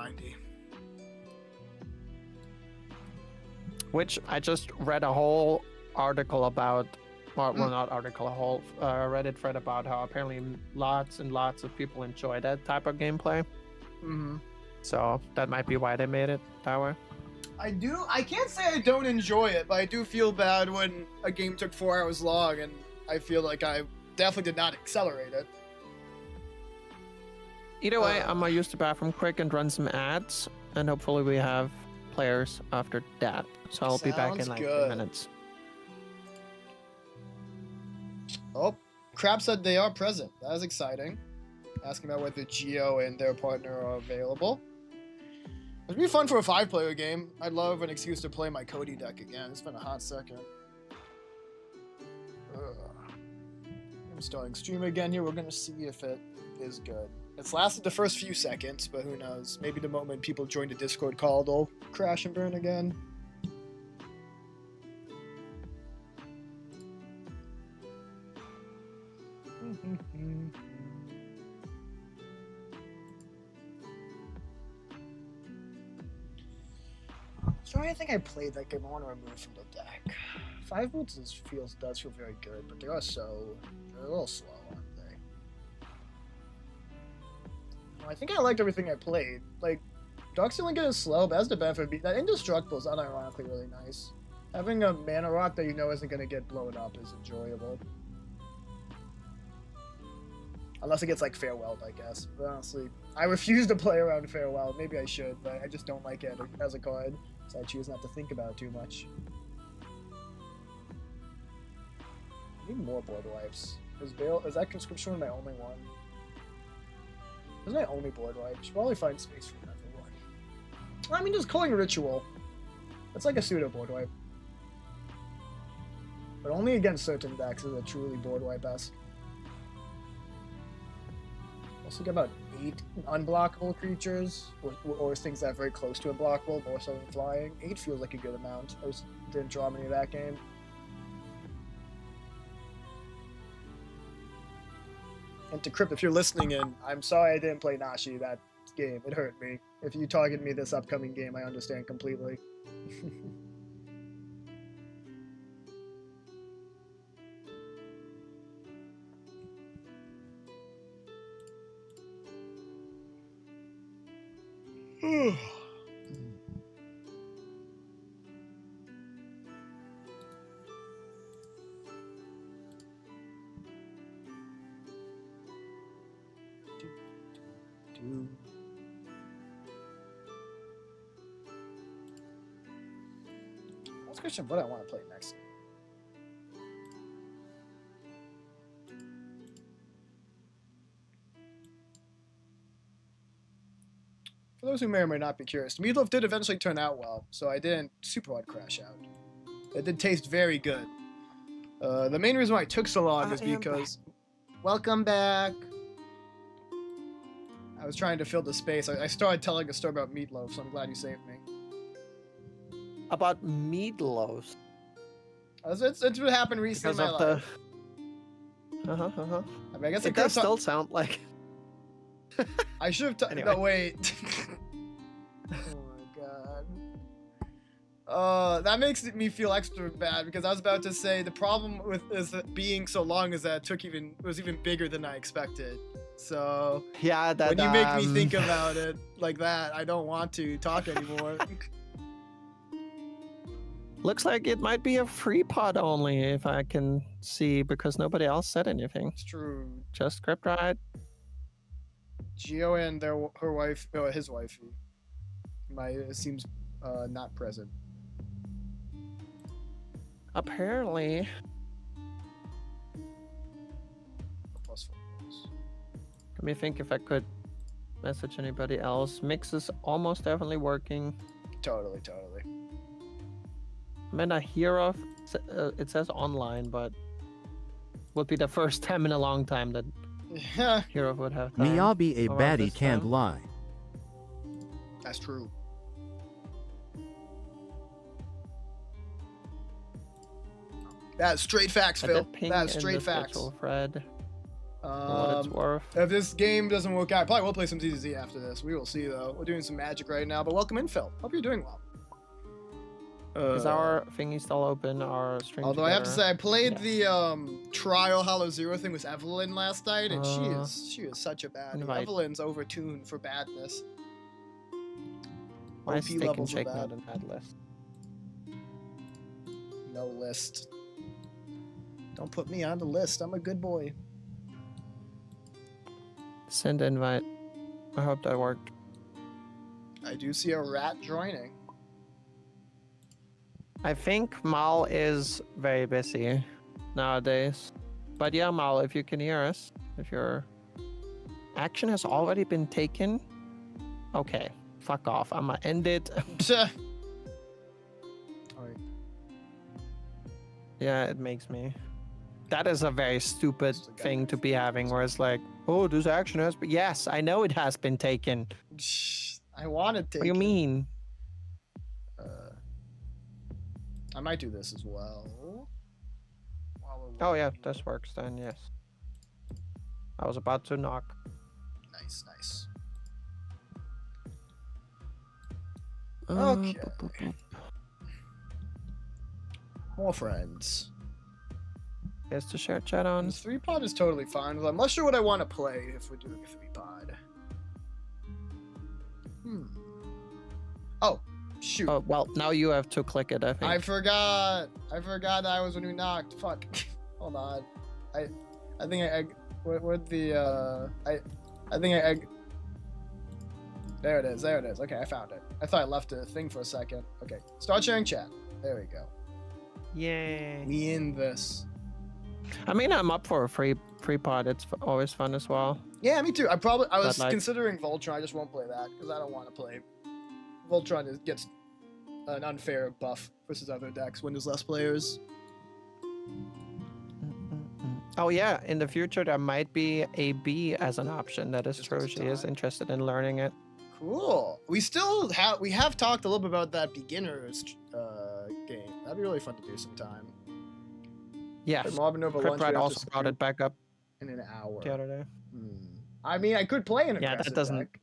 grindy. Which I just read a whole article about, well, not article, a whole Reddit thread about how apparently lots and lots of people enjoy that type of gameplay. Mm-hmm. So that might be why they made it that way. I can't say I don't enjoy it, but I do feel bad when a game took 4 hours long, and I feel like I definitely did not accelerate it. Either way, I'm gonna use the bathroom quick and run some ads, and hopefully we have players after that. So I'll be back in like 2 minutes. Oh, Crab said they are present. That is exciting. Asking about whether Geo and their partner are available. It'd be fun for a 5-player game. I'd love an excuse to play my Cody deck again. It's been a hot second. I'm starting stream again here. We're gonna see if it is good. It's lasted the first few seconds, but who knows? Maybe the moment people join the Discord call, they'll crash and burn again. So I think I played that game. I want to remove from the deck. 5 boots does feel very good, but they're a little slow, aren't they? Well, I think I liked everything I played. Like, Dark Link is slow, but that's the benefit. That Indestructible is unironically really nice. Having a mana rock that you know isn't going to get blown up is enjoyable. Unless it gets like Farewelled, I guess. But honestly, I refuse to play around Farewell. Maybe I should, but I just don't like it as a card. So I choose not to think about it too much. I need more board wipes. Is that conscription one my only one? This is my only board wipe. Should probably find space for another one. I mean, just Culling Ritual. It's like a pseudo board wipe. But only against certain decks is it truly board wipe-esque. Also get about 8 unblockable creatures, or things that are very close to unblockable, more so than flying. 8 feels like a good amount. I just didn't draw many of that game. And to Crypt, if you're listening in, I'm sorry I didn't play Nashi that game. It hurt me. If you target me this upcoming game, I understand completely. What's question? What I want to play next? For those who may or may not be curious, Meatloaf did eventually turn out well, so I didn't super hard crash out. It did taste very good. The main reason why it took so long is because... Welcome back! I was trying to fill the space. I started telling a story about Meatloaf, so I'm glad you saved me. About Meatloaf? It's what happened recently in my life. I mean, I guess it does still sound like... I should have... Anyway. No, wait. Oh my god. That makes me feel extra bad because I was about to say the problem with it being so long is that it was even bigger than I expected. So yeah, when you make me think about it like that, I don't want to talk anymore. Looks like it might be a free pod only, if I can see, because nobody else said anything. It's true. Just Script Ride. Geo and her wife, his wife, seems not present. Apparently. Let me think if I could message anybody else. Mix is almost definitely working. Totally. I mean, Hero, it says online, but would be the first time in a long time that Hero would have time. Miyabi a baddie can't lie. That's true. That's straight facts, Phil. That's straight facts. Fred. For what it's worth. If this game doesn't work out, I probably will play some ZZZ after this. We will see, though. We're doing some Magic right now, but welcome in, Phil. Hope you're doing well. Is our thingy still open? Our stream Although I have to say, I played Yes. the trial Hollow Zero thing with Evelyn last night, and she Uh, is such a baddie. invite. Evelyn's overtuned for badness. Why is OP Steak and levels of Shake bad. not in that list? No list. Don't put me on the list. I'm a good boy. Send invite. I hope that worked. I do see a rat joining. I think Mal is very busy nowadays. But yeah, Mal, if you can hear us, if your action has already been taken, okay, fuck off. I'm gonna end it. Alright. Yeah, it makes me. That is a very stupid Just a guy. thing to be having, where it's like, oh, this action has been. Yes, I know it has been taken. I want to take What do you it. mean? I might do this as well. While we're Oh yeah, waiting. this works then. Yes. I was about to knock. Nice, nice. Uh, Okay. boop, boop, boop. More friends. Is the share chat on? This 3-pod is totally fine. I'm not sure what I want to play if we're doing a 3-pod. Oh, shoot. Oh well, now you have to click it. I think. I forgot. I forgot that I was when you knocked. Fuck. Hold on. I think what the I think I there it is. There it is. Okay, I found it. I thought I left a thing for a second. Okay, start sharing chat. There we go. Yay. We in this. I mean, I'm up for a free pod. It's always fun as well. Yeah, me too. I was But, like- considering Voltron. I just won't play that because I don't want to play. Voltron gets an unfair buff versus other decks when there's less players. Oh yeah, in the future there might be a B as an option. That is Just true. as She is time. interested in learning it. Cool. We still have talked a little bit about that beginners game. That'd be really fun to do sometime. Yes. But Marvin over Crit lunch. Pride we have also to brought stream it back up in an hour. the other day. I mean, I could play an Yeah, that aggressive doesn't- deck.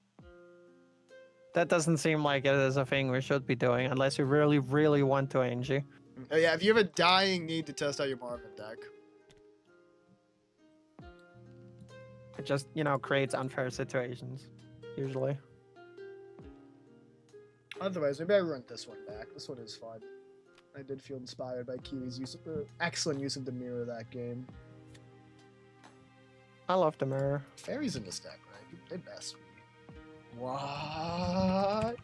That doesn't seem like it is a thing we should be doing unless you really, really want to, Angie. Oh, yeah, if you have a dying need to test out your Marvin deck. It just, creates unfair situations, usually. Otherwise, maybe I run this one back. This one is fun. I did feel inspired by Kiwi's excellent use of the mirror that game. I love the mirror. Fairies in this deck, right? You did best. What?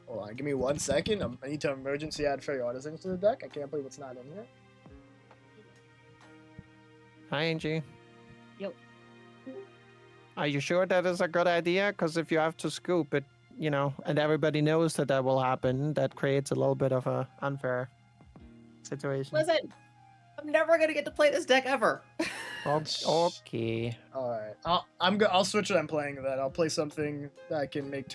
Hold on, give me 1 second. I need to emergency add Fairy Artisans to the deck. I can't believe it's not in here. Hi, Angie. Yep. Are you sure that is a good idea? Because if you have to scoop it, and everybody knows that will happen, that creates a little bit of a unfair situation. Listen, I'm never gonna get to play this deck ever. Okay. All right, I'll switch what I'm playing then. I'll play something that can make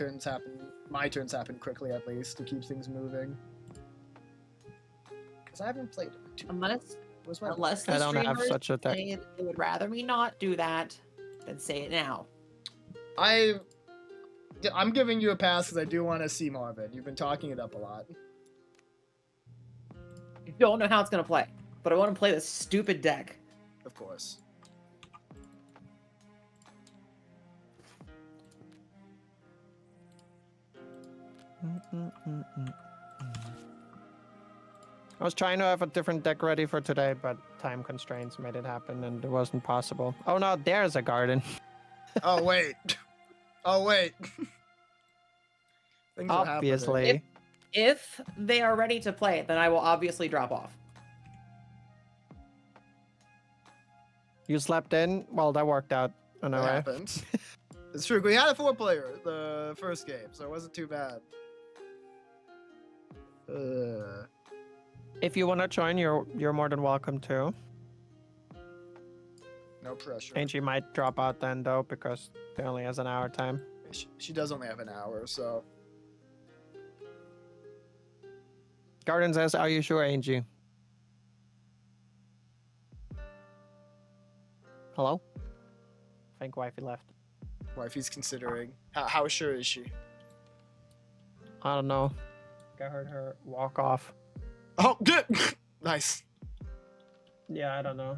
my turns happen quickly at least to keep things moving. Because I haven't played it too. Unless Where's my the I don't have streamers such a deck. say they would rather me not do that than say it now. I'm giving you a pass because I do want to see Marvin. You've been talking it up a lot. I don't know how it's gonna play, but I want to play this stupid deck. Of course. I was trying to have a different deck ready for today, but time constraints made it happen and it wasn't possible. Oh no, there's a garden. Oh wait. Oh wait. Things are happening. Obviously. If they are ready to play it, then I will obviously drop off. You slept in? Well, that worked out in a That way. happens. It's true. We had a 4-player the first game, so it wasn't too bad. If you want to join, you're more than welcome to. No pressure. Angie might drop out then, though, because she only has an hour time. She does only have an hour, so. Garden says, are you sure, Angie? Hello? I think wifey left. Wifey's considering. How sure is she? I don't know. I heard her walk off. Oh, good. Nice. Yeah, I don't know.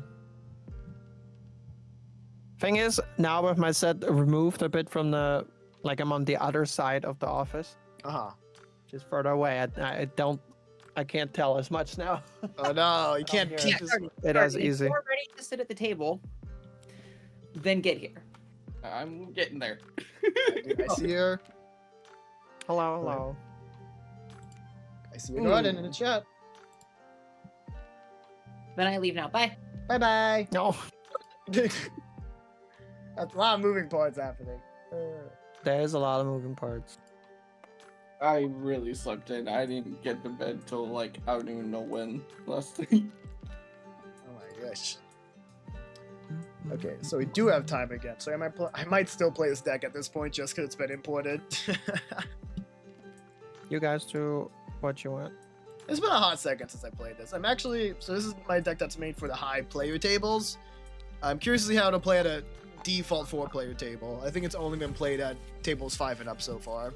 Thing is, now with my set removed a bit from the, like I'm on the other side of the office, just further away. I can't tell as much now. Oh no, you can't here. peek. Yeah, as- Jordan, It Jordan, is if easy. you're ready to sit at the table, then get here. I'm getting there. I see her. Hello, hello. I see her nodding in the chat. Then I leave now. Bye. Bye bye. No, That's a lot of moving parts happening. there's a lot of moving parts. I really slept in. I didn't get to bed till like I don't even know when last night. Oh my gosh. Okay, so we do have time again. So I might still play this deck at this point just because it's been imported. You guys do what you want. It's been a hot second since I played this. So this is my deck that's made for the high player tables. I'm curious to see how to play at a default 4-player table. I think it's only been played at tables 5 and up so far.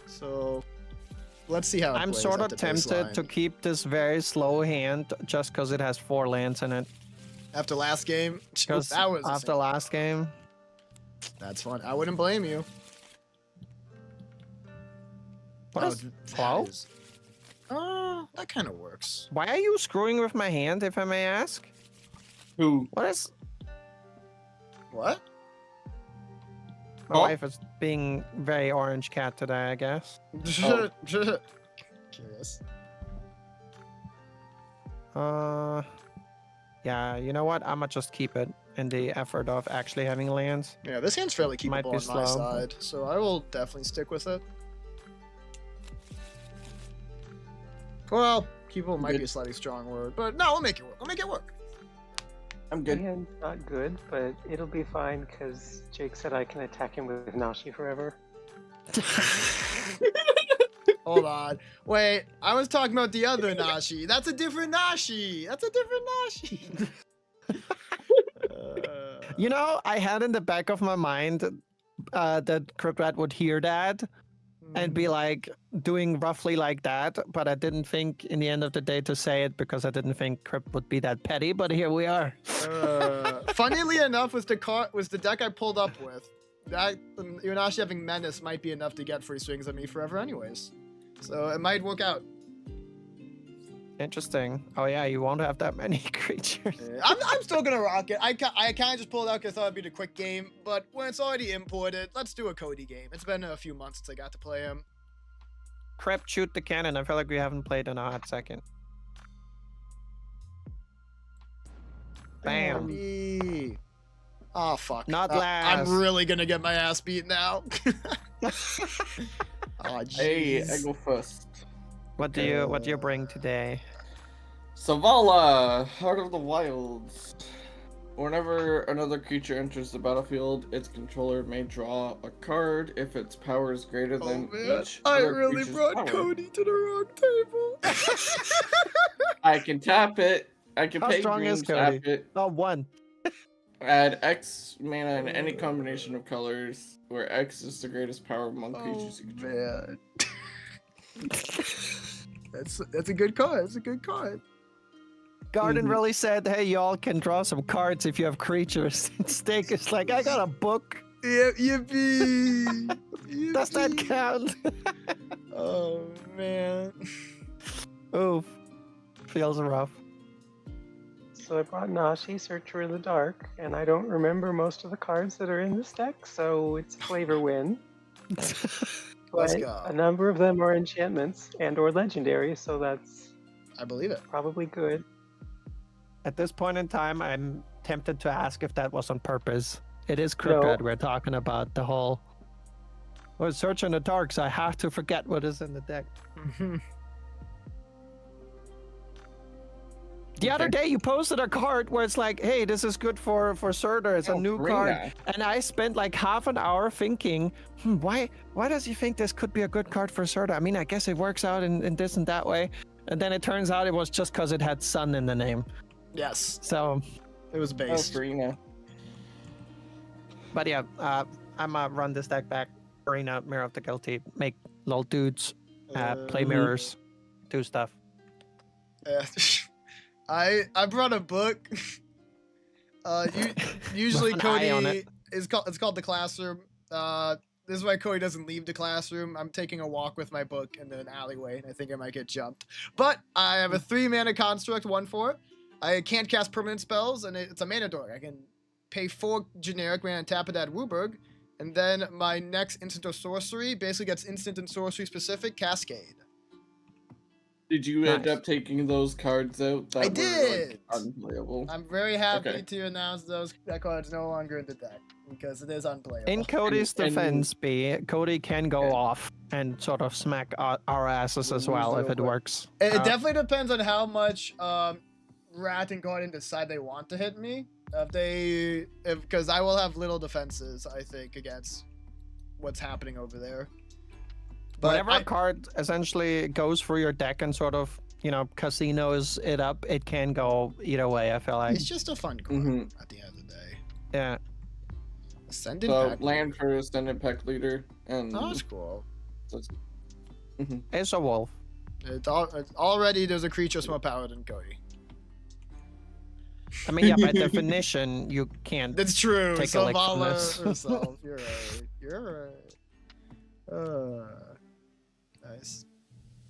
So let's see how it I'm plays sort at of the tempted to baseline. keep this very slow hand just because it has 4 lands in it. After last game, Because that was after last game, that's fun. I wouldn't blame you. what is 12? That kind of works. Why are you screwing with my hand, if I may ask? Who? What is... What? My Oh. wife is being very orange cat today, I guess. Oh. Curious. Yeah, you know what? I'ma just keep it in the effort of actually having lands. Yeah, this hand's fairly Might keepable be on my slow. side, so I will definitely stick with it. Well, keepable might be a slightly strong word, but no, we'll make it work. We'll make it work. I'm The good. hand's not good, but it'll be fine because Jake said I can attack him with Nashi forever. Hold on. Wait, I was talking about the other Nashi. That's a different Nashi. That's a different Nashi. You know, I had in the back of my mind that Crookrat would hear that and be like doing roughly like that, but I didn't think in the end of the day to say it because I didn't think Crypt would be that petty, but here we are. Funnily enough, was the deck I pulled up with. That Yonashi having Menace might be enough to get free swings on me forever anyways. So it might work out. Interesting. Oh yeah, you won't have that many creatures. I'm still gonna rock it. I kind of just pulled it out because I thought it'd be the quick game, but when it's already imported, let's do a Cody game. It's been a few months since I got to play him. Crypt, shoot the cannon. I feel like we haven't played in a hot second. Bam. Baby. Oh fuck. Not I'm last. really gonna get my ass beat now. Oh Hey, I jeez. go first. What do you bring today? Savala, Heart of the Wilds. Whenever another creature enters the battlefield, its controller may draw a card if its power is greater Oh than man, each I other really creature's brought power. Cody to the wrong table. I can tap it. I can How pay strong green, is tap Cody? it. Oh, 1. Add X mana in any combination of colors, where X is the greatest power among creatures you control. man. That's a good card. That's a good card. Garden Mhm. really said, hey, y'all can draw some cards if you have creatures. Steak is like, I got a book. Yippee! Does that Yippee. count? Oh man. Oof. Feels rough. So I brought Nashi, Searcher in the Dark, and I don't remember most of the cards that are in this deck, so it's a flavor win. Let's But go. a number of them are enchantments and or legendary, so that's I believe it. probably good. At this point in time, I'm tempted to ask if that was on purpose. It is No. Crooked. We're talking about the whole. Well, search in the dark, so I have to forget what is in the deck. The other day, you posted a card where it's like, "Hey, this is good for Surtur. It's a Oh, new bring card." that. And I spent like half an hour thinking, why does he think this could be a good card for Surtur? I mean, I guess it works out in this and that way. And then it turns out it was just because it had sun in the name. Yes, So it was Oh, based. Farina. But yeah, I'm gonna run this deck back, bring out Mirror of the Guilty, make little dudes, play mirrors, do stuff. I brought a book. Usually With an eye on Cody it. it's called The Classroom. This is why Cody doesn't leave the classroom. I'm taking a walk with my book in an alleyway, and I think I might get jumped. But I have a 3-mana construct, 1/4. I can't cast permanent spells, and it's a mana dork. I can pay 4 generic mana and tap it at Wooburg, and then my next instant or sorcery basically gets instant and sorcery specific Cascade. Did you end Nice. up taking those cards out? That I were, did! Like, unplayable. I'm very happy Okay. to announce that card's no longer in the deck because it is unplayable. In Cody's And- defense, Cody can go off and sort of smack our asses as well if it works. It definitely depends on how much Rat and Guardian decide they want to hit me. Because I will have little defenses, I think, against what's happening over there. But Whenever a card essentially goes through your deck and sort of, casinos it up, it can go either way, I feel like. it's just a fun card Mhm. at the end of the day. Yeah. Ascendant So Pack land Leader. for Ascendant Pack Leader, and Oh, that's cool. It's a wolf. It's already there's a creature small power than Cody. I mean, yeah, by definition, you can't. That's true. Take a lick from Selvala this. herself. You're right. You're right. Nice.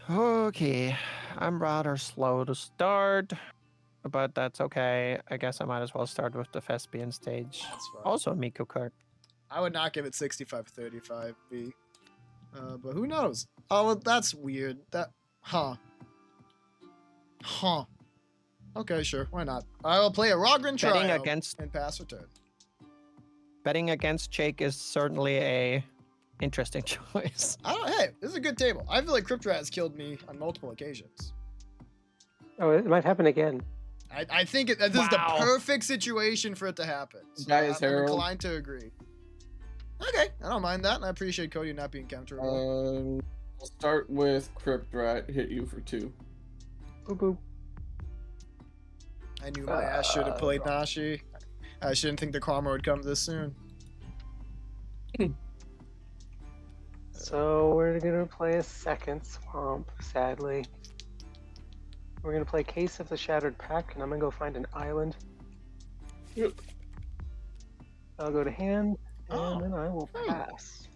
Okay, I'm rather slow to start, but that's okay. I guess I might as well start with the Thespian stage. That's fine. Also a Miku card. I would not give it 65-35 B. But who knows? Oh, well, that's weird. Huh. Okay, sure. Why not? I will play a Rogran Betting Trio against and pass return. betting against Jake is certainly a interesting choice. Hey, this is a good table. I feel like Crypt Rat has killed me on multiple occasions. Oh, it might happen again. I think this is the Wow. perfect situation for it to happen. So Gaia's I'm Herald. inclined to agree. Okay, I don't mind that, and I appreciate Cody not being counterable. We'll start with Crypt Rat, hit you for 2. Boop boop. I knew my ass should have played Nashi. I shouldn't think the karma would come this soon. So we're gonna play a second swamp, sadly. We're gonna play Case of the Shattered Pack, and I'm gonna go find an island. Yep. I'll go to hand, and Oh. then I will pass.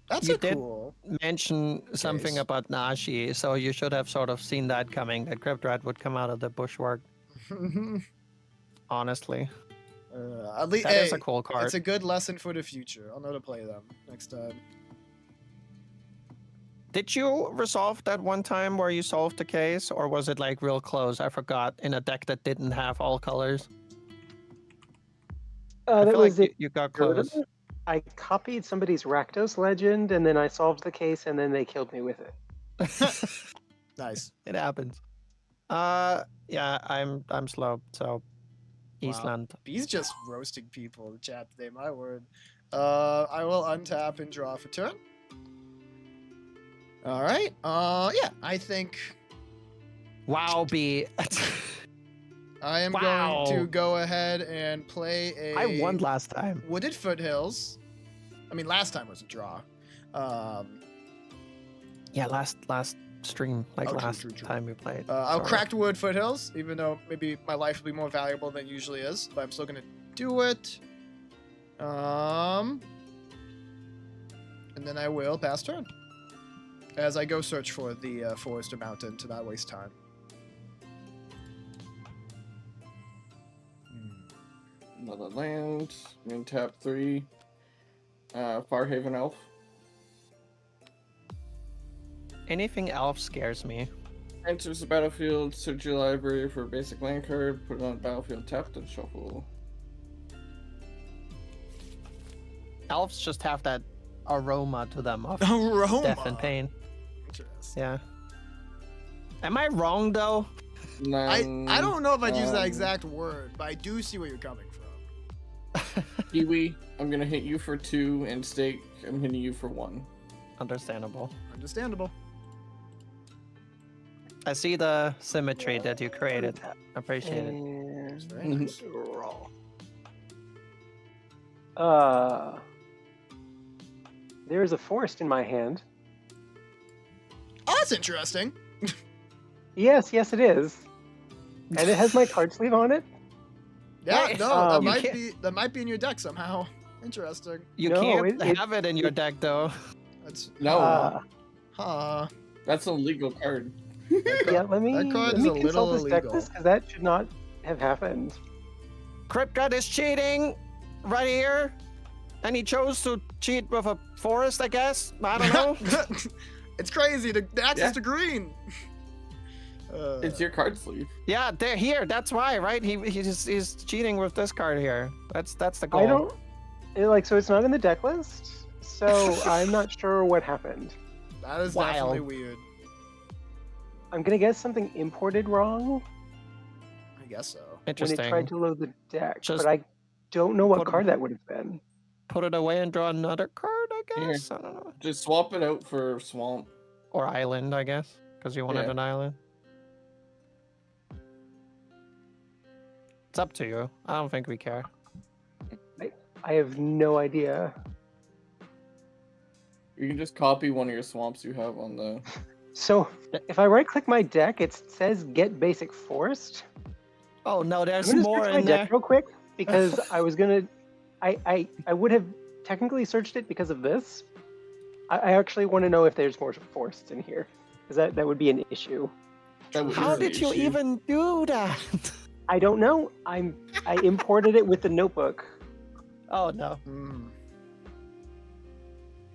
That's You a did- cool. Mention something Case. about Nashi, so you should have sort of seen that coming, that Crypt Rat would come out of the bushwork, honestly. At least, That is a cool card. It's a good lesson for the future. I'll know to play them next time. Did you resolve that one time where you solved the case, or was it like real close? I forgot, in a deck that didn't have all colors. I That feel was like it. you got close. I copied somebody's Rakdos legend, and then I solved the case, and then they killed me with it. Nice. It happens. Yeah, I'm slow, so Eastland. He's just roasting people in the chat today, my word. I will untap and draw for turn. Alright. Yeah, I think Wow, B. I am Wow. going to go ahead and play a I won last time. Wooded Foothills. I mean, last time was a draw. Yeah, last stream, like Oh, true, last true, true. time we played. I'll Sorry. Cracked Wood Foothills, even though maybe my life will be more valuable than it usually is, but I'm still gonna do it. And then I will pass turn as I go search for the forest or mountain to not waste time. Another land. I'm gonna tap 3. Farhaven Elf. Anything elf scares me. Enters the battlefield, search your library for a basic land card, put it on the battlefield tapped, and shuffle. Elves just have that aroma to them of Aroma. death and pain. Interesting. Yeah. Am I wrong though? I don't know if I'd use that Um, exact word, but I do see where you're coming from. Kiwi, I'm gonna hit you for 2, and Stake, I'm hitting you for 1. Understandable. Understandable. I see the symmetry that you created. Untap. Appreciate it. And It's very nice. roll. There is a forest in my hand. Oh, that's interesting. Yes, it is. And it has my card sleeve on it. Yeah, Wait, no, you that might be in your deck somehow. Interesting. You No, can't it- have it in your deck though. That's No, huh. that's an illegal card. Yeah, let me card is a consult little this deck illegal. list because that should not have happened. Kripgut is cheating right here. And he chose to cheat with a forest, I guess. I don't know. It's crazy. The access Yeah. to green. It's your card sleeve. Yeah, they're here. That's why, right? He's cheating with this card here. That's the goal. I don't so it's not in the deck list. So I'm not sure what happened. That is Wild. definitely weird. I'm gonna guess something imported wrong I guess so. when Interesting. it tried to load the deck, Just but I don't know what put 'em- card that would have been. Put it away and draw another card, I Here. guess. I don't know. Just swap it out for swamp. Or island, I guess, because you wanted Yeah. an island. It's up to you. I don't think we care. I have no idea. You can just copy one of your swamps you have on the. So if I right click my deck, it says get basic forest. Oh no, I'm there's gonna more search my in deck there. real quick because I was gonna. I would have technically searched it because of this. I actually want to know if there's more forests in here because that would be an issue. That would How be the did you issue. even do that? I don't know. I imported it with the notebook. Oh no. Hmm.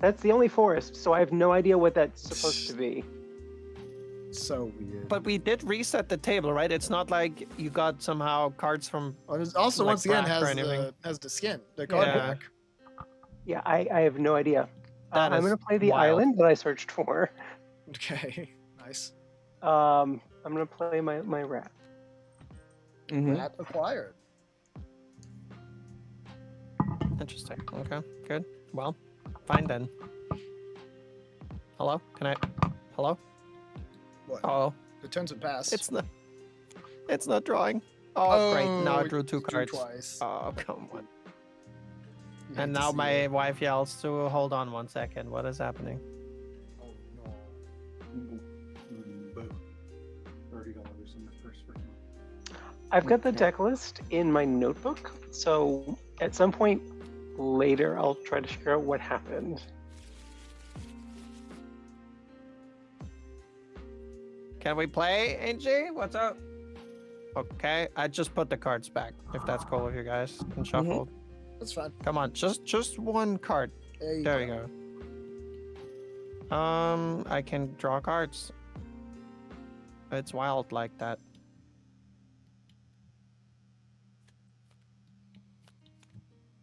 That's the only forest, so I have no idea what that's supposed to be. So weird. But we did reset the table, right? It's not like you got somehow cards from. Oh, there's also like once again black or has anything. the skin, the card Yeah. back. Yeah, I have no idea. That I'm is gonna play the wild. island that I searched for. Okay, nice. I'm gonna play my rat. Mhm. That acquired. Interesting. Okay, good. Well, fine then. Hello? Can I? Hello? What? Oh, The turns have passed. it's not. It's not drawing. Oh, great! Now I drew two you cards. twice. Oh, come on. You hate And to now see my it. wife yells to hold on 1 second. What is happening? Oh no. $30 in the first freaking. I've got the deck list in my notebook, so at some point later I'll try to figure out what happened. Can we play, Angie? What's up? Okay, I just put the cards back. If that's cool with you guys, and shuffled. That's fine. Come on, just one card. There you go. I can draw cards. It's wild like that.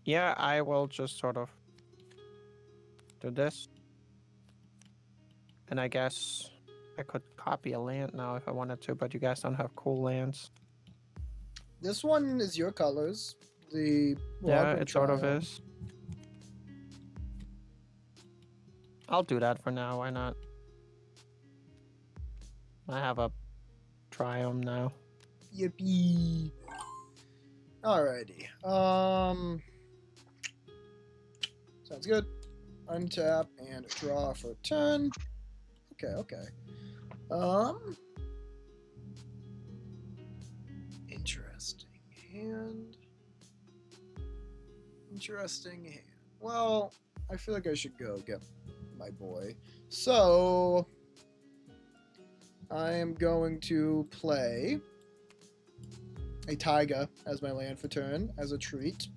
Yeah, I will just sort of do this. And I guess I could copy a land now if I wanted to, but you guys don't have cool lands. This one is your colors. The Yeah, Rock it sort of Triumph. is. I'll do that for now, why not? I have a Triumph now. Yippee. Alrighty. Sounds good. Untap and draw for turn. Okay. Interesting hand. Interesting hand. Well, I feel like I should go get my boy. So I am going to play a Taiga as my land for turn as a treat.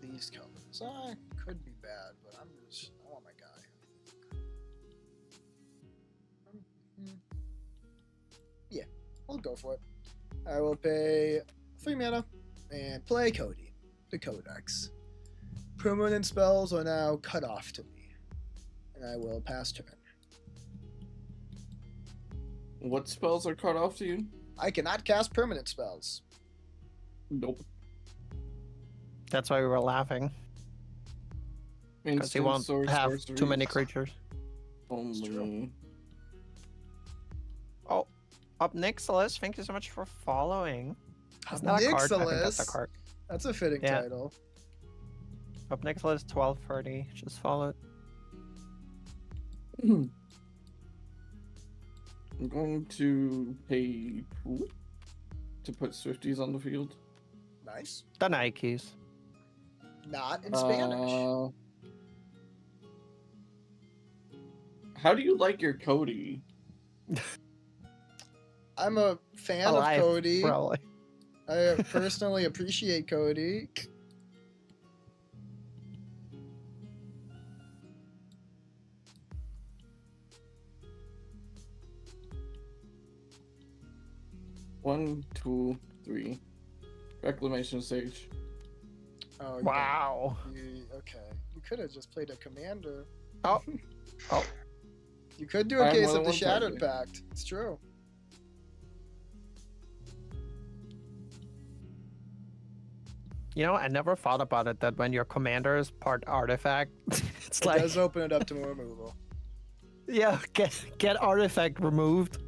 These colors. I could be bad, but I want my guy. Yeah, I'll go for it. I will pay 3 mana and play Cody, the Codex. Permanent spells are now cut off to me, and I will pass turn. What spells are cut off to you? I cannot cast permanent spells. Nope. That's why we were laughing. Because he Instant won't sword have too many sorceries creatures. Only. Oh, up next, Celeste, thank you so much for following. It's not a card. I think that's a Nixilis. card. That's a fitting Yeah. title. Up next list 1230. Just follow it. I'm going to pay 2 to put Swifties on the field. Nice. The Nikes. Not in Spanish. How do you like your Cody? I'm a fan Alive, of Cody. Probably. I personally appreciate Cody. One, two, three. Reclamation Sage. Oh, Wow. okay. You could have just played a commander. Oh. Oh. You could do a I have case more of than the one Shattered target. Pact. It's true. You know, I never thought about it that when your commander is part artifact, it's It like, does open it up to more removal. yeah, get artifact removed.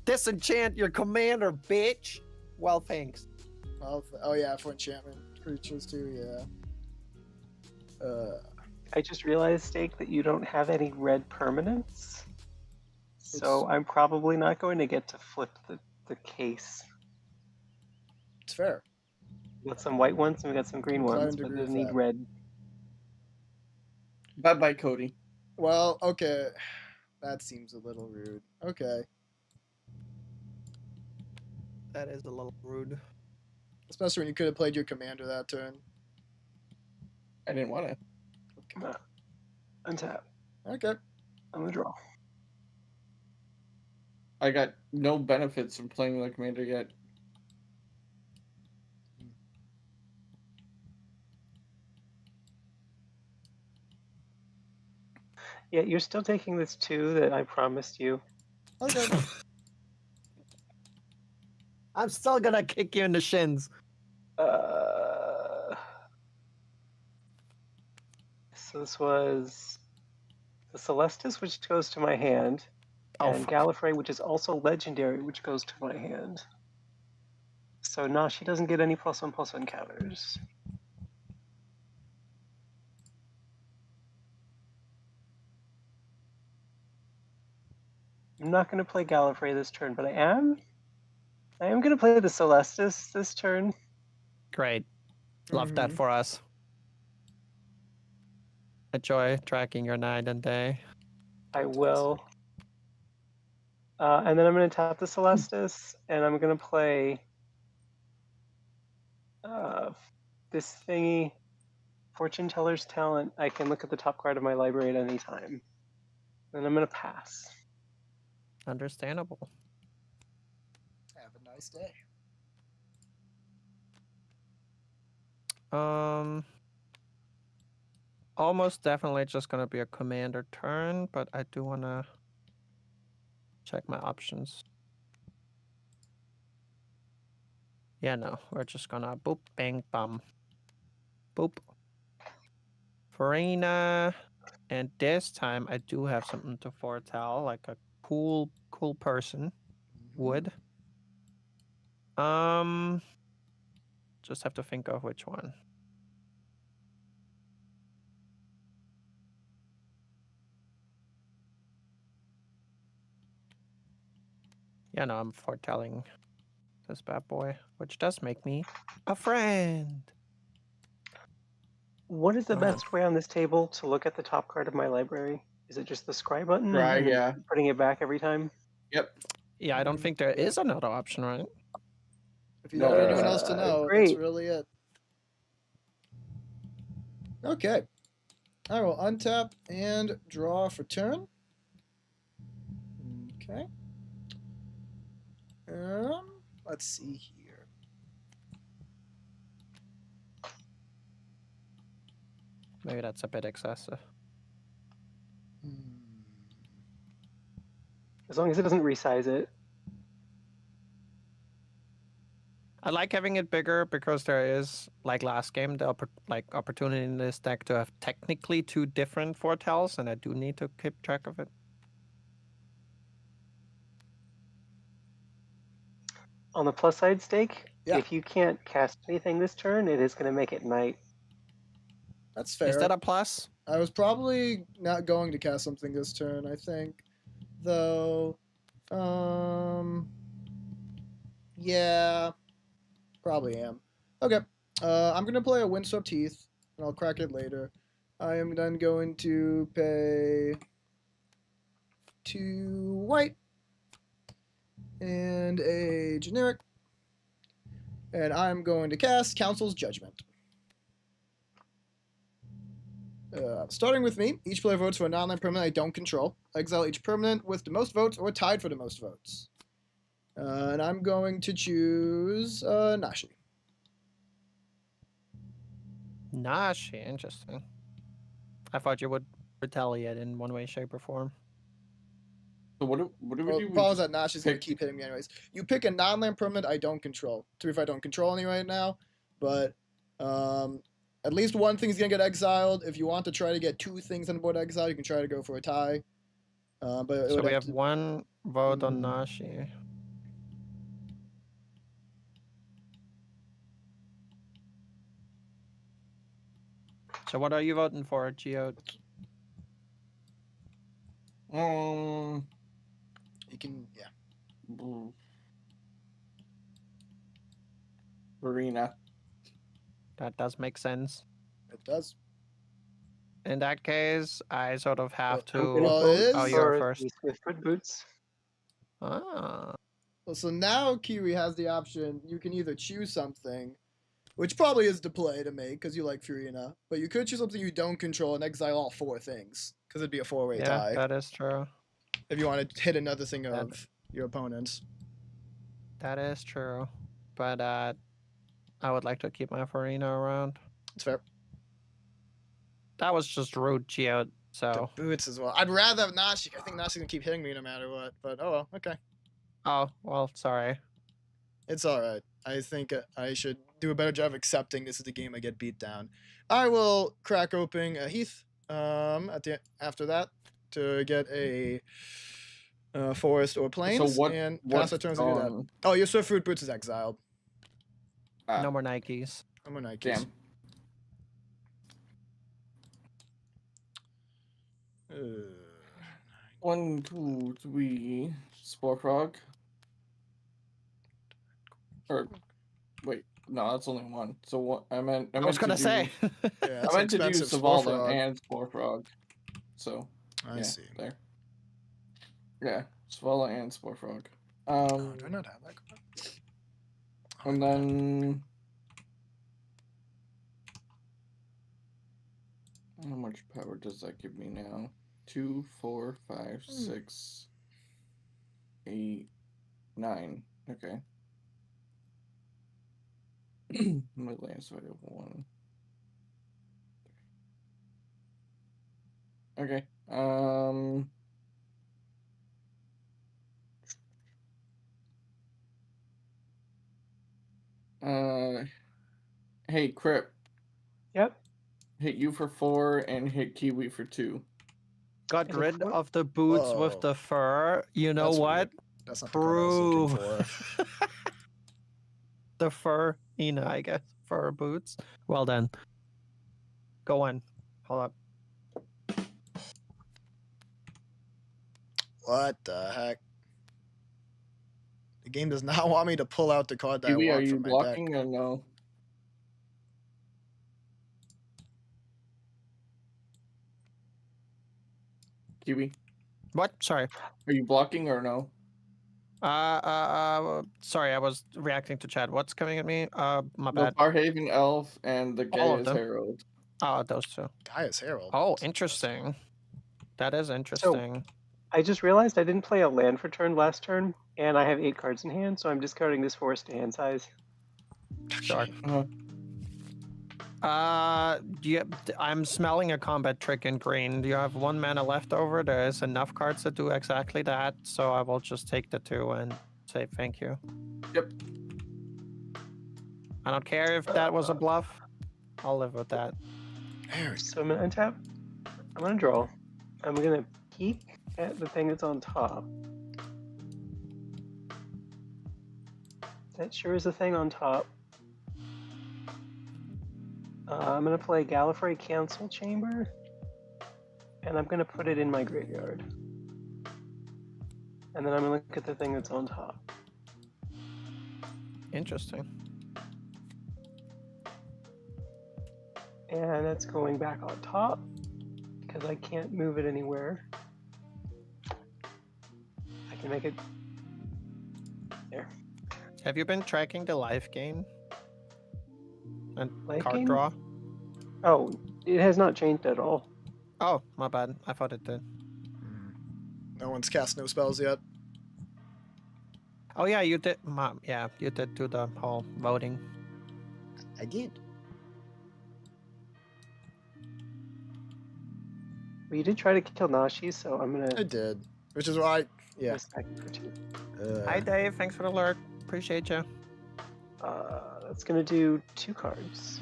Disenchant your commander, bitch. Well, thanks. Well, oh yeah, for enchantment creatures too. Yeah. I just realized, Steak, that you don't have any red permanents. So I'm probably not going to get to flip the case. It's fair. We got some white ones and we got some green Inclined ones, to but agree they with need that. red. Bye bye, Cody. Well, okay. That seems a little rude. Okay. That is a little rude. Especially when you could have played your commander that turn. I didn't want to. Untap. Okay. I'm gonna draw. I got no benefits from playing the commander yet. Yeah, you're still taking this 2 that I promised you. Okay. I'm still gonna kick you in the shins. So this was the Celestis, which goes to my hand, Oh, and Gallifrey, which is also legendary, which goes to my hand. So no, she doesn't get any +1/+1 counters. I'm not going to play Gallifrey this turn, but I am going to play the Celestis this turn. great. Love that for us. Enjoy tracking your night and day. I will. And then I'm going to tap the Celestis, and I'm going to play this thingy, Fortune Teller's Talent. I can look at the top card of my library at any time. And I'm going to pass. Understandable. Have a nice day. Almost definitely just gonna be a commander turn, but I do wanna check my options. Yeah, no, we're just gonna boop, bang, bum. Boop. Farina. And this time I do have something to foretell, like a cool person would. Just have to think of which one. Yeah, no, I'm foretelling this bad boy, which does make me a friend. What is the best way on this table to look at the top card of my library? Is it just the scry button? Scry, and then yeah. Putting it back every time? Yep. Yeah, I don't think there is another option, right? If you don't want anyone else to Uh, know, great. that's really it. Okay. I will untap and draw for turn. Okay. Let's see here. Maybe that's a bit excessive. As long as it doesn't resize it. I like having it bigger because there is, like last game, the opportunity in this deck to have technically 2 different foretells, and I do need to keep track of it. On the plus side, Steak, Yeah. if you can't cast anything this turn, it is going to make it night. That's fair. Is that a plus? I was probably not going to cast something this turn, I think. Though, yeah, probably am. Okay, I'm gonna play a Windswept Heath, and I'll crack it later. I am then going to pay 2 white and a generic, and I'm going to cast Council's Judgment. Starting with me, each player votes for a non-land permanent I don't control. Exile each permanent with the most votes or tied for the most votes. And I'm going to choose Nashi. Nashi, interesting. I thought you would retaliate in one way, shape, or form. So what do we Well, do? the We problem is just that Nashi's going to pick- keep hitting me anyways. You pick a non-land permanent I don't control. 2 if I don't control any right now. But at least one thing's going to get exiled. If you want to try to get 2 things on the board exiled, you can try to go for a tie. But it So would we have to- one vote on Nashi. So what are you voting for, Geo? You can, yeah. Arena. That does make sense. It does. In that case, I sort of have I'm to. I'm gonna Well, vote it is- Oh, you're for first. the Swiftfoot Boots. Ah, Well, so now Kiwi has the option. You can either choose something, which probably is the play to make because you like Furina, but you could choose something you don't control and exile all 4 things because it'd be a 4-way yeah, tie that is true. if you want to hit another thing That- of your opponent's. That is true. But I would like to keep my Farina around. It's fair. That was just rude, Geo. So, The boots as well. I'd rather have Nashi. I think Nashi's gonna keep hitting me no matter what. But oh well, okay. oh well, sorry. It's all right. I think I should do a better job accepting this is the game I get beat down. I will crack open a Heath after that to get a forest or plains what- and what, pass the turns to do that. Oh, your Swift Fruit Boots is exiled. No more Nikes. I'm gonna Nikes. Damn. Uh, 1, 2, 3. Spore Frog. Or wait, no, that's only 1. So what? I meant. I was gonna say. yeah, I it's meant to do expensive. Spore Savala Frog. and Spore Frog. So I yeah, see. there. Yeah, Savala and Spore Frog. Oh, do I not have that card? And then how much power does that give me now? 2, 4, 5, 6, 8, 9. Okay. My land so I have 1. Okay. Hey, Crip. Yep. Hit you for 4 and hit Kiwi for 2. Got Is it rid four? of the boots Whoa. with the fur. You know That's what? weird. That's not the card I was looking Proof. for. The fur, I guess. Fur boots. Well done. Go on. Hold up. What the heck? The game does not want me to pull out the card that Kiwi, I are want you from my deck. blocking or no? Kiwi, What? Sorry. are you blocking or no? Sorry, I was reacting to chat. What's coming at me? My The bad. Farhaven Elf and the All of Gaia's them. Herald. Oh, those two. Gaia's Herald. Oh, interesting. That is interesting. I just realized I didn't play a land for turn last turn, and I have 8 cards in hand, so I'm discarding this forest to hand size. Sure. Uh-huh. I'm smelling a combat trick in green. Do you have 1 mana left over? There is enough cards that do exactly that, so I will just take the 2 and say thank you. Yep. I don't care if that was a bluff. I'll live with that. So I'm gonna untap. I'm gonna draw. I'm gonna peek at the thing that's on top. That sure is a thing on top. I'm gonna play Gallifrey Council Chamber, and I'm gonna put it in my graveyard. And then I'm gonna look at the thing that's on top. Interesting. And that's going back on top because I can't move it anywhere. I can make it there. Have you been tracking the life gain and Life card gain? draw? Oh, it has not changed at all. Oh, my bad. I thought it did. No one's cast no spells yet. Oh yeah, you did. Yeah, you did do the whole voting. I did. Well, you did try to kill Nashi, so I'm gonna. I did. Which is why, yeah. Respect for two. Hi Dave, thanks for the alert. Appreciate you. That's gonna do 2 cards.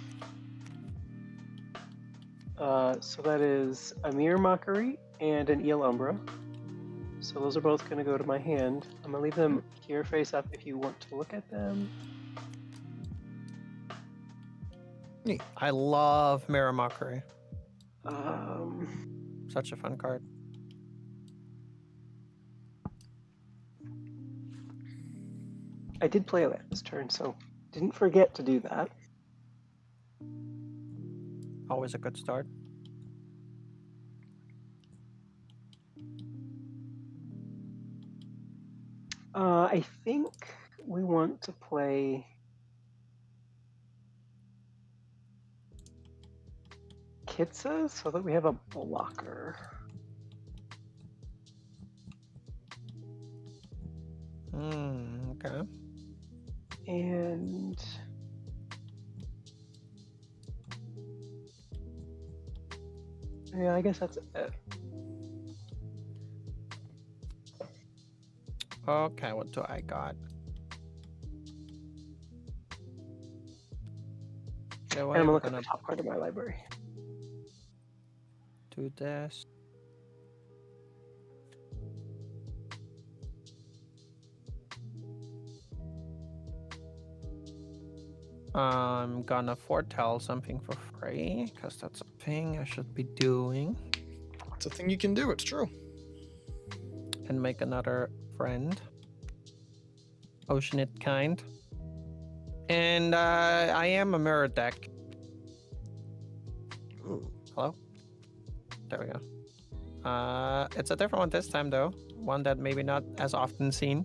So that is a Mere Mockery and an Eel Umbra. So those are both gonna go to my hand. I'm gonna leave them here face up if you want to look at them. I love Mirror Mockery. Um, Such a fun card. I did play it this turn, so didn't forget to do that. Always a good start. I think we want to play Kitsa so that we have a blocker. Okay. And yeah, I guess that's it. Okay, what do I got? You know what, And I'm gonna I'm look at gonna the top card of my library. do this. I'm gonna foretell something for free, because that's a thing I should be doing. It's a thing you can do, it's true. And make another friend. Oceanit kind. And I am a mirror deck. Ooh. Hello? There we go. It's a different one this time though. One that maybe not as often seen.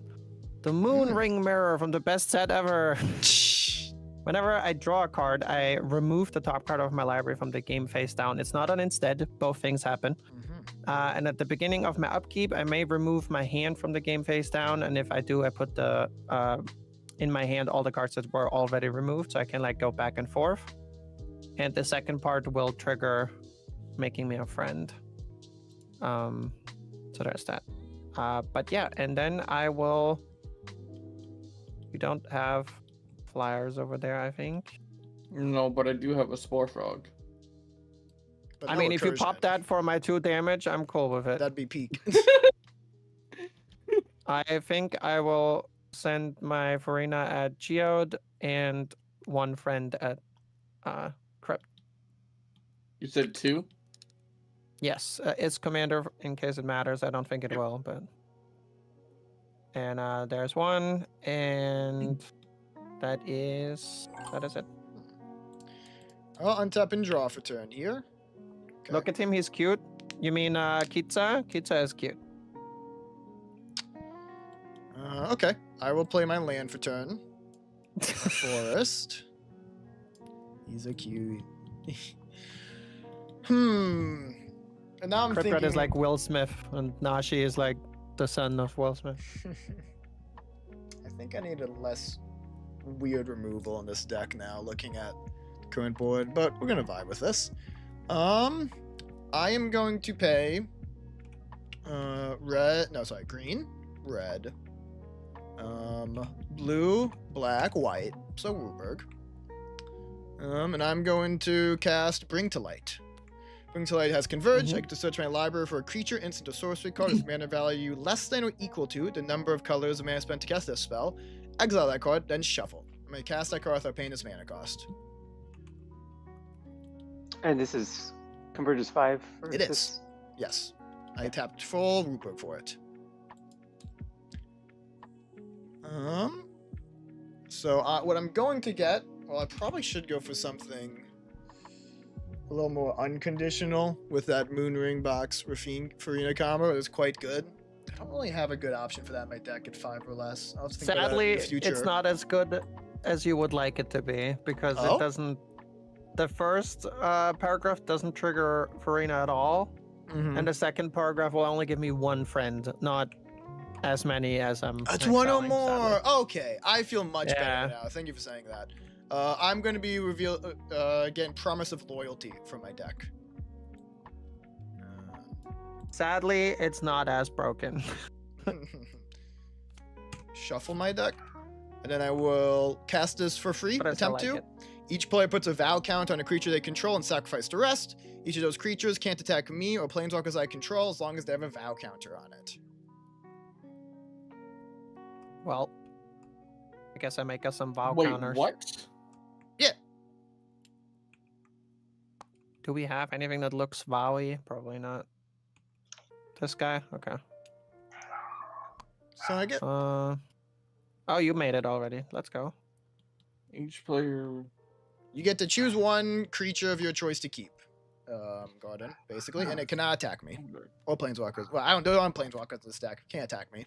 The Moon Ring Mirror from the best set ever. Whenever I draw a card, I remove the top card of my library from the game face down. It's not on instead, both things happen. And at the beginning of my upkeep, I may remove my hand from the game face down. And if I do, I put the in my hand all the cards that were already removed, so I can like go back and forth. And the second part will trigger making me a friend. So there's that. But yeah, and then I will. We don't have flyers over there, I think. No, but I do have a Spore Frog. But I no mean, if you recursion. pop that for my 2 damage, I'm cool with it. That'd be peak. I think I will send my Farina at Geode and 1 friend at Crypt. You said 2? Yes, it's commander in case it matters. I don't think it will, but. And there's 1, and that is it. I'll untap and draw for turn here. Okay. Look at him, he's cute. You mean Kitsa? Kitsa is cute. Okay, I will play my land for turn. A forest. He's a cute. And now I'm Cryptred thinking. is like Will Smith, and Nashi is like the son of Will Smith. I think I need a less weird removal on this deck now, looking at the current board, but we're gonna vibe with this. I am going to pay green, red, blue, black, white, so Ruberg. And I'm going to cast Bring to Light. Bring to Light has Converge. I get to search my library for a creature, instant, or sorcery card with mana value less than or equal to the number of colors the mana spent to cast this spell. exile that card, then shuffle. I'm going to cast that card without paying its mana cost. And this is converges 5. Or It is is. this- Yes. I tapped full root book for it. So what I'm going to get, well, I probably should go for something a little more unconditional with that Moonring box Farina combo. It's quite good. I don't really have a good option for that in my deck at 5 or less. I'll have to think about that Sadly, in the future. it's not as good as you would like it to be because Oh? it doesn't. The first paragraph doesn't trigger Farina at all, Mhm. and the second paragraph will only give me one friend, not as many as I'm. It's one or exiling, more. sadly. Okay, I feel much Yeah. better now. Thank you for saying that. I'm going to be again, Promise of Loyalty from my deck. Sadly, it's not as broken. Shuffle my deck, and then I will cast this for free. But I still Attempt like to. it. Each player puts a vow count on a creature they control and sacrifice the rest. Each of those creatures can't attack me or planeswalkers I control as long as they have a vow counter on it. Well, I guess I make us some vow Wait, counters. what? Do we have anything that looks vowy? Probably not. This guy? Okay. So I get Oh, you made it already. Let's go. Each player. you get to choose one creature of your choice to keep. Garden, basically, and it cannot attack me. Or planeswalkers. Well, I don't want planeswalkers in this deck. Can't attack me.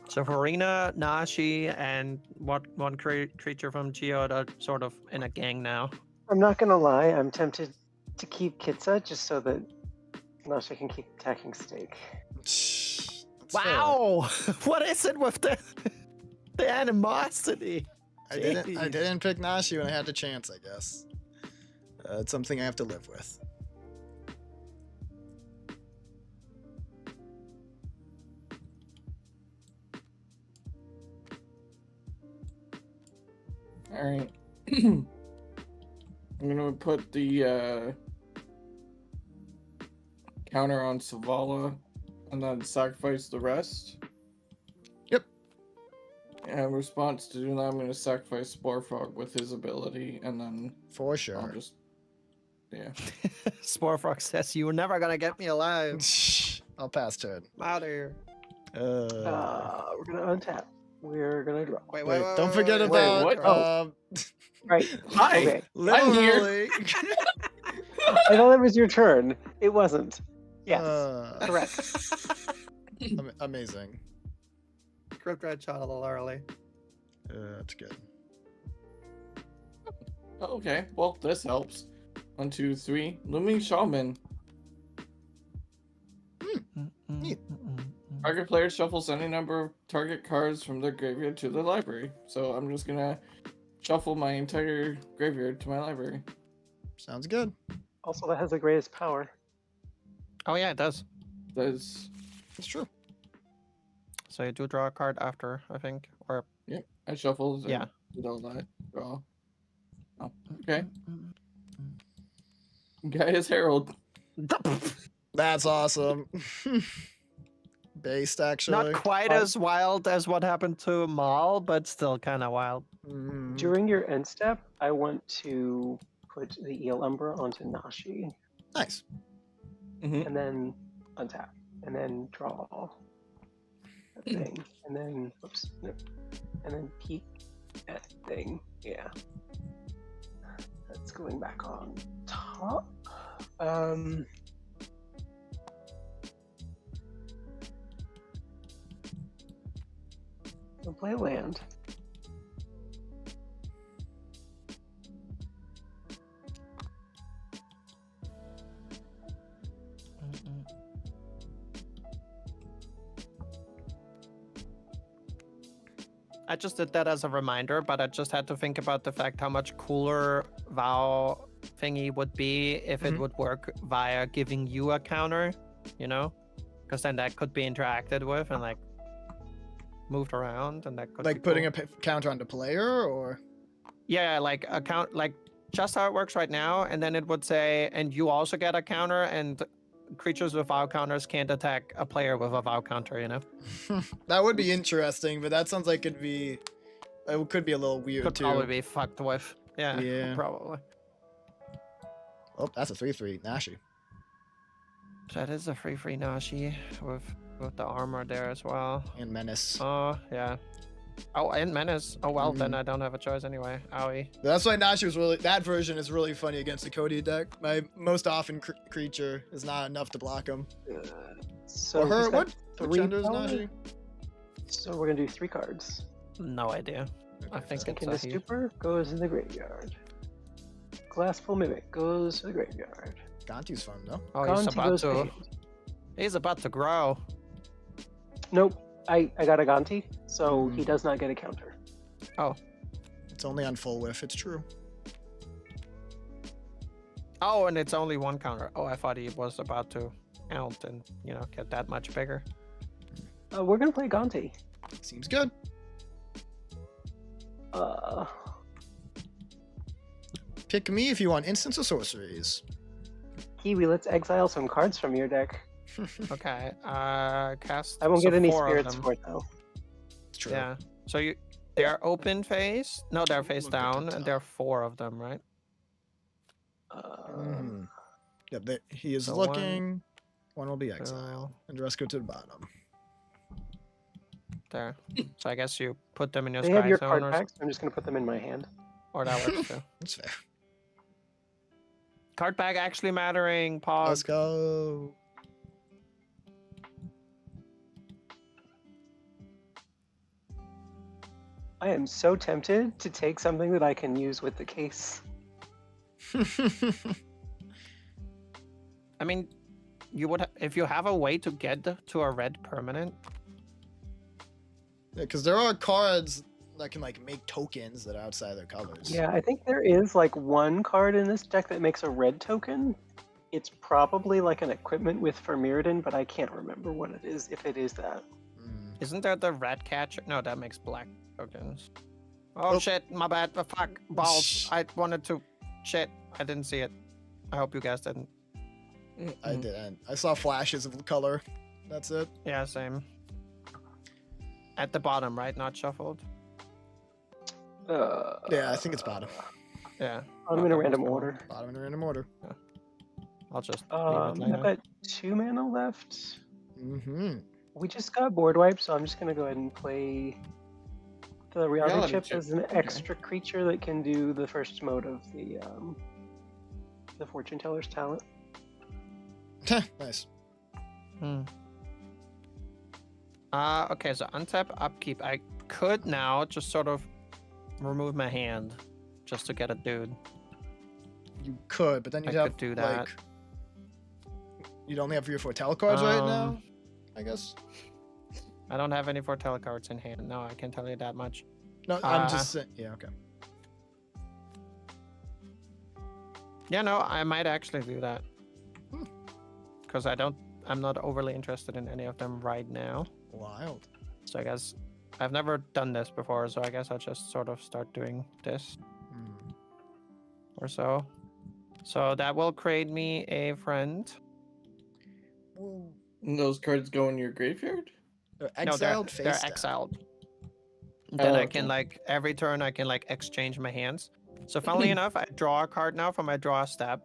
So Farina, Nashi, and what one creature from Geode are sort of in a gang now. I'm not gonna lie, I'm tempted to keep Kitsa just so that Nasha can keep attacking Stake. That's Wow! What is it with the animosity? fair. I Jeez. didn't pick Nashi when I had the chance, I guess. It's something I have to live with. All right. I'm gonna put the counter on Savala, and then sacrifice the rest. Yep. And in response to that, I'm gonna sacrifice Sporefrog with his ability, and then For I'll sure. just Sporefrog says you were never gonna get me alive. I'll pass turn. I'm out of here. We're gonna untap. We're gonna draw. Wait, Wait, don't forget wait, about what? Right. Hi. Okay. I'm here. literally. I thought it was your turn. It wasn't. Yes. Correct. Amazing. Crypt Red shot a little early. That's good. Okay, well this helps. 1, 2, 3. Looming Shaman. Neat. Target player shuffles any number of target cards from their graveyard to their library. So I'm just gonna shuffle my entire graveyard to my library. Sounds good. Also, that has the greatest power. Oh yeah, it does. That's It's true. So you do draw a card after, I think, or I shuffled. Yeah. Did all that. Draw. Oh, okay. Gaia's Herald. That's awesome. Based, actually. not quite as wild as what happened to Maul, but still kind of wild. Mm. During your end step, I want to put the Eel Umbra onto Nashi, Nice. Mhm. and then untap, and then draw that thing, and then oops, nope, and then peek at thing. Yeah, that's going back on top. I'll play land. I just did that as a reminder, but I just had to think about the fact how much cooler Vow thingy would be if it Mhm. would work via giving you a counter, you know? Because then that could be interacted with and like moved around, and that could Like be putting cool. a counter on the player, or Yeah, like a count, like just how it works right now, and then it would say, and you also get a counter, and creatures with vow counters can't attack a player with a vow counter, you know? That would be interesting, but that sounds like it could be a little weird Could too. probably be fucked with. Yeah, Yeah. probably. Oh, that's a 3/3 Nashi. That is a free Nashi with the armor there as well. And Menace. Oh, yeah. Oh, and Menace. Oh, well, then Mhm. I don't have a choice anyway. Owie. That's why Nashi was that version is really funny against the Cody deck. My most often creature is not enough to block him. So Or her, he's got what 3 gender is power? Nashi? So we're gonna do 3 cards. No idea. I think Sink it's into a he. Stupor goes in the graveyard. Glassful Mimic goes to the graveyard. Ganti's fun though. Oh, he's Gonti about goes to. hand. He's about to grow. Nope, I got a Gonti, so he Mm. does not get a counter. It's only on full whiff, it's true. Oh, and it's only 1 counter. Oh, I thought he was about to out and get that much bigger. We're gonna play Gonti. Seems good. Pick me if you want instants or sorceries. Kiwi, let's exile some cards from your deck. Okay. Cast. I won't so get any 4 of spirits them. for it though. It's true. Yeah. So they're open face. No, they're face Look at the down, and there are top. 4 of them, right? Mhm. Yep, he is So looking. One will be exiled, and the rest go to the bottom. There. So I guess you put them in your They sky have your zone card or, packs. I'm just gonna put them in my hand. or that works too. That's fair. Card pack actually mattering. Pog. Let's go. I am so tempted to take something that I can use with the case. I mean, you would if you have a way to get to a red permanent. Yeah, because there are cards that can like make tokens that are outside their colors. Yeah, I think there is like 1 card in this deck that makes a red token. It's probably like an equipment with for Mirrodin, but I can't remember what it is, if it is that. Mm. Isn't there the red catcher? No, that makes black tokens. Oh Oh. shit, my bad. Fuck, balls. I wanted to. Shit, I didn't see it. I hope you guys didn't. I didn't. I saw flashes of color. That's it. Yeah, same. At the bottom, right? Not shuffled. Yeah, I think it's bottom. Yeah. I'm in a Okay, random let's go. order. Bottom in a random order. I'll just leave it I've like that. got 2 mana left. Mm-hmm. We just got board wipe, so I'm just gonna go ahead and play the reality Reality chip chip, as an okay. extra creature that can do the first mode of the fortune teller's talent. Nice. Hmm. Okay, so untap upkeep. I could now just sort of remove my hand just to get a dude. You could, but then I you'd have could do that. like you'd only have 3 or 4 tele cards right now. Um, I guess. I don't have any foretell cards in hand. No, I can tell you that much. No, I'm just saying. Yeah, okay. Yeah, no, I might actually do that. Hmm. Because I'm not overly interested in any of them right now. Wild. So I guess I've never done this before, so I guess I'll just sort of start doing this Hmm. or so. So that will create me a friend. Whoa. And those cards go in your graveyard? They're No, exiled. they're face down. exiled. Then I okay. can every turn I can exchange my hands. So funnily enough, I draw a card now from my draw step,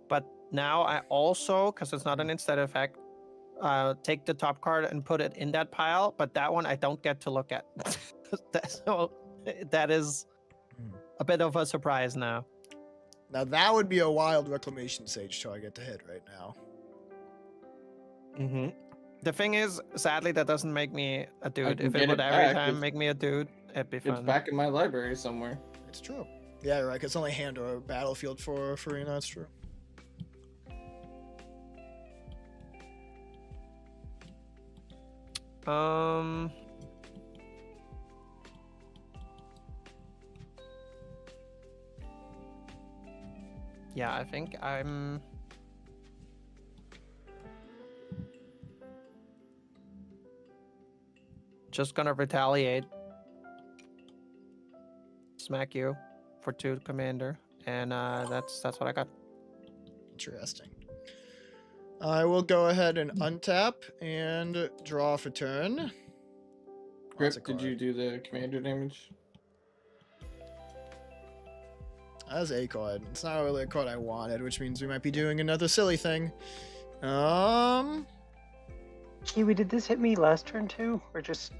but now I also, because it's not an instead effect, take the top card and put it in that pile. But that one I don't get to look at. So that is a bit of a surprise now. Now that would be a wild reclamation sage target to hit right now. Mm-hmm. The thing is, sadly, that doesn't make me a dude. can If it get would it every back. time It's- make me a dude, it'd be It's fun. back in my library somewhere. It's true. Yeah, you're right. It's only hand or battlefield for Arena. That's true. Yeah, I think I'm. Just gonna retaliate. Smack you for 2 commander, and that's what I got. Interesting. I will go ahead and untap and draw for turn. That's a Grip, did card. you do the commander damage? That's a card. It's not really a card I wanted, which means we might be doing another silly thing. Kiwi, did this hit me last turn too, or just?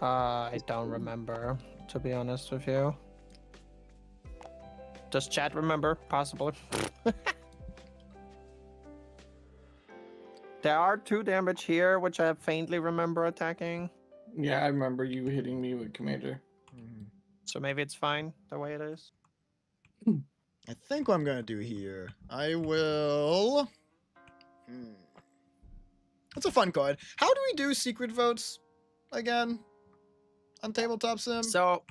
I don't remember, to be honest with you. Does chat remember? Possibly. There are 2 damage here, which I faintly remember attacking. Yeah, I remember you hitting me with commander. So maybe it's fine the way it is. I think what I'm gonna do here, I will. That's a fun card. How do we do secret votes again on tabletop sim? So,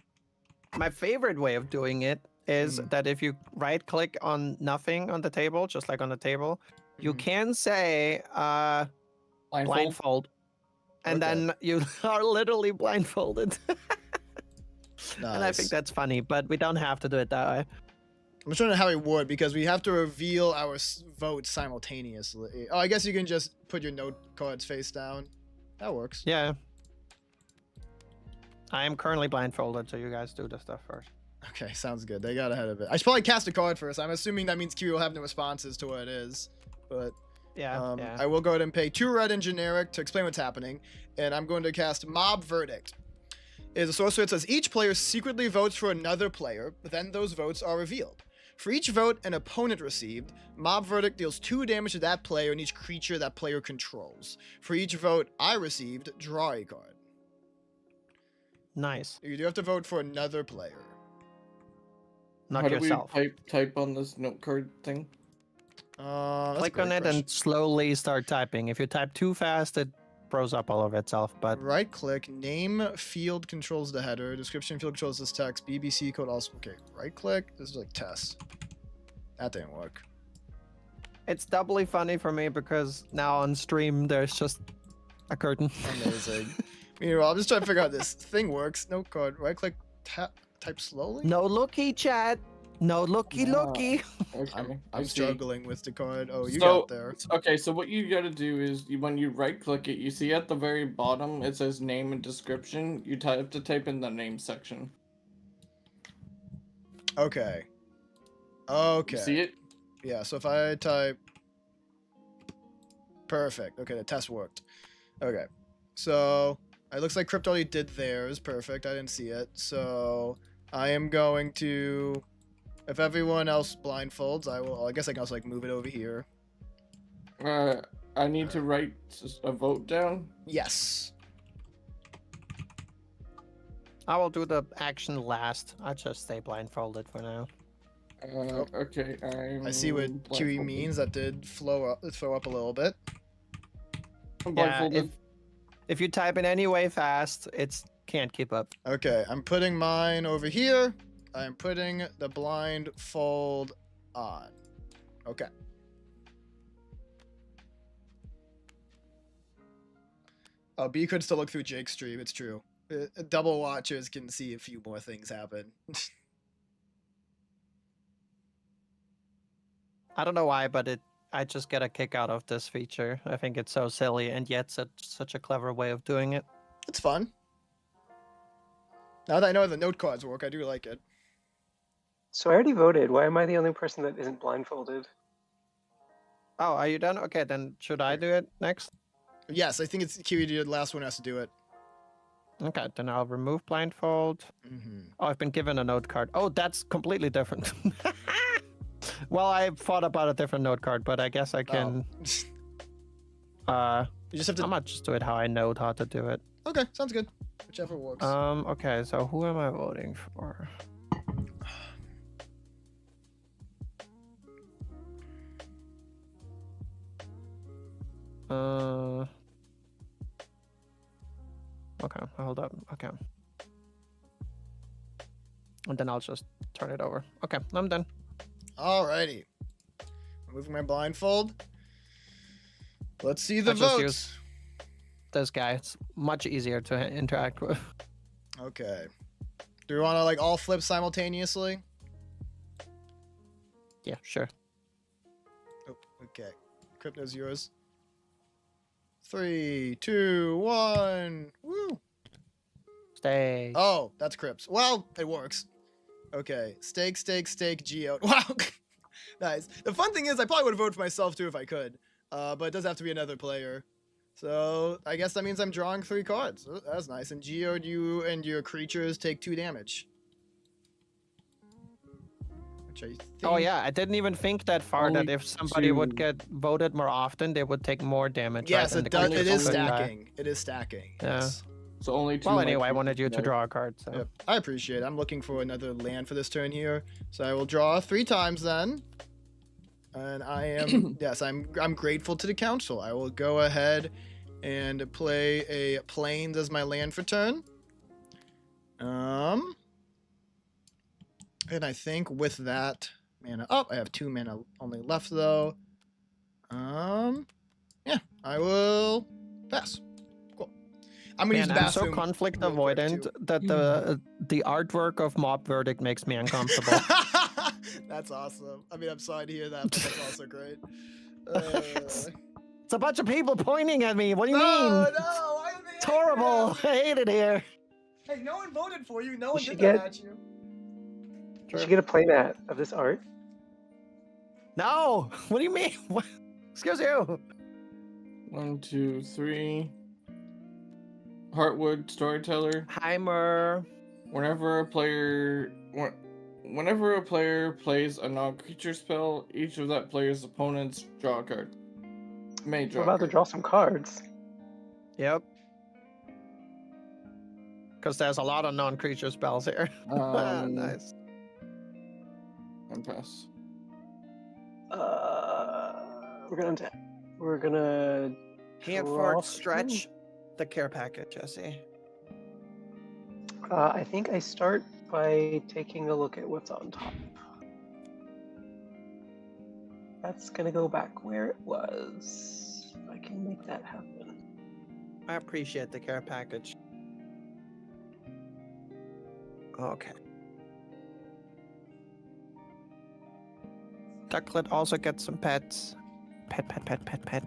my favorite way of doing it is that if you right click on nothing on the table, just like on the table, you can say blindfold, and Okay. then you are literally blindfolded. Nice. And I think that's funny, but we don't have to do it that way. I'm trying to know how we would, because we have to reveal our votes simultaneously. Oh, I guess you can just put your note cards face down. That works. Yeah. I am currently blindfolded, so you guys do the stuff first. Okay, sounds good. They got ahead of it. I should probably cast a card first. I'm assuming that means Q will have no responses to what it is. But Yeah, yeah. I will go ahead and pay 2 red and generic to explain what's happening. And I'm going to cast Mob Verdict. It is a sorcery that says each player secretly votes for another player, then those votes are revealed. For each vote an opponent received, Mob Verdict deals 2 damage to that player and each creature that player controls. For each vote I received, draw a card. Nice. You do have to vote for another player. Not How do yourself. we type on this note card thing? That's a Click great on it question. and slowly start typing. If you type too fast, it froze up all of itself. But Right click, name field controls the header, description field controls this text, BBC code also. Okay, right click. This is like test. That didn't work. it's doubly funny for me because now on stream there's just a curtain. Amazing. Meanwhile, I'm just trying to figure out how this thing works. Note card, right click, type slowly. No looky, chat. No looky, Yeah. looky. Okay, I'm see. struggling with the card. Oh, you So- got there. Okay, so what you gotta do is when you right click it, you see at the very bottom it says name and description. You have to type in the name section. Okay. Okay. You see it? Yeah, so if I type... Perfect. Okay, the test worked. Okay. So, it looks like Crypto already did theirs. Perfect. I didn't see it. So, I am going to... If everyone else blindfolds, I guess I can also, like, move it over here. I need to write a vote down. Yes. I will do the action last. I'll just stay blindfolded for now. Okay, I see what QE blindfolded. means. That did throw up a little bit. I'm Yeah, blindfolded. if you type in any way fast, it's can't keep up. Okay, I'm putting mine over here. I'm putting the blindfold on. Okay. Oh, B could still look through Jake's stream. It's true. Double watchers can see a few more things happen. I don't know why, but I just get a kick out of this feature. I think it's so silly and yet such a clever way of doing it. It's fun. Now that I know how the note cards work, I do like it. So I already voted. Why am I the only person that isn't blindfolded? Oh, are you done? Okay, then should I do it next? Yes, I think it's Kiwi, the last one has to do it. Okay, then I'll remove blindfold. Oh, I've been given a note card. Oh, that's completely different. Well, I thought about a different note card, but I guess I can. You just have to. I might just do it how I know how to do it. Okay, sounds good. Whichever works. Okay, so who am I voting for? Okay, hold up. Okay. And then I'll just turn it over. Okay, I'm done. Alrighty. Removing my blindfold. Let's see the I just votes. use this guy. It's much easier to interact with. Okay. Do we want to like all flip simultaneously? Yeah, sure. Oh, okay. Crypto's yours. 3, 2, 1. Woo! Stay. Oh, that's Crips. Well, it works. Okay. Steak, Geo. Wow. Nice. The fun thing is, I probably would have voted for myself too if I could. But it does have to be another player. So I guess that means I'm drawing 3 cards. That's nice. And Geo, you and your creatures take 2 damage. Which I think... Oh yeah, I didn't even think that far Only that if somebody would 2. get voted more often, they would take more damage. Yes, right? And it the does. creatures It is would die. stacking. It is stacking. Yeah. Yes. So only 2. Well, might anyway, I be wanted you to today. draw a card. So. Yep. I appreciate it. I'm looking for another land for this turn here. So I will draw 3 times then. And I am, yes, I'm grateful to the council. I will go ahead and play a Plains as my land for turn. And I think with that mana up, I have 2 mana only left though. Yeah, I will pass. Cool. I'm gonna use the Man, I'm so bathroom. conflict real quick, avoidant too. that the artwork of Mob Verdict makes me uncomfortable. That's awesome. I mean, I'm sorry to hear that, but that's also great. It's a bunch of people pointing at me. What do you no, mean? no, why did they It's horrible. I hate it here. Hey, no one voted for you. No one should did that get- at you. You should get a playmat of this art. No. What do you mean? What? Excuse you. 1, 2, 3. Heartwood Storyteller. Heimer. Whenever a player plays a non-creature spell, each of that player's opponents draw a card. May We're draw. about to draw some cards. Yep. Because there's a lot of non-creature spells here. Nice. And pass. We're gonna Hand Draw forward, some? stretch the care package, Jesse. I think I start by taking a look at what's on top. That's gonna go back where it was. If I can make that happen. I appreciate the care package. Okay. Ducklet also gets some pets. Pet.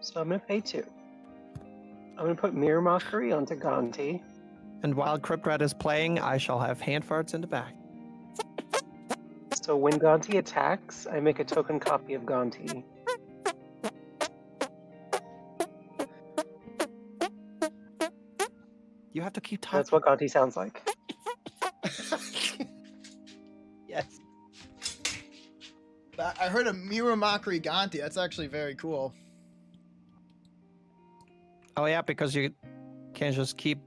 So I'm gonna pay 2. I'm gonna put Mirror Mockery onto Gonti. And while Cryptrat is playing, I shall have hand farts in the back. So when Gonti attacks, I make a token copy of Gonti. You have to keep talking. That's what Gonti sounds like. Yes. I heard a Mirror Mockery Gonti. That's actually very cool. Oh yeah, because you can't just keep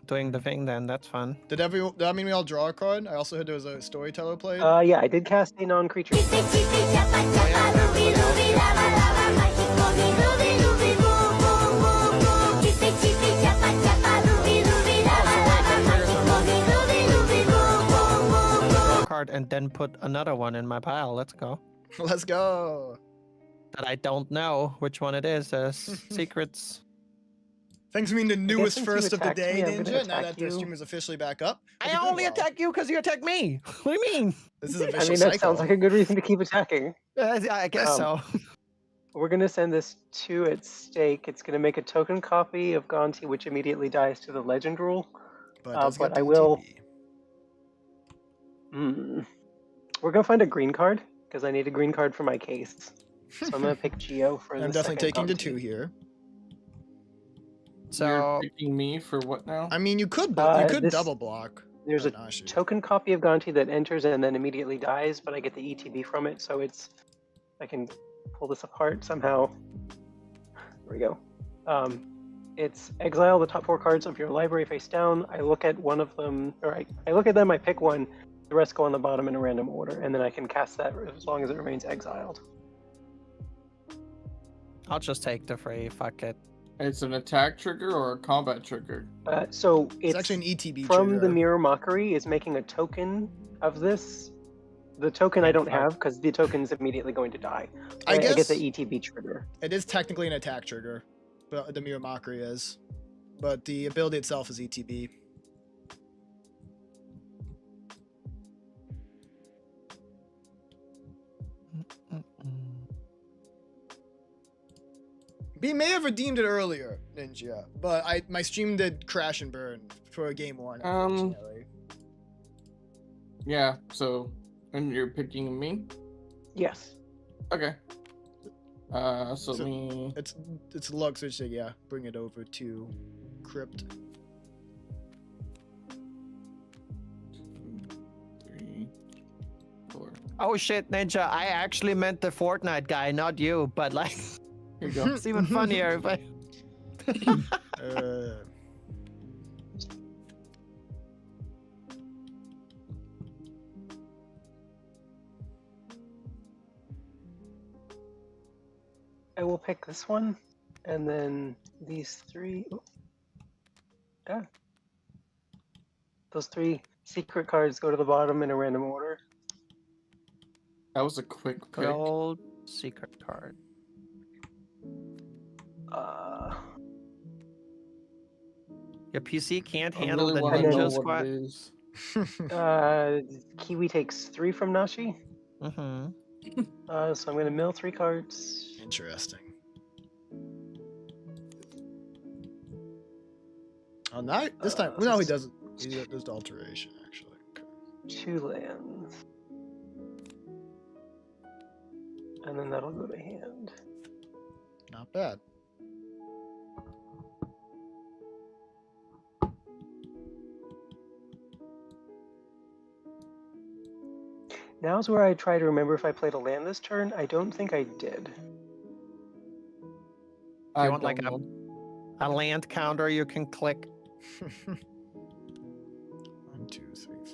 doing the thing then. That's fun. Did that mean we all draw a card? I also heard there was a storyteller played. Yeah, I did cast a non-creature spell. Draw a card and then put another one in my pile. Let's go. Let's go. That I don't know which one it is. There's secrets. Thanks for being the newest since you first of the attacked day, me, I'm gonna Ninja. Now attack that the you. stream is officially back up. I Hope you're only doing well. attack you because you attacked me. What do you mean? This is a I vicious mean, that cycle. sounds like a good reason to keep attacking. I guess so. We're gonna send this 2 at stake. It's gonna make a token copy of Gonti, which immediately dies to the legend rule. But, it does but get I the will- ETB. We're gonna find a green card because I need a green card for my case. So I'm gonna pick Geo for I'm the definitely taking second the Gonti. 2 here. So You're picking me for what now? I mean, you could This- double block. There's a Nashi. token copy of Gonti that enters and then immediately dies, but I get the ETB from it, so I can pull this apart somehow. There we go. It's exile the top 4 cards of your library face down. I look at one of them, or I look at them, I pick one, the rest go on the bottom in a random order, and then I can cast that as long as it remains exiled. I'll just take the free. Fuck it. It's an attack trigger or a combat trigger? So It's it's actually an ETB from the trigger. Mirror Mockery is making a token of this. The token I don't have because the token's immediately going to die. I I get guess the ETB trigger. it is technically an attack trigger, but the Mirror Mockery is. But the ability itself is E ETB. He may have redeemed it earlier, Ninja, but my stream did crash and burn for game 1, unfortunately. Yeah, so, and you're picking me? Yes. Okay. So So- me... It's luck, so yeah, bring it over to Crypt. 3, 4. Oh shit, Ninja! I actually meant the Fortnite guy, not you. But like, Here you go. it's even funnier if I. I will pick this one, and then these 3. Oh. Yeah. Those 3 secret cards go to the bottom in a random order. That was a quick pick. Gold secret card. Your PC can't I handle really the want to know Ninja what Squad. it is. Kiwi takes 3 from Nashi. Mm-hmm. So I'm gonna mill 3 cards. Interesting. Oh, now this time, no, he doesn't. He does the alteration actually. Okay. 2 lands. And then that'll go to hand. Not bad. Now's where I try to remember if I played a land this turn. I don't think I did. Do I you want like don't know. a land counter you can click? 1, 2, 3, 4,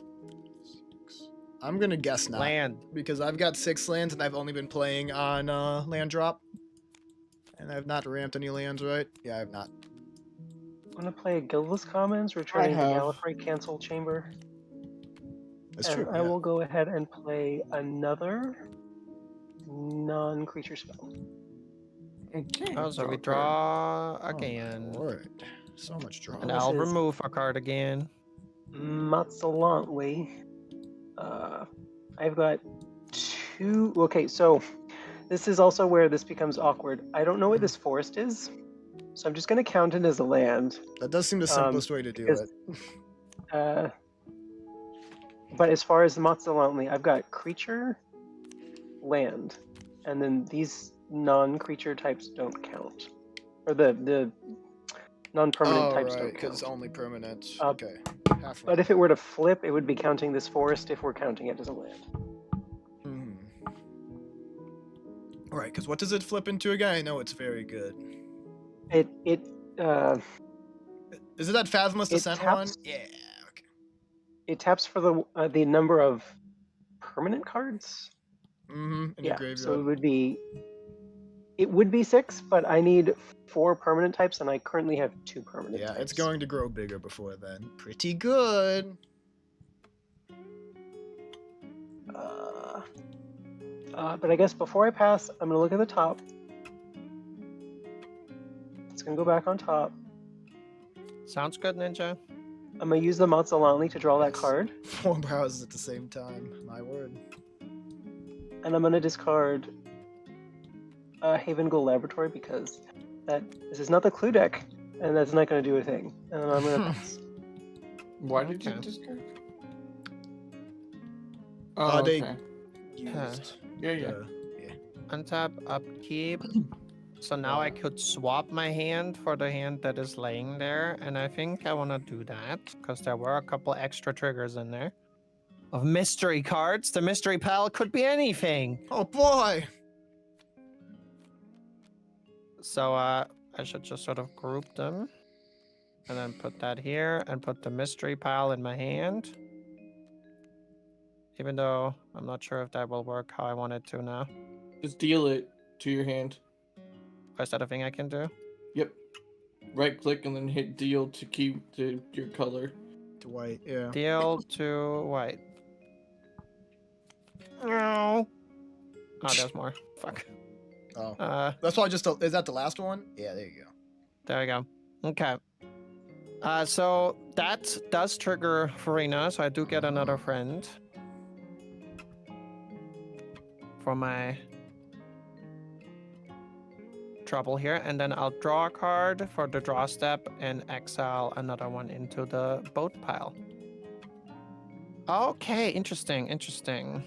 6. I'm gonna guess not Land. because I've got 6 lands and I've only been playing on land drop, and I've not ramped any lands right. Yeah, I have not. I'm gonna play Guildless Commons, returning the have. Gallifrey Cancel Chamber. That's And true. I yeah. will go ahead and play another non-creature spell. Okay. Oh, so we draw draw again. Lord. So much draw. And This I'll is- remove a card again. Matsalantly. I've got 2. Okay, so this is also where this becomes awkward. I don't know what this forest is, so I'm just going to count it as a land. That does seem the simplest way to do because- it. But as far as the Matsalantli, I've got creature, land, and then these non-creature types don't count. Or the non-permanent types right, don't because count. only permanent. Uh, Okay. Half But if it were to flip, it would be counting this forest if we're counting it as a land. Right, because what does it flip into again? I know it's very good. It Is it that Fathomless It Descent one? taps- Yeah. Okay. it taps for the number of permanent cards. In your Yeah, graveyard. so it would be 6, but I need 4 permanent types, and I currently have 2 permanent Yeah, types. it's going to grow bigger before then. Pretty good. But I guess before I pass, I'm going to look at the top. It's going to go back on top. Sounds good, Ninja. I'm going to use the Matsalantli to draw that Nice. card, 4 browsers at the same time. My word. and I'm going to discard Haven Gold Laboratory because this is not the clue deck, and that's not going to do a thing. And I'm going to pass. Why did you Okay. discard? Oh, they- okay. Used. Yeah. Untap, upkeep. So now I could swap my hand for the hand that is laying there, and I think I want to do that because there were a couple extra triggers in there of mystery cards. The mystery pal could be anything. Oh boy! So I should just sort of group them and then put that here and put the mystery pal in my hand. Even though I'm not sure if that will work how I want it to now. Just deal it to your hand. Is that a thing I can do? Yep. Right click and then hit deal to keep to your color. To white, yeah. Deal to white. No. Oh, there's more. Fuck. Oh. That's why is that the last one? Yeah, there you go. There we go. Okay. So that does trigger Farina, so I do get another friend. For my trouble here, and then I'll draw a card for the draw step and exile another one into the boat pile. Okay, interesting, interesting.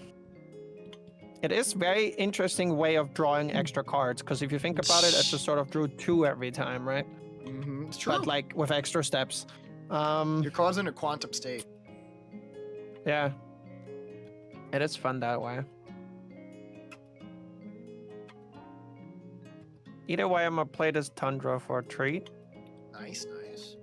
It is very interesting way of drawing extra cards, because if you think about it, I just sort of drew 2 every time, right? Mm-hmm. It's true. But like with extra steps. Your card's in a quantum state. Yeah. It is fun that way. Either way, I'm gonna play this Tundra for a treat. Nice, nice.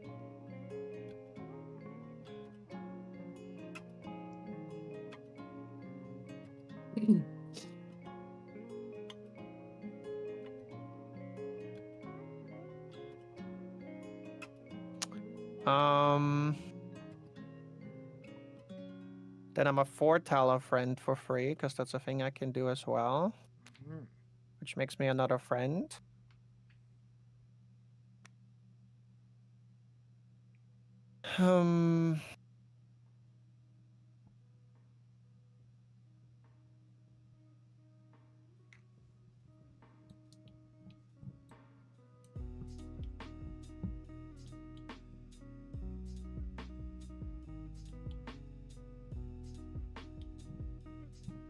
Then I'm a foretell a friend for free, because that's a thing I can do as well. Mm. Which makes me another friend.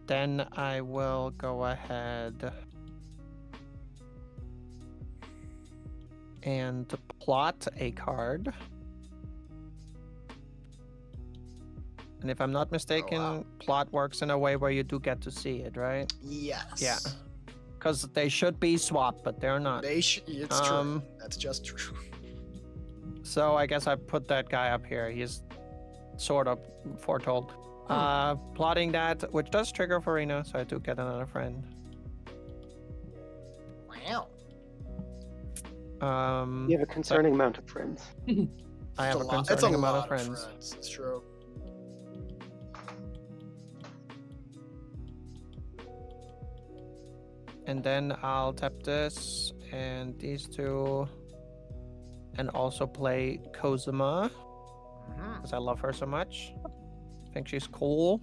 Then I will go ahead and plot a card. And if I'm not mistaken, plot works in a way where you do get to see it, right? Yes. Yeah. Because they should be swapped, but they're not. It's true. That's just true. So I guess I put that guy up here. He's sort of foretold. Plotting that, which does trigger Farina, so I do get another friend. Wow. You have a concerning amount of friends. I have a It's a concerning amount lot of friends. It's true. And then I'll tap this and these 2. And also play Kozuma, because I love her so much. I think she's cool.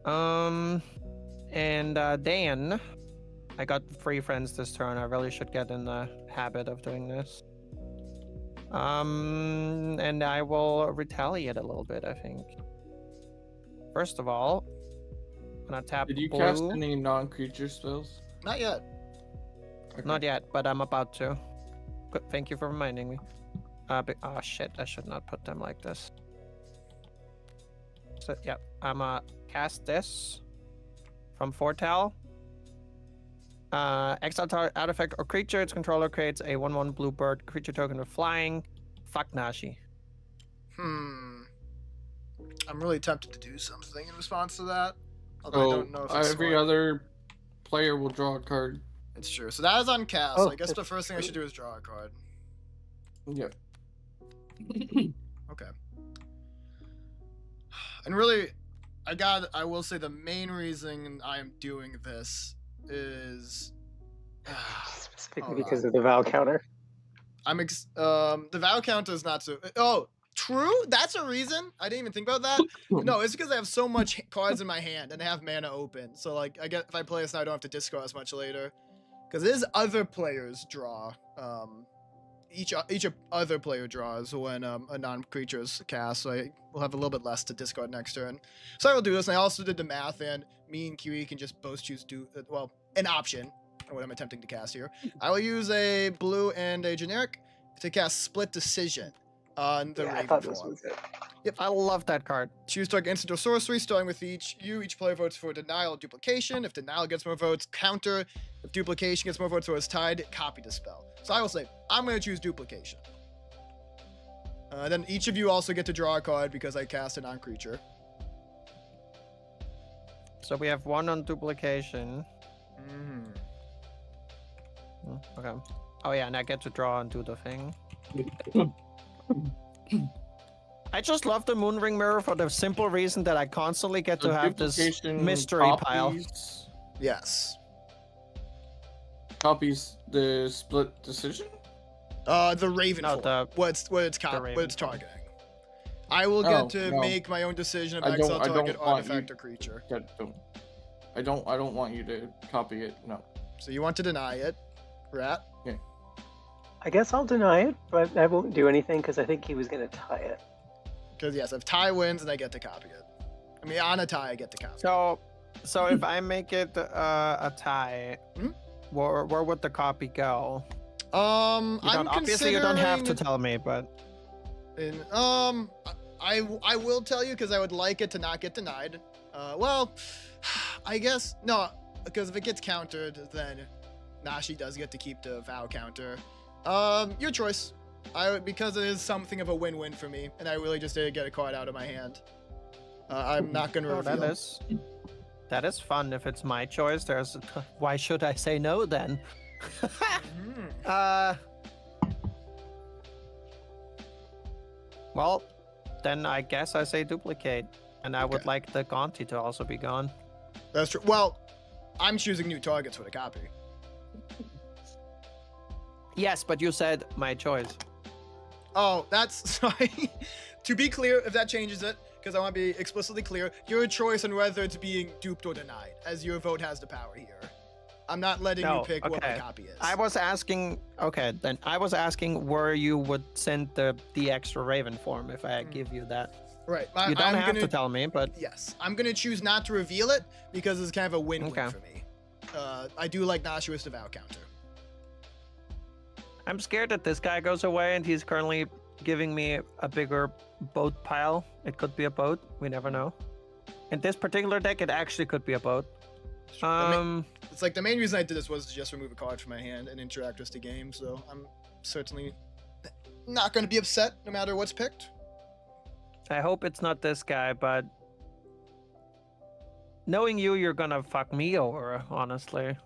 And Dan, I got 3 friends this turn. I really should get in the habit of doing this. And I will retaliate a little bit, I think. First of all, I'm gonna tap Did you blue. cast any non-creature spells? Not yet. Okay. Not yet, but I'm about to. Good, thank you for reminding me. Oh shit, I should not put them like this. So, yeah, I'm gonna cast this from Foretell. Exile target artifact or creature its controller creates a 1/1 blue bird creature token with flying. Fuck Nashi. I'm really tempted to do something in response to that. Although I don't know if it's every smart. other player will draw a card. It's true. So that is on cast. Oh, I guess the that's first thing I true. should do is draw a card. Yep. Okay. And really, I will say the main reason I am doing this is Specifically Hold because on. of the Val counter. the Vow counter is not so. Oh, true. That's a reason. I didn't even think about that. No, it's because I have so much cards in my hand and I have mana open. So like, I get if I play this now, I don't have to discard as much later. Because it is other players draw. Each other player draws when a non-creature is cast, so I will have a little bit less to discard next turn. So I will do this, and I also did the math, and me and Kiwi can just both choose an option. What I'm attempting to cast here. I will use a blue and a generic to cast Split Decision on the I Raven thought this form. was it. Yep, I love that card. Choose target instant or sorcery, starting with each player votes for denial or duplication. If denial gets more votes, counter. If duplication gets more votes or is tied, copy the spell. So I will say, I'm going to choose duplication. Then each of you also get to draw a card because I cast a non-creature. So we have 1 on duplication. Okay. Oh yeah, and I get to draw and do the thing. I just love the Moonring Mirror for the simple reason that I constantly get to have this duplication mystery pile. copies- Yes. Copies the Split Decision? The Raven No, form. What it's Raven form. targeting. I will get Oh, to no. make my own decision of I don't- exile I don't target want artifact you- or creature. I don't want you to copy it. No. So you want to deny it, Rat? I guess I'll deny it, but I won't do anything because I think he was gonna tie it. Because yes, if tie wins, then I get to copy it. I mean, on a tie, I get to copy. So if I make it a tie, Hmm? where would the copy go? Obviously you don't have to tell me, but I will tell you because I would like it to not get denied. Well, I guess no, because if it gets countered, then Nashi does get to keep the vow counter. Your choice. Because it is something of a win-win for me, and I really just did get a card out of my hand. I'm not gonna reveal. That is fun. If it's my choice, why should I say no then? Well, then I guess I say duplicate, and I would Okay. like the Gonti to also be gone. That's true. Well, I'm choosing new targets for the copy. Yes, but you said my choice. Oh, that's sorry. To be clear, if that changes it, because I want to be explicitly clear, your choice on whether it's being duped or denied, as your vote has the power here. I'm not letting you pick what my copy is. I was asking. Okay, then I was asking where you would send the extra Raven form if I give you that. Right. You don't I'm have gonna, to tell me, but Yes, I'm gonna choose not to reveal it because it's kind of a win-win Okay. for me. I do like Nashua's Devout counter. I'm scared that this guy goes away and he's currently giving me a bigger boat pile. It could be a boat. We never know. In this particular deck, it actually could be a boat. It's like the main reason I did this was to just remove a card from my hand and interact with the game, so I'm certainly not going to be upset no matter what's picked. I hope it's not this guy, but knowing you, you're gonna fuck me over, honestly.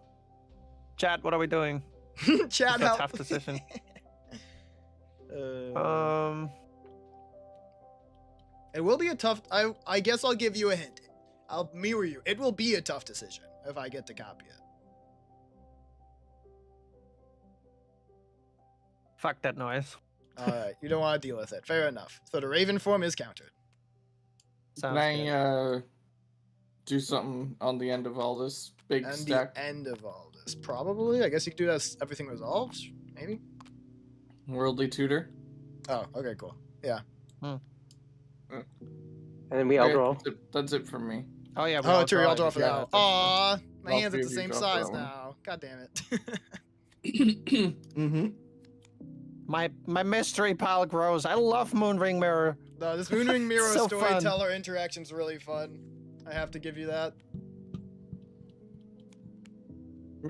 Chat, what are we doing? Chad, It's a help. tough decision. It will be a tough. I guess I'll give you a hint. I'll mirror you. It will be a tough decision if I get to copy it. Fuck that noise. All right, you don't want to deal with it. Fair enough. So the Raven form is countered. Sounds Can good. I do something on the end of all this big And stack? the end of all this, probably. I guess you could do that as everything resolves. Maybe. Worldly tutor. Oh, okay, cool. Yeah. And then we all Okay, draw. that's it for me. Oh yeah. Oh, draw Terry, I'll it draw if for you that. have it. Aw, my All hands three at the of you same draw for size that one. now. God damn it. Mm-hmm. My mystery pile grows. I love Moonring Mirror. No, this Moonring Mirror So fun. storyteller interaction's really fun. I have to give you that.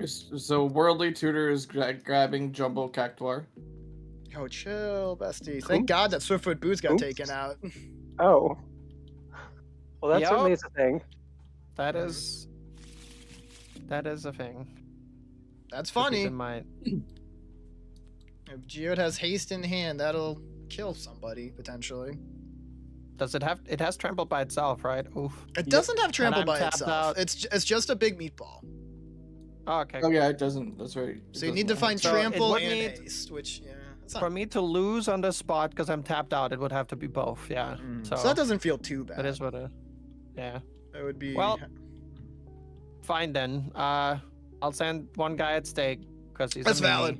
So worldly tutor is grabbing Jumbo Cactuar. Oh, chill, bestie. Thank God that Swiftfoot Boots got Oops. taken out. Oh. Well, that Yup. certainly is a thing. That is a thing. That's to keep funny. in mind. If Geode has haste in hand, that'll kill somebody, potentially. Does it have? It has trample by itself, right? Oof. It doesn't have trample I'm by tapped itself. out. It's just a big meatball. Oh, okay. Oh yeah, it doesn't. That's right. So you need to find So it trample would and need- haste, which, yeah. It's not, For me to lose on the spot because I'm tapped out, it would have to be both. Yeah. so that doesn't feel too bad. That is what it. Yeah. It would be. Well, Fine then. I'll send one guy at stake because he's. That's a mini, valid.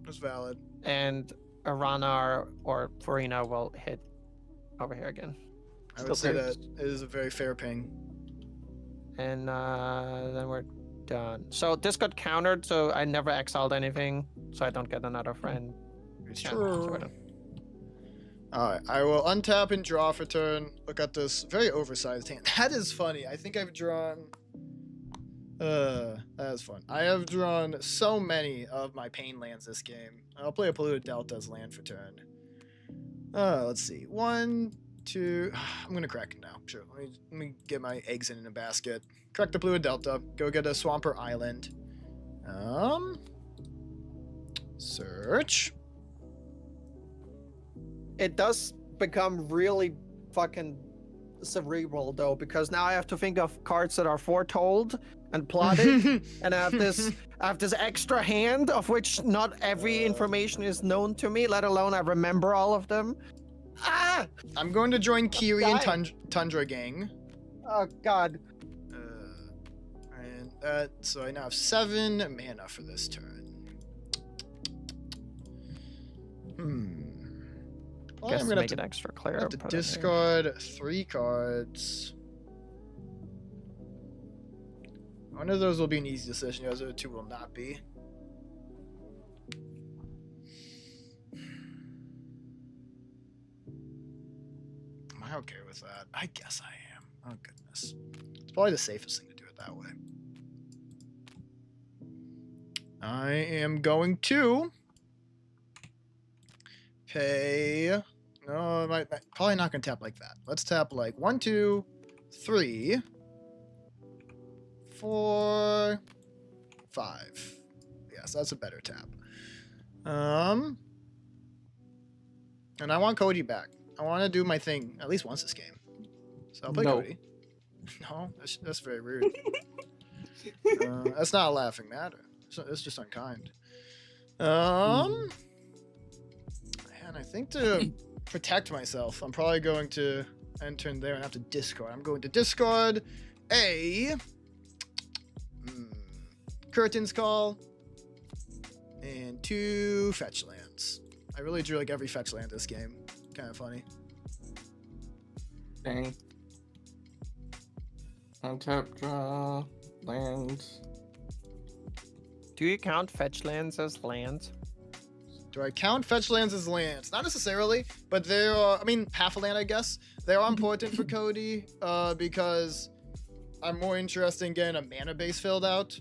That's valid. And Arana or Farina will hit over here again. I would say fair. that it is a very fair ping. And then we're done. So this got countered, so I never exiled anything, so I don't get another friend. It's Yeah, true. sort of. Alright, I will untap and draw for turn. Look at this very oversized hand. That is funny. I think I've drawn... that is fun. I have drawn so many of my pain lands this game. I'll play a Polluted Delta's land for turn. Let's see. 1, 2... I'm gonna crack it now. Sure, let me get my eggs in a basket. Crack the Polluted Delta. Go get a Swamper Island. Search. It does become really fucking cerebral though, because now I have to think of cards that are foretold and plotted, and I have this extra hand of which not every information is known to me, let alone I remember all of them. Ah! I'm going to join Kiri and Dying. Tundra Gang. Oh god. And So I now have 7 mana for this turn. Well, Guess I'm to gonna make it extra clear. have to put it here. discard 3 cards. One of those will be an easy decision. The other 2 will not be. Am I okay with that? I guess I am. Oh goodness. It's probably the safest thing to do it that way. I am going to pay. No, probably not gonna tap like that. Let's tap like 1, 2, 3, 4, 5. Yes, that's a better tap. And I want Cody back. I want to do my thing at least once this game. So I'll play No. Cody. No, that's very rude. That's not a laughing matter. It's just unkind. And I think to protect myself, I'm probably going to enter in there and have to discard. I'm going to discard a Curtain's Call and 2 fetch lands. I really drew like every fetch land this game. Kind of funny. Dang. Untap, draw, land. Do you count fetch lands as lands? Do I count fetch lands as lands? Not necessarily, but they are, I mean, half a land, I guess. They are important for Cody because I'm more interested in getting a mana base filled out,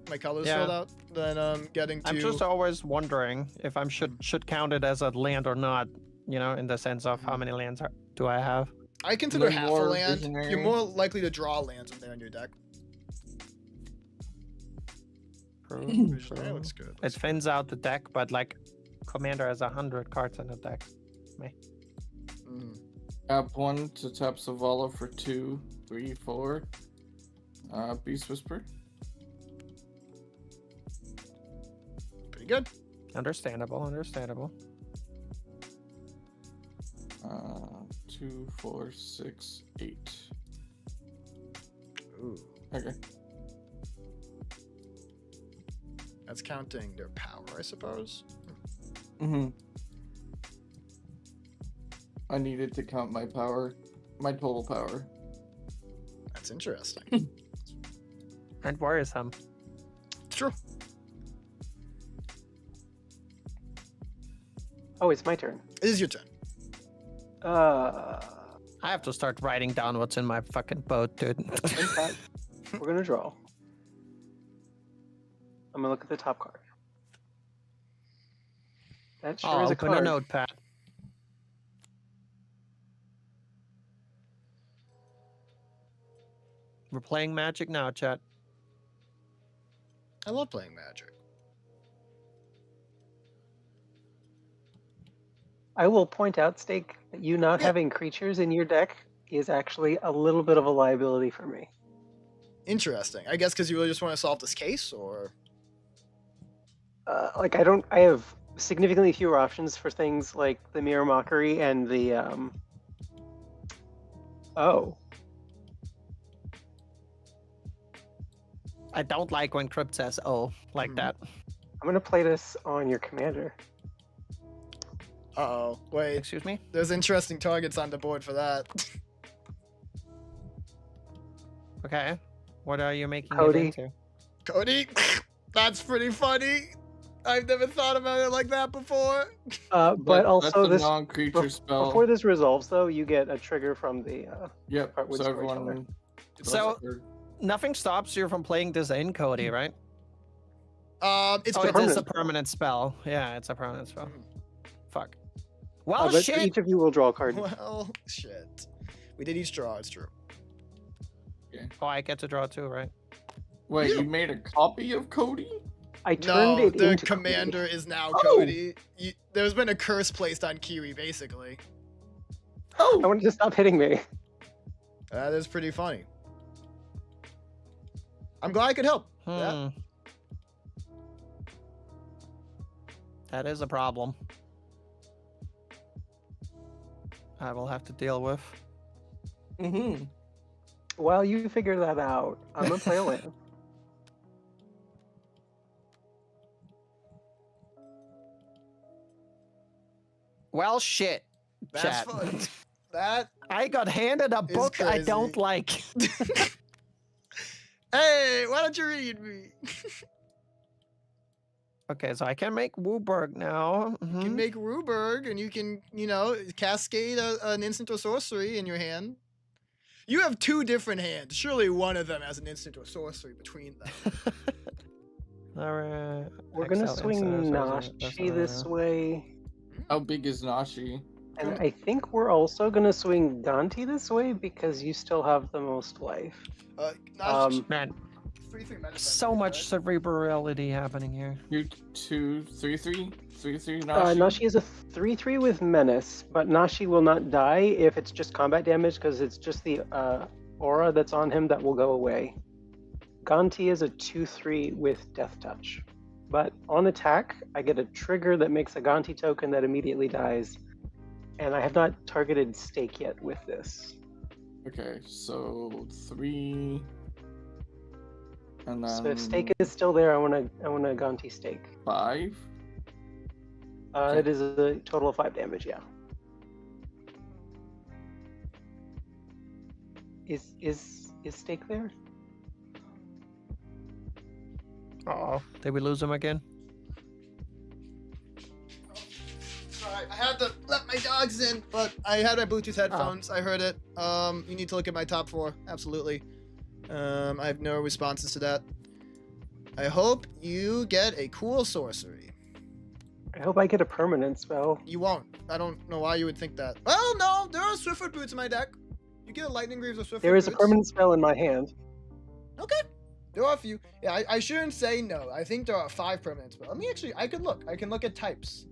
my colors Yeah. filled out, than getting to. I'm just always wondering if I should count it as a land or not. You know, in the sense of how many lands do I have? I consider Learn half a more land. visionary. You're more likely to draw lands when they're in your deck. Visionary looks good. It thins out the deck, but like Commander has 100 cards in the deck. Tap 1 to tap Zavala for 2, 3, 4. Beast Whisper. Pretty good. Understandable. 2, 4, 6, 8. Ooh, Okay. that's counting their power, I suppose. I needed to count my power, my total power. That's interesting. And worrisome. It's true. Oh, it's my turn. It is your turn. I have to start writing down what's in my fucking boat, dude. In fact, we're gonna draw. I'm gonna look at the top card. That sure is a open card. a notepad. We're playing Magic now, chat. I love playing Magic. I will point out, Steak, that you not having creatures in your deck is actually a little bit of a liability for me. Interesting. I guess because you really just want to solve this case, or Like I have significantly fewer options for things like the Mirror Mockery and the Oh. I don't like when Crypt says "oh" like that. I'm gonna play this on your commander. uh-oh. Wait, Excuse me. there's interesting targets on the board for that. Okay. What are you making Cody. it into? Cody, that's pretty funny. I've never thought about it like that before. But also that's a this non-creature spell. before this resolves though, you get a trigger from the Yep. part with So Storyteller. everyone. So nothing stops you from playing this in, Cody, right? It's Oh, good. it is permanent a spell. permanent spell. Yeah, it's a permanent spell. Fuck. Well, but shit. each of you will draw a card. Well, shit. We did each draw. It's true. Oh, I get to draw too, right? Wait, Yeah. you made a copy of Cody? I turned No, it the into commander is now Oh! Cody. There's been a curse placed on Kiri, basically. I wanted to stop hitting me. That is pretty funny. I'm glad I could help. Yeah. That is a problem. I will have to deal with. Mm-hmm. While you figure that out, I'm gonna play a land. Well, shit. That's Chat. fun. That. I got handed a Is book I crazy. don't like. Hey, why don't you read me? Okay, so I can make Wooburg now. You can make Ruberg, and you can, cascade an instant or sorcery in your hand. You have 2 different hands. Surely one of them has an instant or sorcery between them. Alright. We're gonna swing Nashi this way, How big is Nashi? and I think we're also gonna swing Ganti this way because you still have the most life. Man, 3/3 menace so enemy, much right? cerebrality happening here. You 2, 3/3, 3/3 Nashi. Nashi is a 3/3 with menace, but Nashi will not die if it's just combat damage because it's just the aura that's on him that will go away. Ganti is a 2/3 with death touch, but on attack I get a trigger that makes a Ganti token that immediately dies, and I have not targeted stake yet with this. Okay, so 3, and then So if stake is still there, I want a Ganti stake. 5. It is a total of 5 damage. Yeah. Is stake there? Uh-oh. Did we lose him again? Sorry, I had to let my dogs in, but I had my Bluetooth headphones. I heard it. You need to look at my top 4. Absolutely. I have no responses to that. I hope you get a cool sorcery. I hope I get a permanent spell. You won't. I don't know why you would think that. Well, no, there are Swiftfoot Boots in my deck. You get a Lightning Greaves or Swiftfoot There is a Boots. permanent spell in my hand. Okay. There are a few. Yeah, I shouldn't say no. I think there are 5 permanents, but I could look. I can look at types.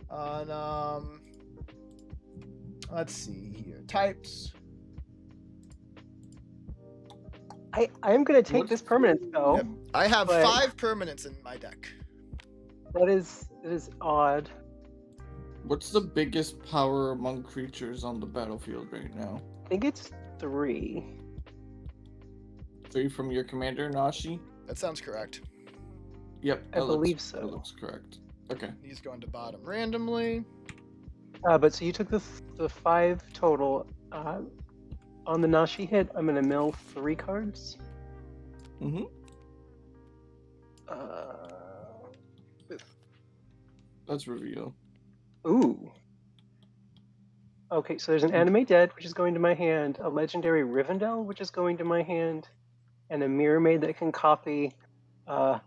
On let's see here. Types. I'm gonna take this permanent spell. Yep. I have but- 5 permanents in my deck. That is odd. What's the biggest power among creatures on the battlefield right now? I think it's 3. 3 from your commander, Nashi? That sounds correct. Yep, I believe so. That looks correct. Okay. He's going to bottom randomly. But so you took the 5 total. On the Nashi hit, I'm gonna mill 3 cards. Mm-hmm. That's reveal. Ooh. Okay, so there's an Animate Dead, which is going to my hand, a Legendary Rivendell, which is going to my hand, and a Mirror Maid that can copy a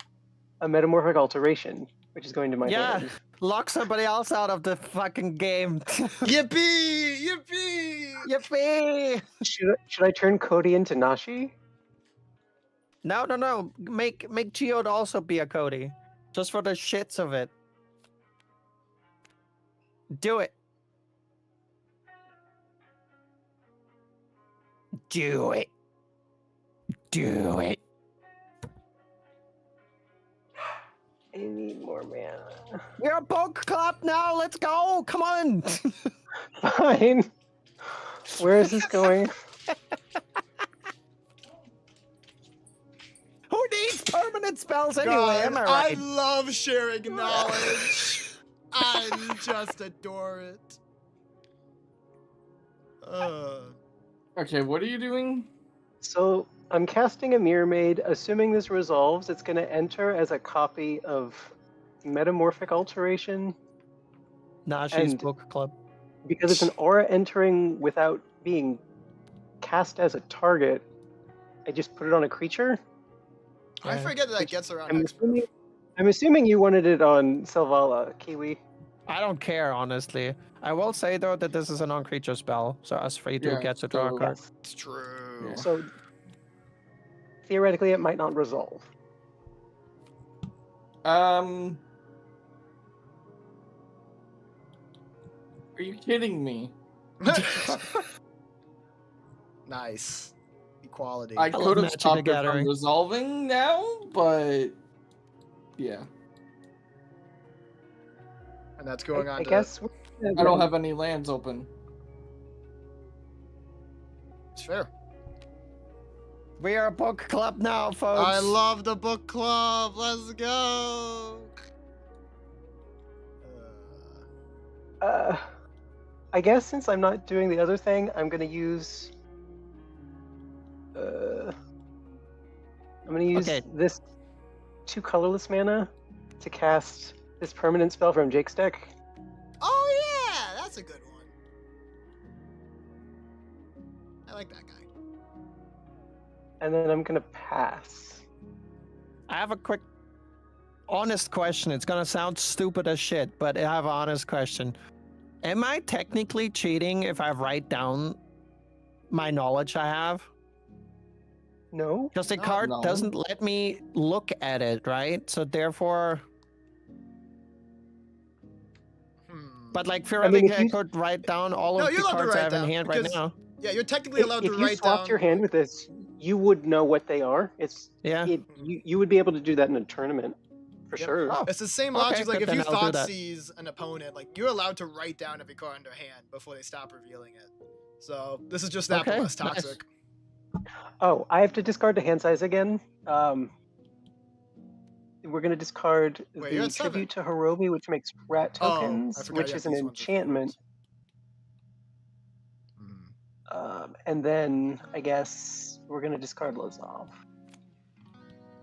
Metamorphic Alteration, which is going to my Yeah. hand. Lock somebody else out of the fucking game. Yippee! Yippee! Yippee! Should I turn Cody into Nashi? No. Make Geode also be a Cody. Just for the shits of it. Do it. Do it. Do it. I need more mana. We're a book club now. Let's go. Come on. Fine. Where is this going? Who needs permanent spells anyway? God, Am I right? love sharing knowledge. I just adore it. Okay, what are you doing? So I'm casting a Mirror Maid. Assuming this resolves, it's going to enter as a copy of Metamorphic Alteration. Nashi's And- book club. Because it's an aura entering without being cast as a target, I just put it on a creature. I Yeah. forget that gets around I'm expert. assuming you wanted it on Selvala, Kiwi. I don't care, honestly. I will say, though, that this is a non-creature spell, so us free to Yeah, get to draw a so- card. It's true. Yeah. So theoretically, it might not resolve. Are you kidding me? Nice. Equality. I love could have Magic the stopped it from Gathering. resolving now, but yeah, And that's going on I to... guess. I don't have any lands open. It's fair. We are a book club now, folks. I love the book club. Let's go. I guess since I'm not doing the other thing, I'm gonna use. I'm gonna use Okay. this 2 colorless mana to cast this permanent spell from Jake's deck. Oh yeah, that's a good one. I like that guy. And then I'm gonna pass. I have a quick, honest question. It's gonna sound stupid as shit, but I have an honest question. Am I technically cheating if I write down my knowledge I have? No. Because the No. card No. doesn't let me look at it, right? So therefore, but like theoretically, I you- could write down all No, of you're the allowed to cards I write have in down, hand right because- now. Yeah, you're technically allowed If to you write swapped down. your hand with this, you would know what they are. Yeah. You would be able to do that in a tournament, for Yep. sure. Oh, It's the same Okay, logic. Like good, if you then I'll do that. Thoughtseize an opponent, like you're allowed to write down every card in their hand before they stop revealing it. So this is just that, but Okay, less nice. toxic. Oh, I have to discard the hand size again. We're gonna discard Wait, you're the at 7. tribute to Hirobi, which makes rat Oh, I tokens, forgot which you have is an these ones with enchantment. cards. And then I guess we're gonna discard Lazav.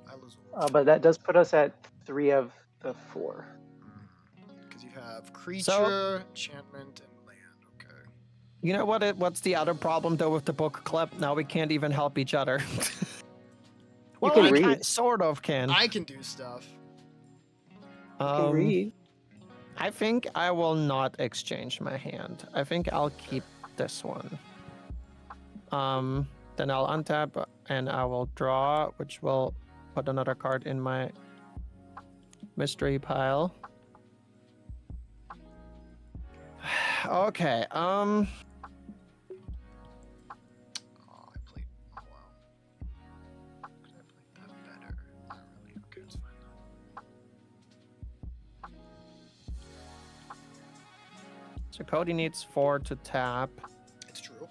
I lose one. But that does put us at 3 of the 4. Because you have creature, enchantment, and land. Okay. You know what? What's the other problem though with the book club? Now we can't even help each other. Well, can I read. sort of can. I can do stuff. You can read. I think I will not exchange my hand. I think I'll keep this one. Then I'll untap and I will draw, which will put another card in my mystery pile. Okay. Oh, I played. Oh wow. Could I play that better? Not really. Okay, it's fine. So Cody needs 4 to tap. It's true.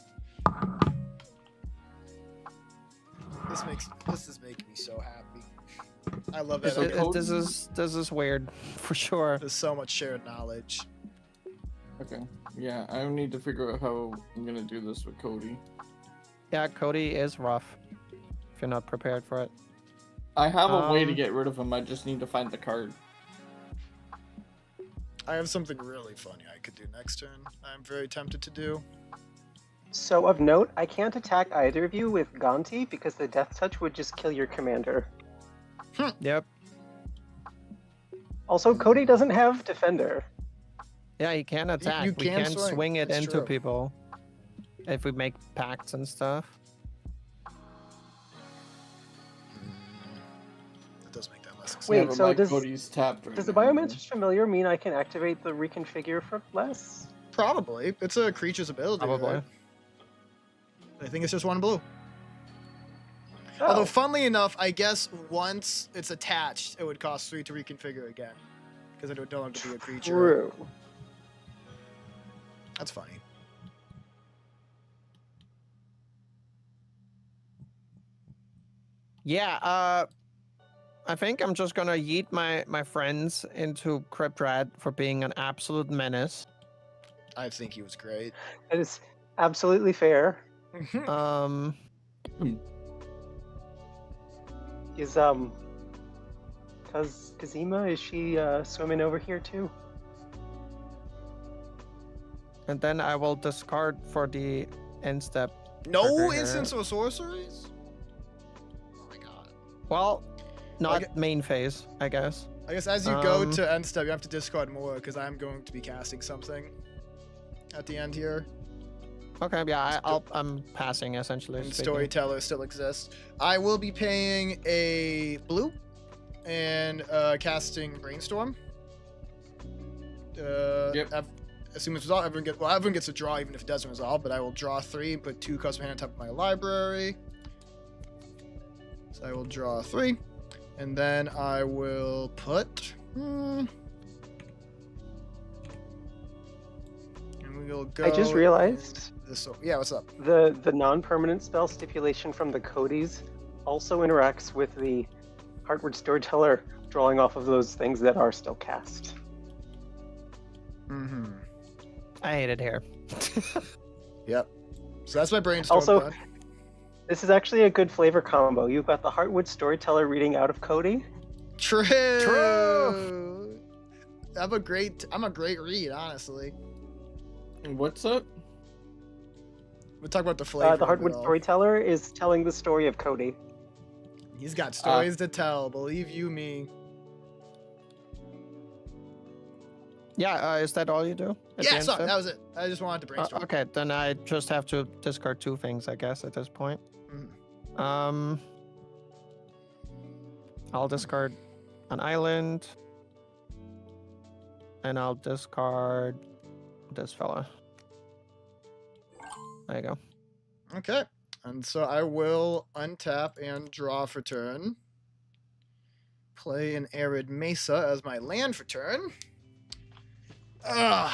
This is making me so happy. I love that. So This is weird for sure. There's so much shared knowledge. Okay. Yeah, I need to figure out how I'm gonna do this with Cody. Yeah, Cody is rough if you're not prepared for it. I have a way to Um, get rid of him. I just need to find the card. I have something really funny I could do next turn. I'm very tempted to do. So of note, I can't attack either of you with Gonti because the Death Touch would just kill your commander. Yep. Also, Cody doesn't have Defender. Yeah, he can attack. you We can can swing. swing it That's into true. people if we make pacts and stuff. That does make that less Wait, exciting. Never so mind, does- Cody's tapped right Does the now. Biomancer's Familiar mean I can activate the Reconfigure for less? Probably. It's a creature's ability. Probably. Right? I think it's just 1 blue. Oh, Although, funnily enough, I guess once it's attached, it would cost 3 to reconfigure again. Because it don't have to be a creature. true. That's funny. Yeah, I think I'm just gonna yeet my friends into Crypt Rat for being an absolute menace. I think he was great. That is absolutely fair. Is Kazima, is she swimming over here too? And then I will discard for the end step. No Trigger instants or sorceries? Oh my god. Well, not Okay. main phase, I guess. I guess as you go Um, to end step, you have to discard more because I'm going to be casting something at the end here. Okay, yeah, I'm passing essentially. And speaking. Storyteller still exists. I will be paying a blue and casting Brainstorm. Yep. Assuming it's resolved, everyone gets a draw even if it doesn't resolve, but I will draw 3 and put 2 custom hand on top of my library. So I will draw 3. And then I will put... And we will go... I just realized This, yeah, what's up? the non-permanent spell stipulation from the Codys also interacts with the Heartward Storyteller drawing off of those things that are still cast. Mm-hmm. I hate it here. Yep. So that's my brainstorm. Also, plan. this is actually a good flavor combo. You've got the Heartwood Storyteller reading out of Cody. True. True. I'm a great read, honestly. What's up? We'll talk about the flavor. The of it Heartwood all. Storyteller is telling the story of Cody. He's got stories to tell. Believe you me. Yeah, is that all you do? at the Yeah, end sorry, step? that was it. I just wanted to brainstorm. Okay, then I just have to discard 2 things, I guess, at this point. Mhm. I'll discard an island, and I'll discard this fella. There you go. Okay. And so I will untap and draw for turn. Play an Arid Mesa as my land for turn. And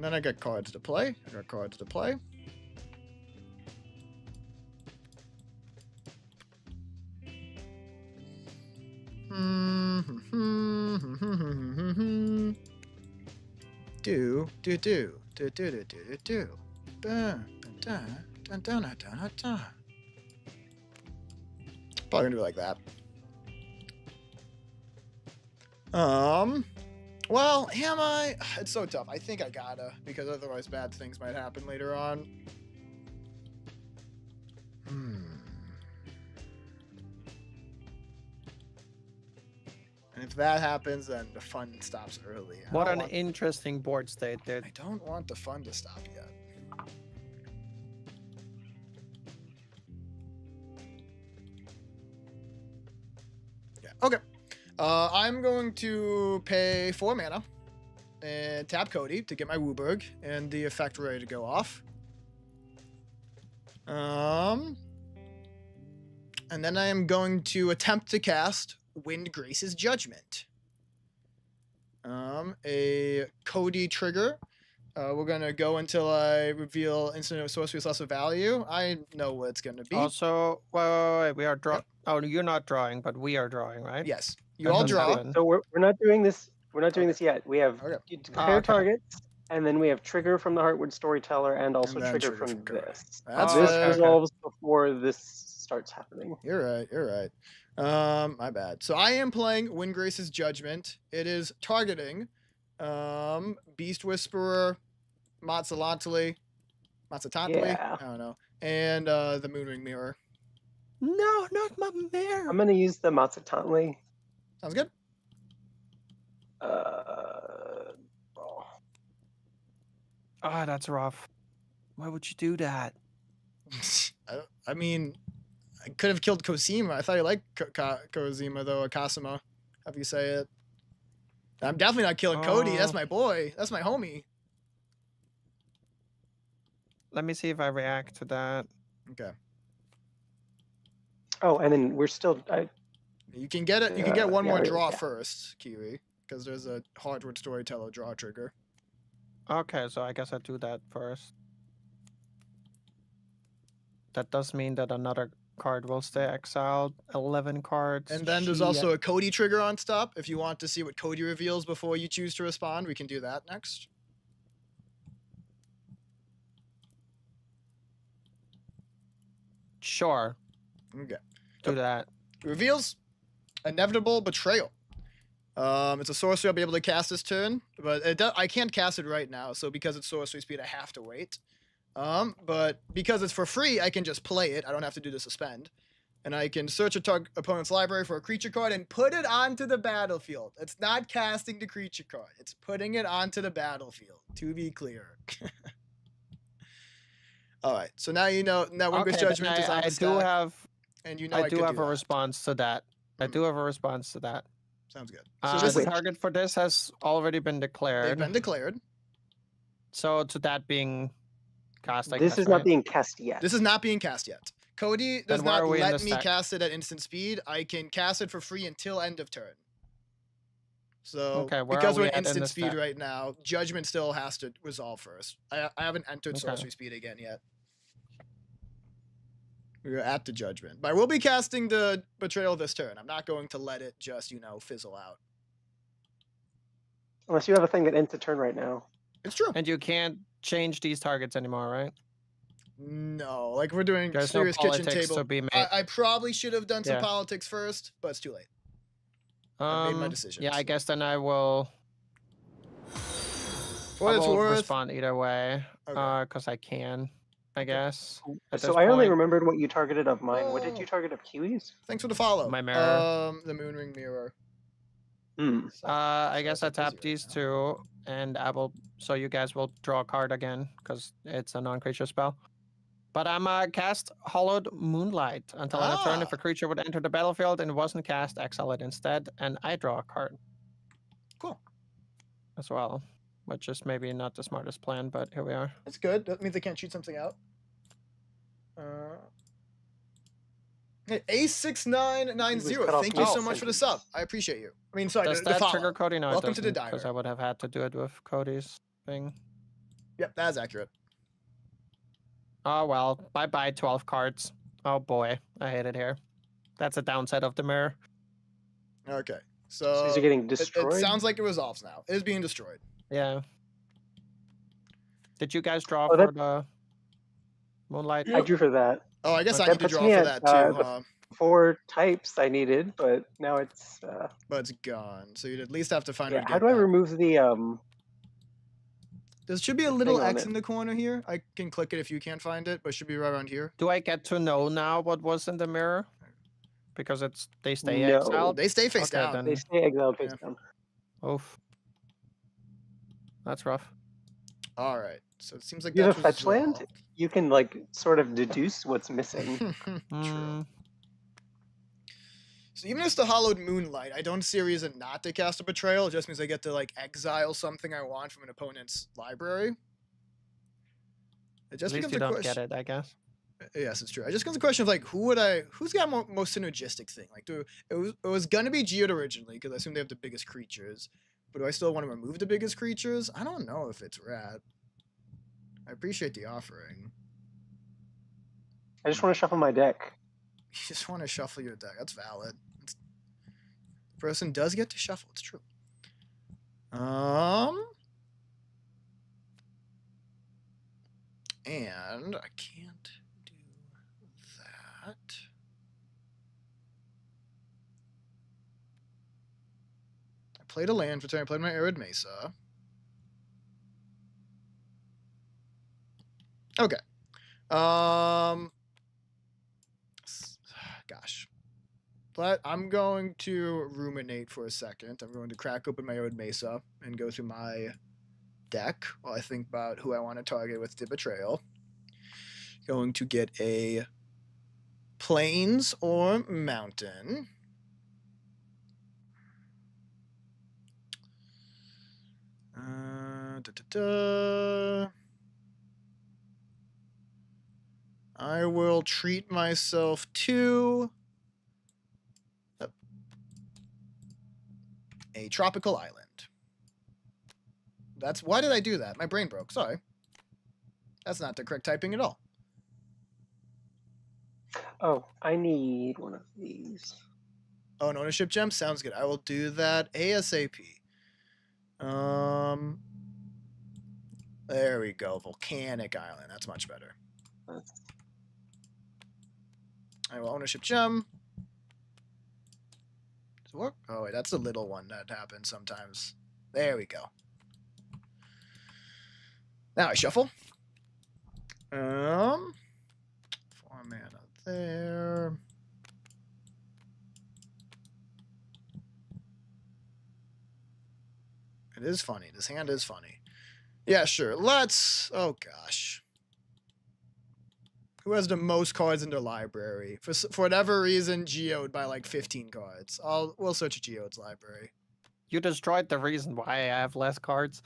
then I got cards to play. Do. Probably gonna do it like that. Well, am I? It's so tough. I think I gotta, because otherwise bad things might happen later on. And if that happens, then the fun stops early. I What don't an want- interesting board state, dude. I don't want the fun to stop yet. Yeah. Okay. I'm going to pay 4 mana and tap Cody to get my Wooburg and the effect ready to go off. And then I am going to attempt to cast Wind Grace's Judgment. A Cody trigger. We're gonna go until I reveal instant sorcery with lesser value. I know what it's gonna be. Also, wait, we are drawing. Yep. Oh, you're not drawing, but we are drawing, right? Yes, you That all doesn't draw. happen. So we're not doing this. We're not doing Okay. this yet. We have Okay. you declare okay. targets, and then we have trigger from the Heartwood Storyteller, and also then trigger trigger from from Cody. this. That's This fair. resolves before this starts happening. You're right. My bad. So I am playing Windgrace's Judgment. It is targeting Beast Whisperer, Matsatantli, Yeah. I don't know, and the Moonring Mirror. No, not my mare. I'm gonna use the Matsatantli. Sounds good. Oh. Ah, that's rough. Why would you do that? I mean, I could have killed Cosima. I thought you liked Cosima, though, or Kasima, however you say it. I'm definitely not killing Cody. That's Oh. my boy. That's my homie. Let me see if I react to that. Okay. Oh, and then we're still. You can get it. You can get one yeah, more there- draw yeah. first, Kiwi, because there's a Hardwood Storyteller draw trigger. Okay, so I guess I do that first. That does mean that another card will stay exiled. 11 cards. And then there's Shit. also a Cody trigger on stop. If you want to see what Cody reveals before you choose to respond, we can do that next. Sure. Okay. Do that. Reveals Inevitable Betrayal. It's a sorcery I'll be able to cast this turn, but I can't cast it right now, so because it's sorcery speed, I have to wait. But because it's for free, I can just play it. I don't have to do the suspend. And I can search a opponent's library for a creature card and put it onto the battlefield. It's not casting the creature card. It's putting it onto the battlefield, to be clear. All right, so now you know, now Windgrace's then Judgment is on I the do stack, have and you know I do could have a that. response to that. I Hmm. do have a response to that. Sounds good. So The this is, target for this has already been they've declared. been declared. So to that being cast, I This guess, is not right? being cast yet. This is not being cast yet. Cody does Then why not are we in let the me stack? cast it at instant speed. I can cast it for free until end of turn. So Okay, where because are we're we at at in instant the speed stack? right now, Judgment still has to resolve first. I haven't entered Okay. sorcery speed again yet. We're at the Judgment. But I will be casting the Betrayal this turn. I'm not going to let it just, fizzle out. Unless you have a thing that ends a turn right now. It's true. And you can't change these targets anymore, right? No, like we're doing There's no serious kitchen politics table. to be made. I probably should have done some Yeah. politics first, but it's too late. I made my decisions. Yeah, I guess then I will. For what I it's will worth. respond either way, Okay. because I can, I guess. At So this I only point. remembered what you targeted of mine. What did Oh. you target of Kiwi's? Thanks for the follow. My mirror. The moonring mirror. Hmm. I guess I so busy tap right these now. two, and I will. So you guys will draw a card again, because it's a non-creature spell. But I'm cast Hollowed Moonlight until end of turn. If Ah. a creature would enter the battlefield and it wasn't cast, exile it instead, and I draw a card. Cool. As well, which is maybe not the smartest plan, but here we are. That's good. That means they can't shoot something out. Hey, A6990. cut off Thank you so mid much for the sentence. sub. I appreciate you. I mean, sorry, Does the that follow. trigger Cody? No, Welcome to the because I diner. would have had to do it with Cody's thing. Yep, that's accurate. Oh well, bye bye 12 cards. Oh boy, I hate it here. That's a downside of the mirror. Okay, So so these are getting it destroyed. sounds like it resolves now. It is being destroyed. Yeah. Did you guys draw Oh, for that- the Moonlight? I drew for that. Oh, I guess I That need to puts draw me for at, that too, the- huh? 4 types I needed, but now it's But it's gone. So you'd at least have to find yeah. where to How get do I that. remove the There should be a little on X it? in the corner here. I can click it if you can't find it, but it should be right around here. Do I get to know now what was in the mirror? Because they stay No. exiled. They stay face Okay, down. then. They stay exiled face Yeah. down. Oof. That's rough. All right. So it seems like You have that's a fetch land? resolved. You can like sort of deduce what's missing. True. Mm, So even if it's the Hollowed Moonlight, I don't see a reason not to cast a Betrayal. It just means I get to like exile something I want from an opponent's library. It at just least becomes you a don't question. get it, I guess. Yes, it's true. It just becomes a question of like who's got most synergistic thing. Like, it was gonna be Geode originally because I assume they have the biggest creatures, but do I still want to remove the biggest creatures? I don't know if it's rad. I appreciate the offering. I just want to shuffle my deck. You just want to shuffle your deck. That's valid. The person does get to shuffle. It's true. And I can't do that. I played a land for turn. I played my Arid Mesa. Okay. Gosh. But I'm going to ruminate for a second. I'm going to crack open my Arid Mesa and go through my deck while I think about who I want to target with the Betrayal. Going to get a Plains or Mountain. I will treat myself to a tropical island. Why did I do that? My brain broke. Sorry. That's not the correct typing at all. Oh, I need one of these. Oh, an ownership gem? Sounds good. I will do that ASAP. There we go. Volcanic Island. That's much better. I will ownership gem. Does it work? Oh, wait. That's a little one that happens sometimes. There we go. Now I shuffle. 4 mana there. It is funny. This hand is funny. Yeah, sure. Let's... Oh, gosh. Who has the most cards in their library? For whatever reason, Geode by like 15 cards. We'll search Geode's library. You destroyed the reason why I have less cards.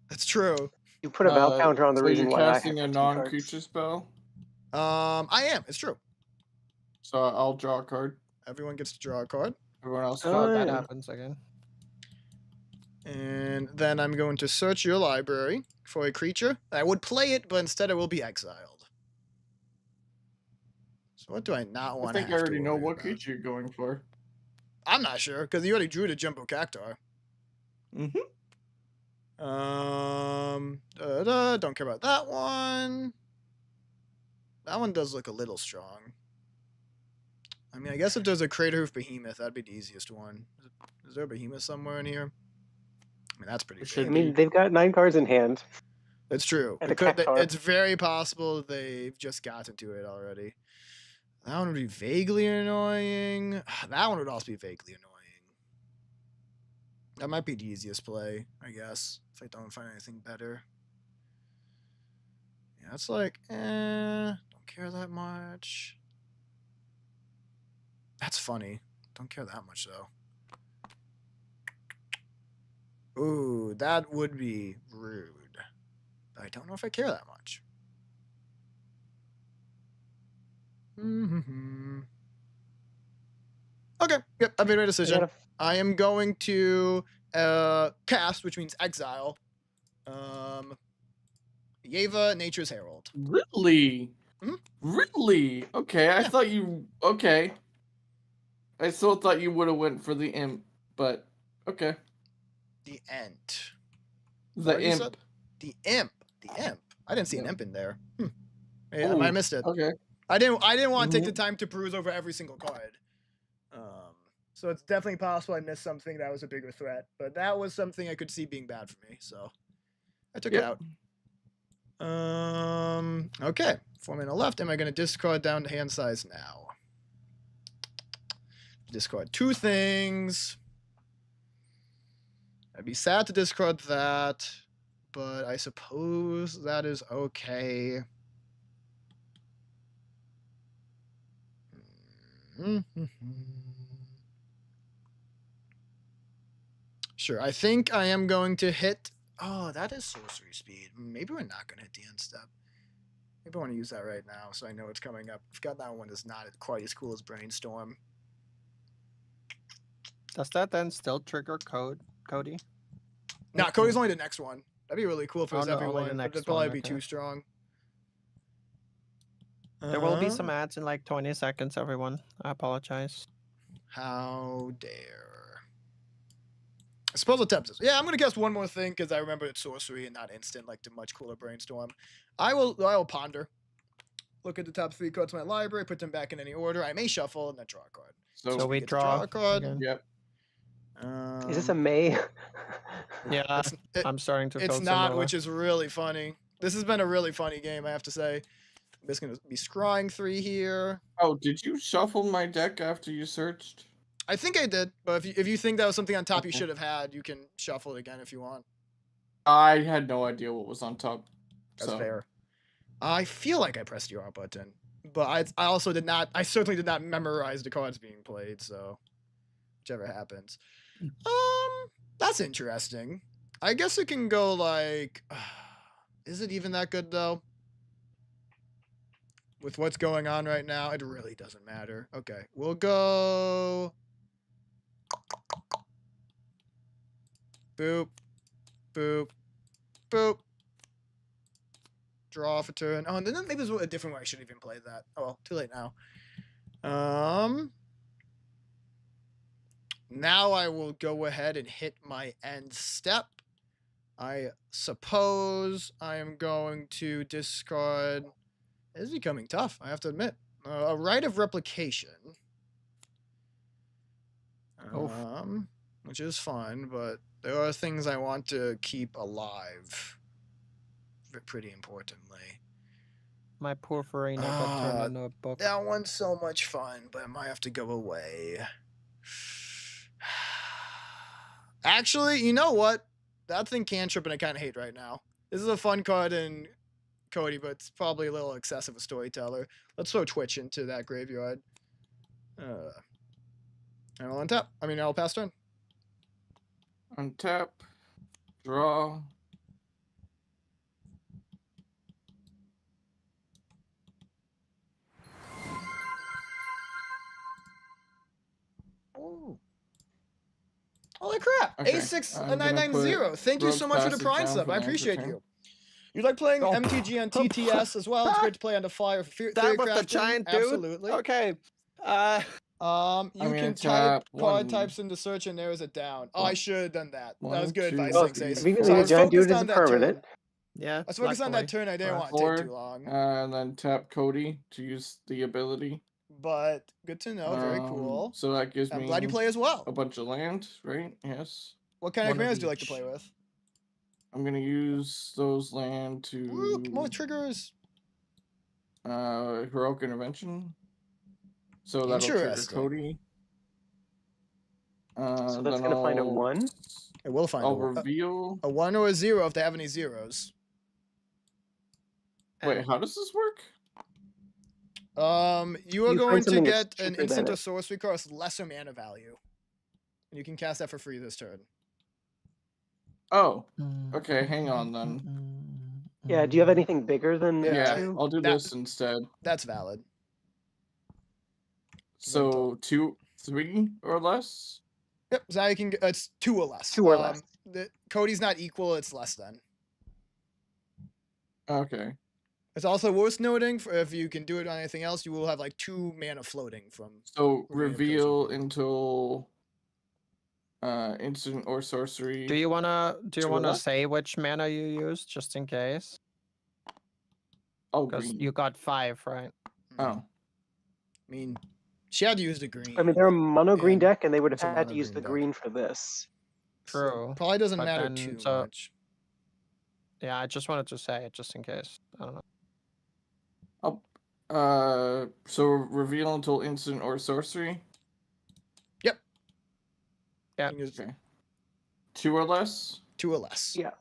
That's true. You put a val counter on the so reason you're why I have casting a 15 cards. non-creature spell. I am. It's true. So I'll draw a card. Everyone gets to draw a card. Everyone else Oh, draw. That yeah. happens again. And then I'm going to search your library for a creature. I would play it, but instead it will be exiled. So what do I not I want to think I already know what creature you're going for. I'm not sure, because you already drew the Jumbo Cactar. Mm-hmm. Don't care about that one. That one does look a little strong. I mean, I guess if there's a Crater Hoof Behemoth, that'd be the easiest one. Is there a Behemoth somewhere in here? I mean, that's pretty It big. should I mean, they've got 9 cards in hand. It's true. And a Cactuar. It's very possible they've just gotten to it already. That one would be vaguely annoying. That one would also be vaguely annoying. That might be the easiest play, I guess, if I don't find anything better. Yeah, it's like, don't care that much. That's funny. Don't care that much, though. Ooh, that would be rude. I don't know if I care that much. Okay, yep, I've made my decision. I am going to cast, which means exile. Yeva, Nature's Herald. Really? Mhm. Really? Okay, I Yeah. thought you. Okay. I still thought you would have went for the imp, but okay. The Ent. The What you imp. said? The Imp. The Imp. I didn't see an Yeah. imp in there. Hey, I might have missed it. Okay. I didn't want to take the time to peruse over every single card. So it's definitely possible I missed something that was a bigger threat, but that was something I could see being bad for me, so I took it Yep. out. Okay. 4 mana left. Am I going to discard down to hand size now? Discard 2 things. I'd be sad to discard that, but I suppose that is okay. Sure, I think I am going to hit... Oh, that is sorcery speed. Maybe we're not going to hit the end step. Maybe I want to use that right now so I know it's coming up. I forgot that one is not quite as cool as Brainstorm. Does that then still trigger Cody? Nah, Cody's only the next one. That'd be really cool if it Oh, was no, only everyone, the but next it'd probably one, be okay. too strong. There will be some ads in like 20 seconds, everyone. I apologize. How dare. I suppose I'll tap this. Yeah, I'm going to guess one more thing because I remember it's sorcery and not instant like the much cooler Brainstorm. I will ponder. Look at the top 3 cards in my library, put them back in any order. I may shuffle and then draw a card. So we get to draw a card. again. Yep. Is this a May? Yeah, I'm starting to It's feel not, similar. which is really funny. This has been a really funny game, I have to say. I'm just going to be scrying 3 here. Oh, did you shuffle my deck after you searched? I think I did, but if you think that was something on top you Okay. should have had, you can shuffle it again if you want. I had no idea what was on top. That's so. fair. I feel like I pressed the R button, but I also did not. I certainly did not memorize the cards being played. So, whichever happens. That's interesting. I guess it can go like. Is it even that good though? With what's going on right now, it really doesn't matter. Okay, we'll go. Boop, boop, boop. Draw for turn. Oh, and then maybe there's a different way I should even play that. Oh well, too late now. Now I will go ahead and hit my end step. I suppose I am going to discard. This is becoming tough, I have to admit. A Rite of Replication. Which is fun, but there are things I want to keep alive. Pretty importantly. My poor Farina got turned into a book. That one's so much fun, but I might have to go away. Actually, you know what? That thing cantrip and I kind of hate right now. This is a fun card in Cody, but it's probably a little excessive a storyteller. Let's throw Twitch into that graveyard. And I'll untap. I'll pass turn. Untap. Draw. Oh. Holy crap! Okay, I'm gonna A6990. put Thank you Rogue's so much for the Passage Prime down sub. for I my appreciate turn. you. You like playing Oh. MTG on TTS as well? It's great to play on the fly or That was the Theorycrafting. giant dude? Absolutely. Okay. You I'm can gonna type tap card one. types into search and narrows it down. Oh, I One- should have done that. That one, was good two, advice, Well, Six three, Ace. if you can So I leave a was giant focused dude as a on that turn. permanent, Yeah. I was focused on that luckily. turn. I didn't Or- want it to take Four, too long. and then tap Cody to use the ability. But good to know. Very cool. So that gives I'm me glad you play as well. a bunch of land, right? Yes. What kind of One of commanders do you like to each. play with? I'm gonna use those land Woo, more to triggers. heroic intervention. So that'll trigger Interesting. Cody. so that's Then gonna find a I'll- 1. It will find I'll a one. reveal. A 1 or a 0 if they have any zeros. Wait, And how does this work? You are You find going to something that's get an cheaper than instant or it. sorcery cost lesser mana value. And you can cast that for free this turn. Oh, okay. Hang on then. Yeah, do you have anything bigger than Yeah, 2? I'll do that- this instead. That's valid. So 2, 3 or less. Yep, so now you can get, it's 2 or less. 2 or less. Cody's not equal, it's less than. Okay. It's also worth noting, if you can do it on anything else, you will have like 2 mana floating from. So Reveal reveal until instant or sorcery. Do you wanna Two or less? say which mana you use just in case? Oh, Because green. you got 5, right? Oh, I mean, she had to use the green. I mean, they're a mono green And deck, and they would have it's a had to mono use green the deck. green for this. so True, probably doesn't but matter then- too so- much. Yeah, I just wanted to say it just in case. I don't know. so reveal until instant or sorcery. Yep. Yeah. You can use Okay. 2 or less. 2 or less. Yeah.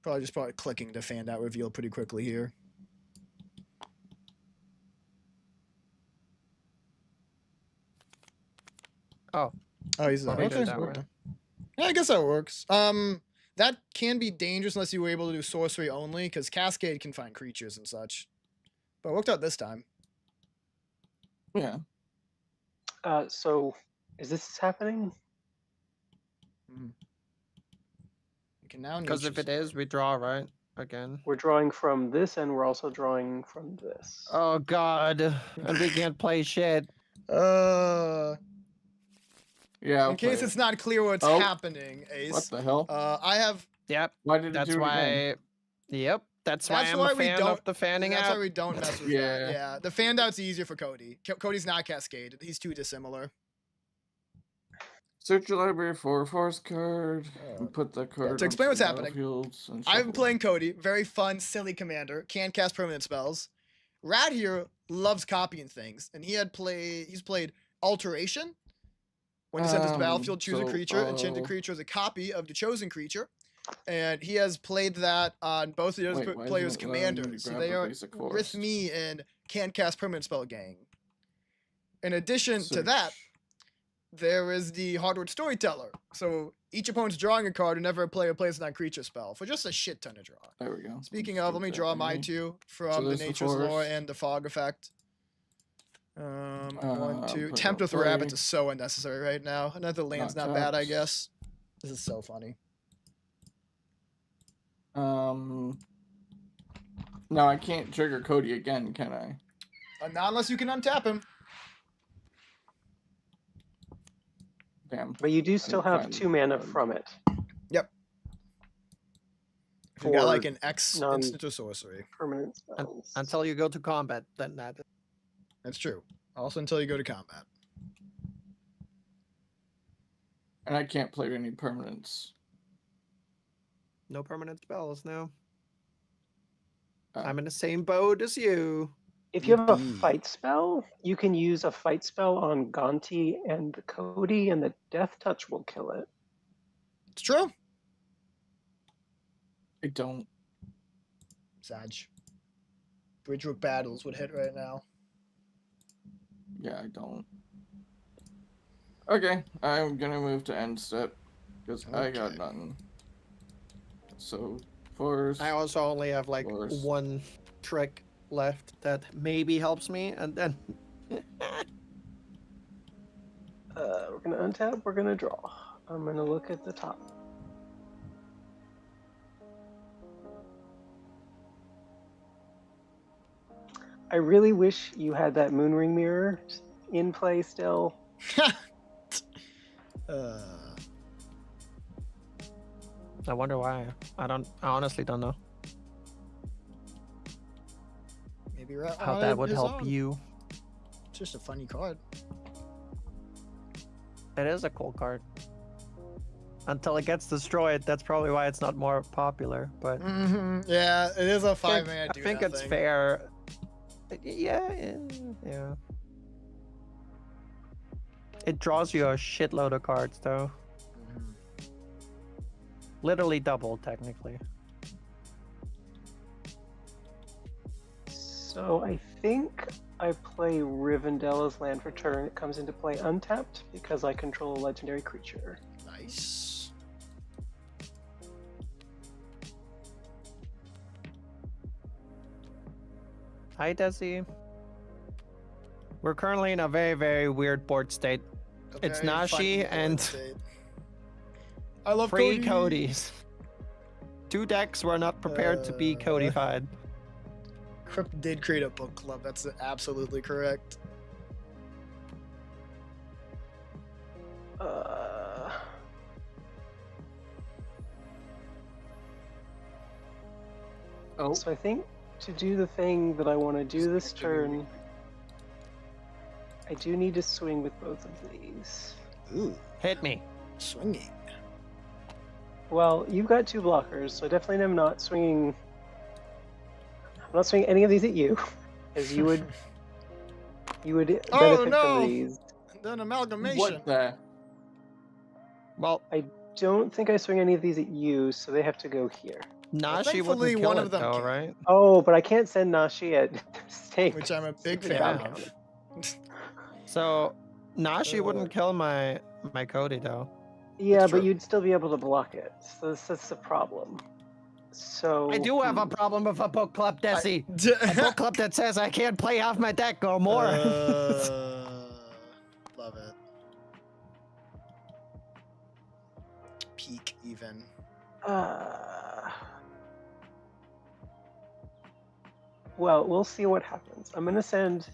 Probably clicking to fan out reveal pretty quickly here. Oh. Oh, he's Well, we did okay. that way. Yeah, I guess that works. That can be dangerous unless you were able to do sorcery only, because Cascade can find creatures and such. But it worked out this time. Yeah. So, is this happening? You can now Because if it is, we draw, right? Again. We're drawing from this, and we're also drawing from this. Oh god. And we can't play shit. Yeah. In case okay. it's not clear what's Oh. happening, Ace. What the hell? I have. Yep. Why did it That's do it again? why. Yep. That's why That's I'm why a we fan don't. of the fanning That's out. why we don't mess with Yeah. that. Yeah, the fan out's easier for Cody. Cody's not Cascade. He's too dissimilar. Search your library for a forest card Uh, and put that card. to explain onto what's the happening, battlefields and I've been shuffle. playing Cody. Very fun, silly commander. Can't cast permanent spells. Rad here loves copying things, and he's played Alteration. When you send this to the battlefield, choose a creature. Enchanted creature is a copy of the chosen creature. And he has played that on both of those Wait, why players' isn't it allowing me to commanders. So grab they a are basic with forest? me in Can't Cast Permanent Spell gang. In addition to that, Search. there is the Hardwood Storyteller. So each opponent's drawing a card whenever a player plays a non-creature spell for just a shit ton to draw. There we go. Speaking Let's of, let put me that draw my in. 2 from the there's the Nature's Lore forest. and the Fog effect. 1, 2. put it Tempt on with Rabbits play. is so unnecessary right now. Another land's Not not bad, I tapped. guess. This is so funny. No, I can't trigger Cody again, can I? Not unless you can untap him. Damn. But you do still didn't have find 2 mana the- from it. If you got like For an X non- instant or sorcery. Permanent spells. Until you go to combat, then that. That's true. Also until you go to combat. And I can't play any permanents. No permanent spells now. Oh. I'm in the same boat as you. If you have a Yippee. fight spell, you can use a fight spell on Gonti and Cody, and the Death Touch will kill it. It's true. I don't. Sag. Bridgerook battles would hit right now. Yeah, I don't. Okay, I'm gonna move to end step because I got Okay. nothing. So, force. I also only have like Course. one trick left that maybe helps me, and then We're gonna untap. We're gonna draw. I'm gonna look at the top. I really wish you had that Moonring mirror in play still. I wonder why. I honestly don't know Maybe how that would help you. It's just a funny card. It is a cool card. Until it gets destroyed, that's probably why it's not more popular. But Yeah, it is a I 5-man. think it's fair. Yeah. It draws you a shitload of cards, though. Literally double, technically. So I think I play Rivendella's land for turn. It comes into play untapped because I control a legendary creature. Nice. Hi, Desi. We're currently in a very, very weird board state. A It's very Nashi funny board and state. I love Free Cody. Codys. 2 decks were not prepared to be codified. Crypt did create a book club. That's absolutely correct. Oh, So I think to do the thing that I want to do this turn, I do need to swing with both of these. Ooh, Hit me. swinging. Well, you've got 2 blockers, so I definitely am not swinging. I'm not swinging any of these at you, as you would benefit Oh, no! from these. Then amalgamation. what the? Well, I don't think I swing any of these at you, so they have to go here. Nashi thankfully, wouldn't kill one it, of them though, can. right? Oh, but I can't send Nashi at stake. Which I'm a big Stupid fan down of. So, Nashi wouldn't kill my Cody, though. Yeah, That's but true. you'd still be able to block it. So that's the problem. So I do have a problem with a book club, Desi. A book club that says I can't play half my deck or more. Love it. Peak even. Well, we'll see what happens. I'm gonna send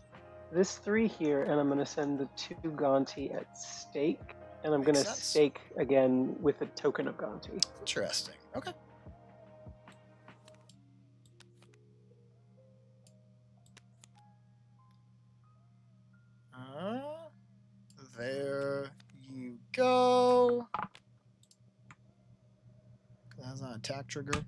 this 3 here, and I'm gonna send the 2 Gonti at stake, and I'm Makes gonna sense. stake again with a token of Gonti. Interesting. Okay. There you go. That's not an attack trigger.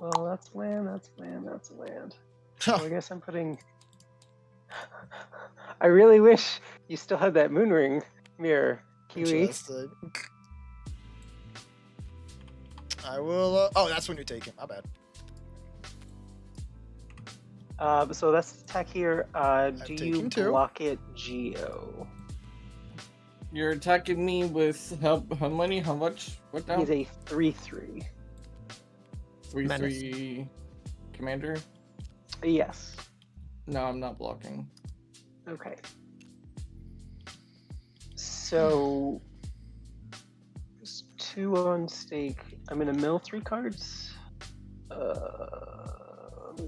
Well, that's land, that's land, that's land. So I guess I'm putting. I really wish you still had that moon ring mirror, Kiwi. Interesting. I will. Oh, that's when you're taking. My bad. So that's attack here. Do you taken 2. block it, Geo? You're attacking me with how many? How much? What now? He's a 3/3. 3/3 commander? Yes. No, I'm not blocking. Okay. So 2 on stake. I'm gonna mill 3 cards. I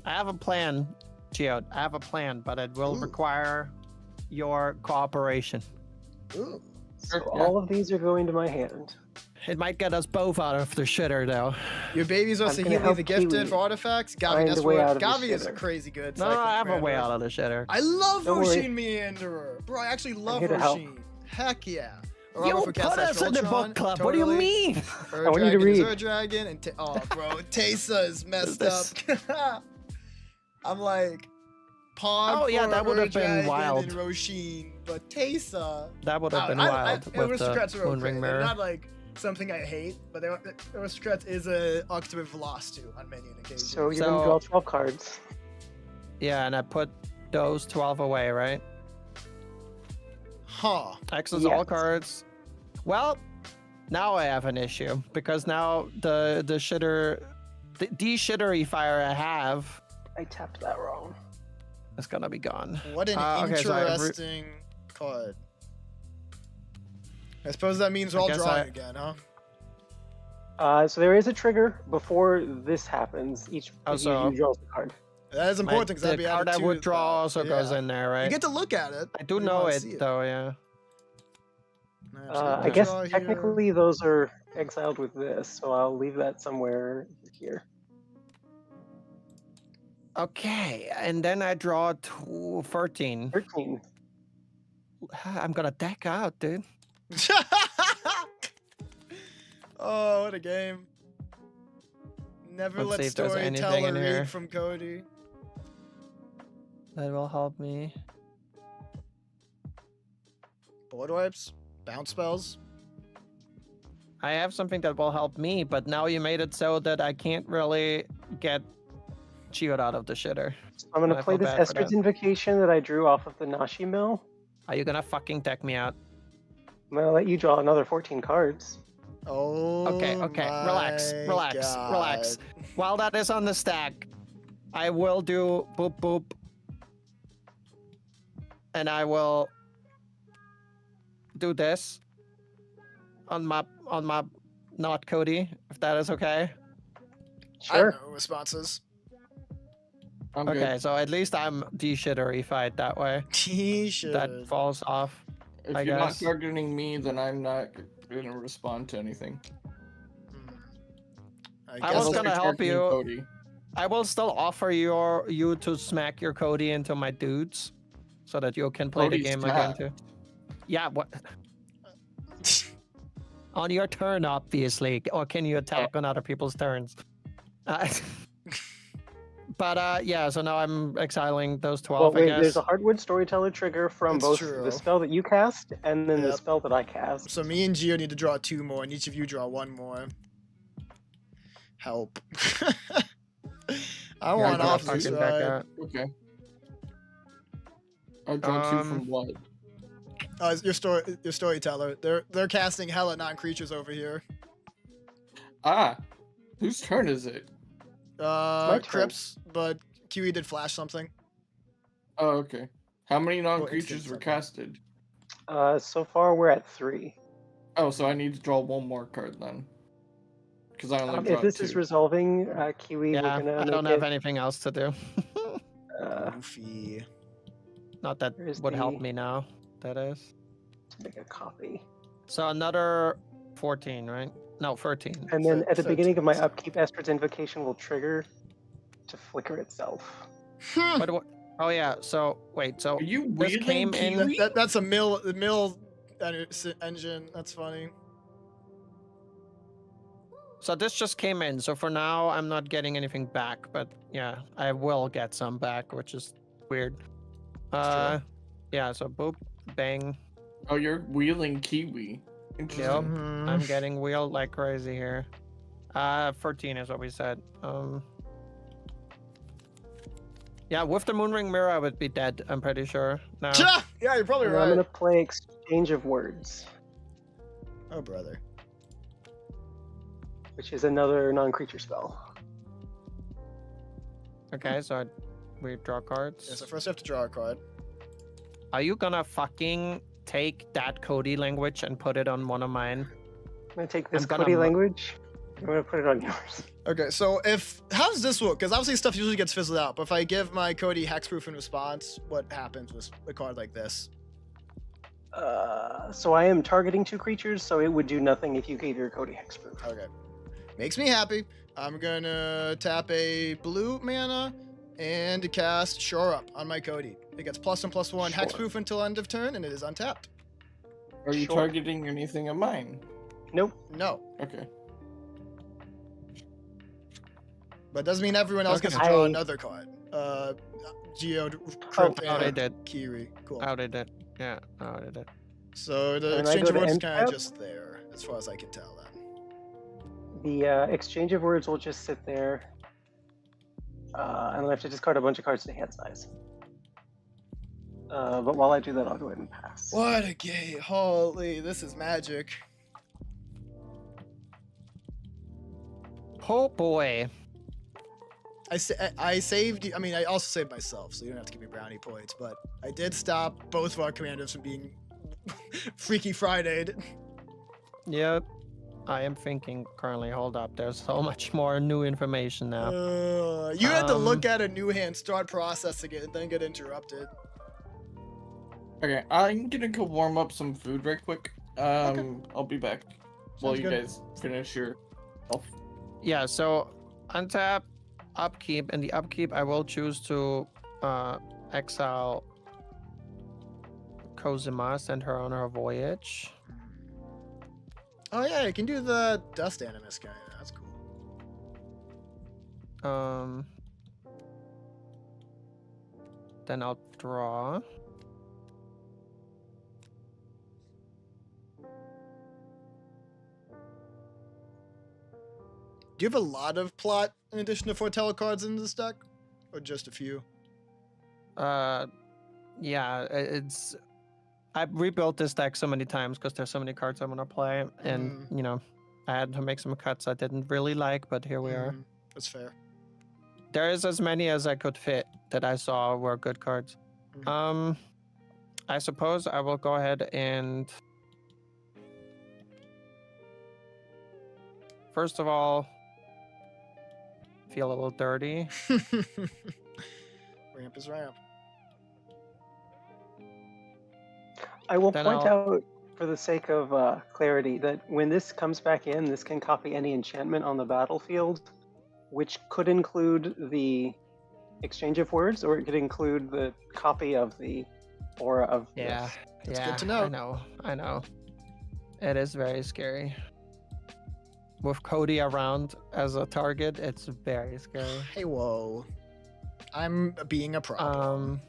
have a plan, Geo. I have a plan, but it will Ooh. require your cooperation. Ooh. So Yeah. all of these are going to my hand. It might get us both out of the shitter, though. Your baby's also I'm gonna healing help the gifted Kiwi for artifacts. Gavi, find that's a way what. out of this Gavi is a shitter. crazy good. No, Cycling I have a way commander. out of the shitter. I love Don't worry. Roshin Meanderer. Bro, I actually love here to help. Roshin. Heck yeah. You put us in the book club. What do you mean? Ur I want you to Dragon is read. Ur Dragon and oh, bro, Teysa is messed This- up. I'm like, Pawn Oh, yeah, for that would Ur have been Dragon wild. and Roshin, but Teysa. That would have been wild with Aristocrats the are Moon okay. Ring They're Mirror. not like something I hate, but Aristocrats is a octave loss to on many occasions. So you're gonna draw 12 cards. Yeah, and I put those 12 away, right? huh. X's all Yes. cards. Well, now I have an issue because now the shitter, the de-shittery fire I have I tapped that wrong. is gonna be gone. What an Okay, so I re- interesting card. I suppose that means we're I all guess drawing I- again, huh? So there is a trigger before this happens. Each Oh, of so- you draws a card. That is important because that'd the be card added I to would draw that. also goes Yeah. in there, right? You get to look at it. I do if you know wanna it see though, yeah. I guess technically those are exiled with this, so I'll leave that somewhere here. Okay, and then I draw 13. 13. I'm gonna deck out, dude. Oh, what a game. Never Let's see let if there's anything in storyteller here. read from Cody. That will help me. Board wipes, bounce spells. I have something that will help me, but now you made it so that I can't really get Geode out of the shitter. So I'm going I to play feel this bad for Esther's that. Invocation that I drew off of the Nashi Mill. Are you gonna fucking deck me out? I'm going to let you draw another 14 cards. Oh. Okay, relax, my relax, relax. God. While that is on the stack, I will do boop boop. And I will do this on my not Cody, if that is okay. I have Sure. no responses. I'm Okay, good. so at least I'm de-shitterified that way. T-shirt. That falls off. If I you're not guess. targeting me, then I'm not gonna respond to anything. I was guess gonna Unless you're help targeting you. Cody. I will still offer you to smack your Cody into my dudes, so that you can play the Cody's game again tapped. too. Yeah, what? On your turn, obviously, or can you attack on other people's turns? But yeah, so now I'm exiling those 12. Well, wait, I there's guess. a Hardwood Storyteller trigger from That's both true. the spell that you cast and then the Yep. spell that I cast. So me and Gio need to draw 2 more, and each of you draw 1 more. Help. I Yeah, want I'm gonna off this fucking deck ride. out. Okay. I draw 2 from what? Your storyteller. They're casting hella non-creatures over here. Ah, whose turn is it? my turn. Crips, but Kiwi did flash something. Oh, okay. How many instant non-creatures were something. casted? So far we're at 3. Oh, so I need to draw 1 more card then. Because I only If draw this 2. is resolving, Kiwi, Yeah, we're gonna I make don't it, have anything else to do. Goofy. Not that Here's would help the- me now. That is. make a copy. So another 14, right? No, 13. And then at the beginning of my 13. upkeep, Esther's Invocation will trigger to flicker itself. But what? Oh yeah. So wait. So Are you this wheeling came in- Kiwi? That's a mill engine. That's funny. So this just came in. So for now, I'm not getting anything back. But yeah, I will get some back, which is weird. Yeah. So boop, bang. Oh, you're wheeling Kiwi. Interesting. Yep. Mm-hmm. I'm getting wheeled like crazy here. 14 is what we said. Yeah, with the Moonring Mirror, I would be dead. I'm pretty sure. No. Yeah, you're probably And I'm right. gonna play Exchange of Words, Oh, brother. which is another non-creature spell. Okay, so we draw cards. Yeah, so first you have to draw a card. Are you gonna fucking take that Cody language and put it on one of mine? I'm gonna take this I'm gonna Cody mu- language. I'm gonna put it on yours. Okay, so how does this work? Because obviously stuff usually gets fizzled out, but if I give my Cody hexproof in response, what happens with a card like this? So I am targeting 2 creatures, so it would do nothing if you gave your Cody hexproof. Okay. Makes me happy. I'm gonna tap a blue mana and cast Shore Up on my Cody. It gets +1/+1 Sure. hexproof until end of turn, and it is untapped. Are you Sure. targeting anything of mine? Nope. No, Okay. but doesn't mean everyone else gets to Okay. draw I- another card. Geo, Oh, Crypt, Oh, they and did. Kiri. Cool. Oh, they did. Yeah. Oh, they did. So the When I exchange go of to words is end kind tab- of just there, as far as I can tell. Then. The Exchange of Words will just sit there. And I have to discard a bunch of cards to hand size. But while I do that, I'll go ahead and pass. What a gay! Holy, this is magic. Oh boy. I saved you. I mean, I also saved myself, so you don't have to give me brownie points. But I did stop both of our commanders from being Freaky Friday'd. Yep. I am thinking currently. Hold up. There's so much more new information now. You had to look at a new hand, start processing it, and then get interrupted. Okay, I'm gonna go warm up some food right quick. I'll be back while Sounds you good. guys finish your health. Yeah, so untap, upkeep. In the upkeep, I will choose to exile Cosima, send her on her voyage. Oh yeah, you can do the Dust Animus guy. That's cool. Then I'll draw. Do you have a lot of plot in addition to foretell cards in this deck, or just a few? Yeah, it's. I've rebuilt this deck so many times because there's so many cards I'm gonna play, and you know, I had to make some cuts I didn't really like, but here we are. That's fair. There is as many as I could fit that I saw were good cards. I suppose I will go ahead and first of all feel a little dirty. Ramp is ramp. I will Then point I'll- out, for the sake of clarity, that when this comes back in, this can copy any enchantment on the battlefield, which could include the exchange of words, or it could include the copy of the aura of Yeah, this. That's yeah, good to know. I know. It is very scary. With Cody around as a target, it's very scary. Hey, whoa. I'm being a problem.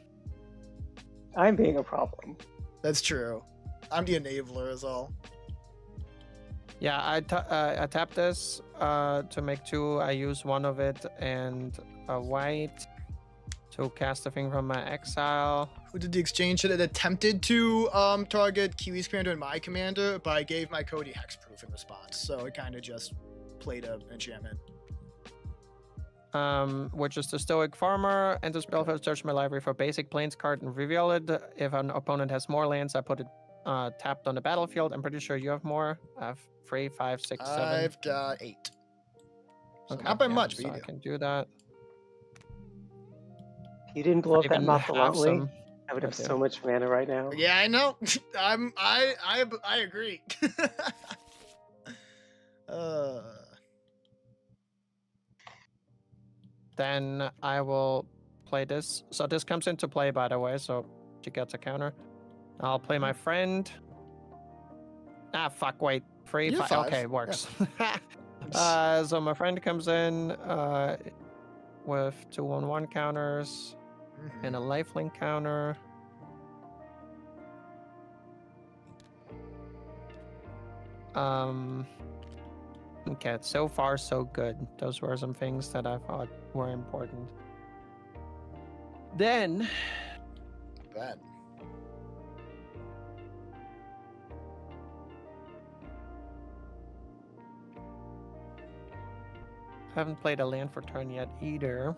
I'm being a problem. That's true. I'm the enabler is all. Yeah, I tap this to make 2. I use 1 of it and a white to cast a thing from my exile. Who did the exchange? It attempted to target Kiwi's commander and my commander, but I gave my Cody hexproof in response, so it kind of just played an enchantment. Which is the Stoic Farmer. Enter spellfield, search my library for basic plains card and reveal it. If an opponent has more lands, I put it tapped on the battlefield. I'm pretty sure you have more. I have 3, 5, 6, 7. I've got 8. So Okay, not by yeah, much, so but you I do. can do that. You didn't blow up that Even have Mathalantli. some. I would have I do. so much mana right now. Yeah, I know. I agree. Then I will play this. So this comes into play, by the way, so she gets a counter. I'll play my friend. Ah, fuck, wait. 3, You're 5. 5. Okay, works. So my friend comes in with 2/1/1 counters and a lifelink counter. Okay, so far so good. Those were some things that I thought were important. Then Ben. haven't played a land for turn yet either.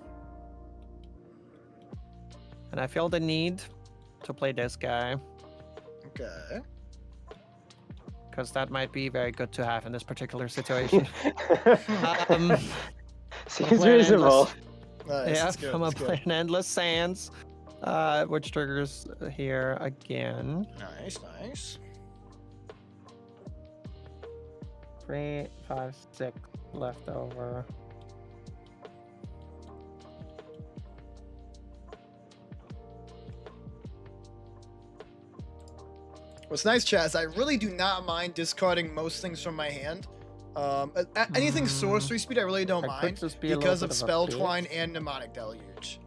And I feel the need to play this guy Okay. because that might be very good to have in this particular situation. Seems play an reasonable. Nice. Yeah, That's good. I'm gonna That's good. play an Endless Sands, which triggers here again. Nice, nice. 3, 5, 6 left over. What's nice, Chaz, I really do not mind discarding most things from my hand. Anything sorcery speed, I really don't I could mind just be a because little of bit Spell of a bitch. Twine and Mnemonic Deluge.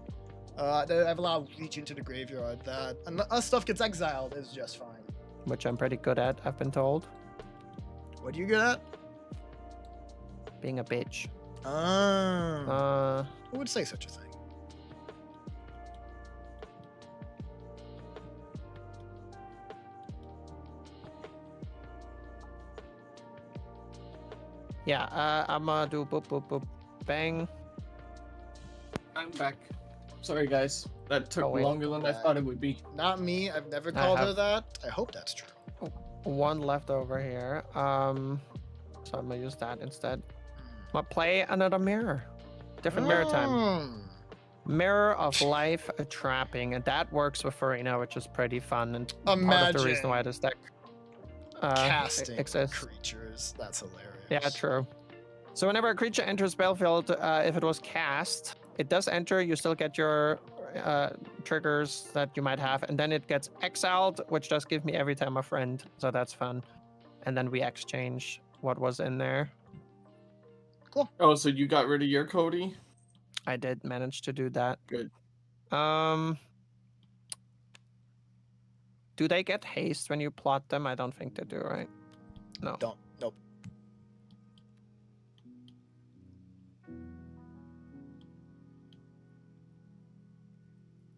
I have a lot of reach into the graveyard that, unless stuff gets exiled, is just fine. Which I'm pretty good at, I've been told. What do you get at? Being a bitch. Who would say such a thing? Yeah, I'm gonna do boop, boop, boop, bang. I'm back. Sorry, guys. That took Oh, wait. longer than I thought it would be. Not me. I've never called her have- that. I hope that's true. 1 left over here. So so I'm gonna use that instead. I'm gonna play another mirror. Different mirror time. Mm. Mirror of Life Trapping, and that works with Farina, which is pretty fun and part of the reason why this deck Casting exists. creatures. That's hilarious. Yeah, true. So whenever a creature enters battlefield, if it was cast, it does enter. You still get your triggers that you might have, and then it gets exiled, which does give me every time a friend. So that's fun. And then we exchange what was in there. Oh, so you got rid of your Cody? I did manage to do that. Good. Do they get haste when you plot them? I don't think they do, right? No. Don't. Nope.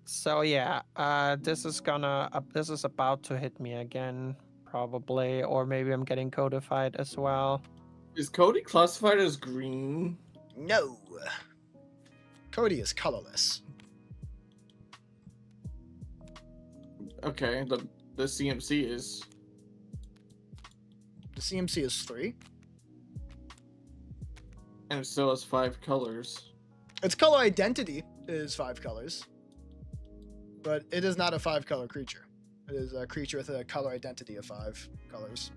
So yeah, this is about to hit me again, probably, or maybe I'm getting codified as well. Is Cody classified as green? No. Cody is colorless. Okay, the CMC is. The CMC is 3. And it still has 5 colors. Its color identity is 5 colors. But it is not a 5-color creature. It is a creature with a color identity of 5 colors.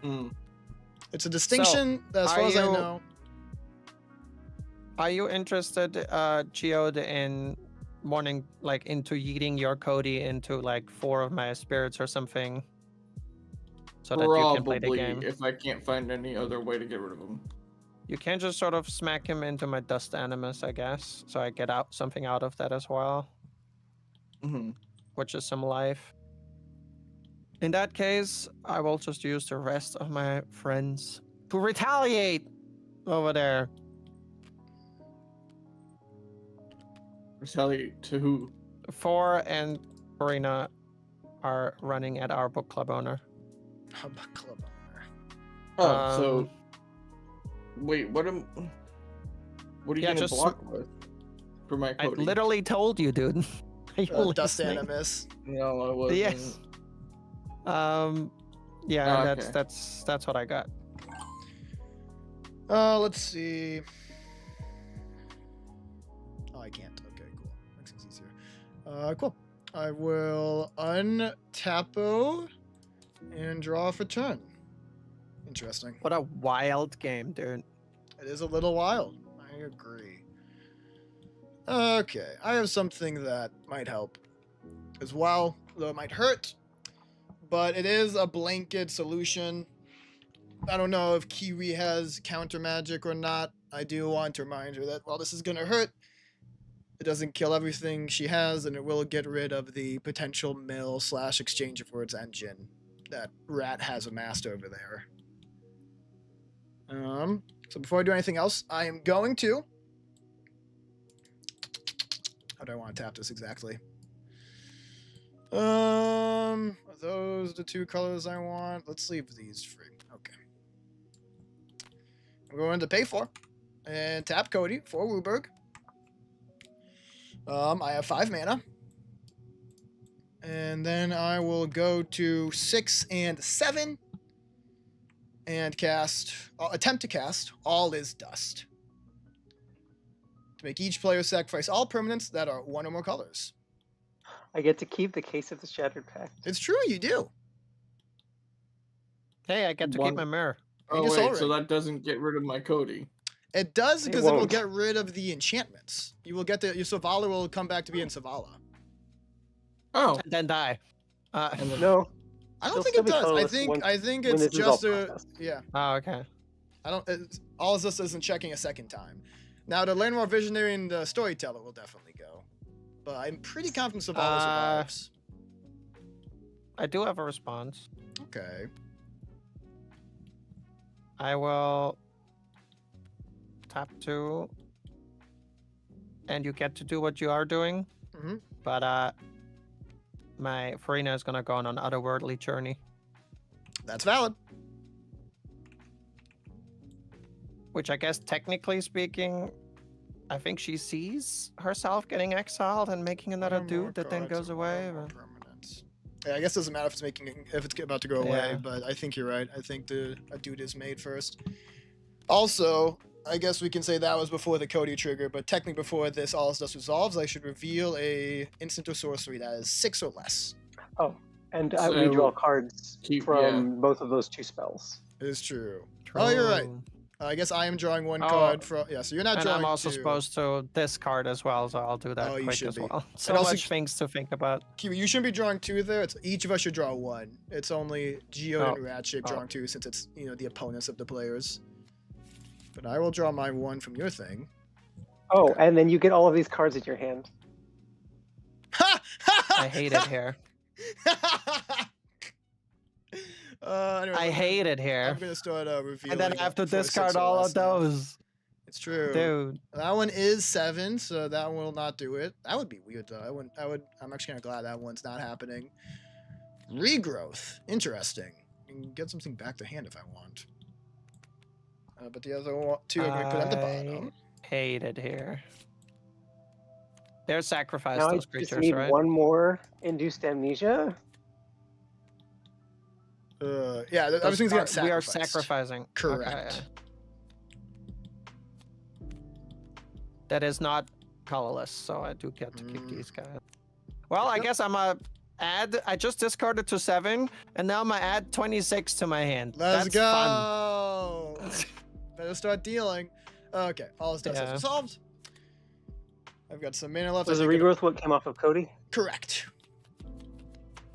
Hmm. It's a distinction that, as far as I know. Are you interested, Geode, in wanting, like, into yeeting your Cody into, like, 4 of my spirits or something? So that you can play the game? If I can't find any other way to get rid of him. You can just sort of smack him into my Dust Animus, I guess. So I get out something out of that as well. Mm-hmm. Which is some life. In that case, I will just use the rest of my friends to retaliate over there. Retaliate to who? 4 and Farina are running at our book club owner. Club owner. Oh, so wait, what are you gonna block with for my I Cody? literally told you, dude. Are you Dust listening? Animus. No, I wasn't. Yes. Yeah, that's what I got. Let's see. Oh, I can't. Okay, cool. Makes things easier. Cool. I will untapo and draw for turn. Interesting. What a wild game, dude. It is a little wild. I agree. Okay, I have something that might help as well, though it might hurt. But it is a blanket solution. I don't know if Kiwi has counter magic or not. I do want to remind her that while this is going to hurt, it doesn't kill everything she has, and it will get rid of the potential mill/exchange of words engine that Rat has amassed over there. So before I do anything else, I am going to... How do I want to tap this exactly? Are those the 2 colors I want? Let's leave these free. Okay. I'm going to pay for and tap Cody for Wooburg. I have 5 mana. And then I will go to 6 and 7 and attempt to cast All Is Dust. To make each player sacrifice all permanents that are 1 or more colors. I get to keep the Case of the Shattered Pact. It's true, you do. Hey, I get to keep my mirror. Oh Vegas wait, already. so that doesn't get rid of my Cody. It does, It because it will won't. get rid of the enchantments. You will get your Savala will come back to be in Savala. Oh, And then die. and then No. I don't It'll think still it be does. colorless I think when it's this is all just a processed. yeah. Oh, okay. All of this isn't checking a second time. Now the Landmark Visionary and the Storyteller will definitely go, but I'm pretty confident Savala survives. I do have a response. Okay. I will tap 2, and you get to do what you are doing. Mhm. But my Farina is gonna go on an otherworldly journey, That's valid. which I guess technically speaking, I think she sees herself getting exiled and making another One or more dude that then cards goes or away. one or more but- permanents. Yeah, I guess it doesn't matter if it's about to go away, Yeah. but I think you're right. I think a dude is made first. Also, I guess we can say that was before the Cody trigger, but technically before this all dust resolves, I should reveal a instant or sorcery that is 6 or less. Oh, and So, we draw cards keep- from both of those 2 spells. It is true. Oh, you're right. True. I guess I am drawing 1 Oh, card from. Yeah, so you're not And drawing I'm also 2. supposed to discard as well, so I'll do that Oh, you quick should as be. well. So also- much things to think about. Kiwi, you shouldn't be drawing 2 there. It's each of us should draw 1. It's only Geo Oh. and Ratchet Oh. drawing 2 since it's the opponents of the players. But I will draw my 1 from your thing. Oh, Okay. and then you get all of these cards in your hand. I hate it here. Anyway, I hate it I'm here. gonna start revealing. And then I have to it for a discard 6 or all less of now. those. It's true. Dude. That one is 7, so that one will not do it. That would be weird though. I'm actually kind of glad that one's not happening. Regrowth. Interesting. I can get something back to hand if I want. But the other 2 I'm going to put at the bottom. Hate it here. They're sacrificed Now I those just creatures, need right? 1 more induced amnesia. Yeah, Those everything's getting we are sacrificed. sacrificing. Correct. Okay. That is not colorless, so I do get to keep these guys. Well, I guess I'm a add. I just discarded to 7, and now I'm gonna add 26 to my hand. Let's That's go. Better start dealing. Okay, all this does Yeah. is resolved. I've got some mana left. Was I the think regrowth what came off of Cody? Correct.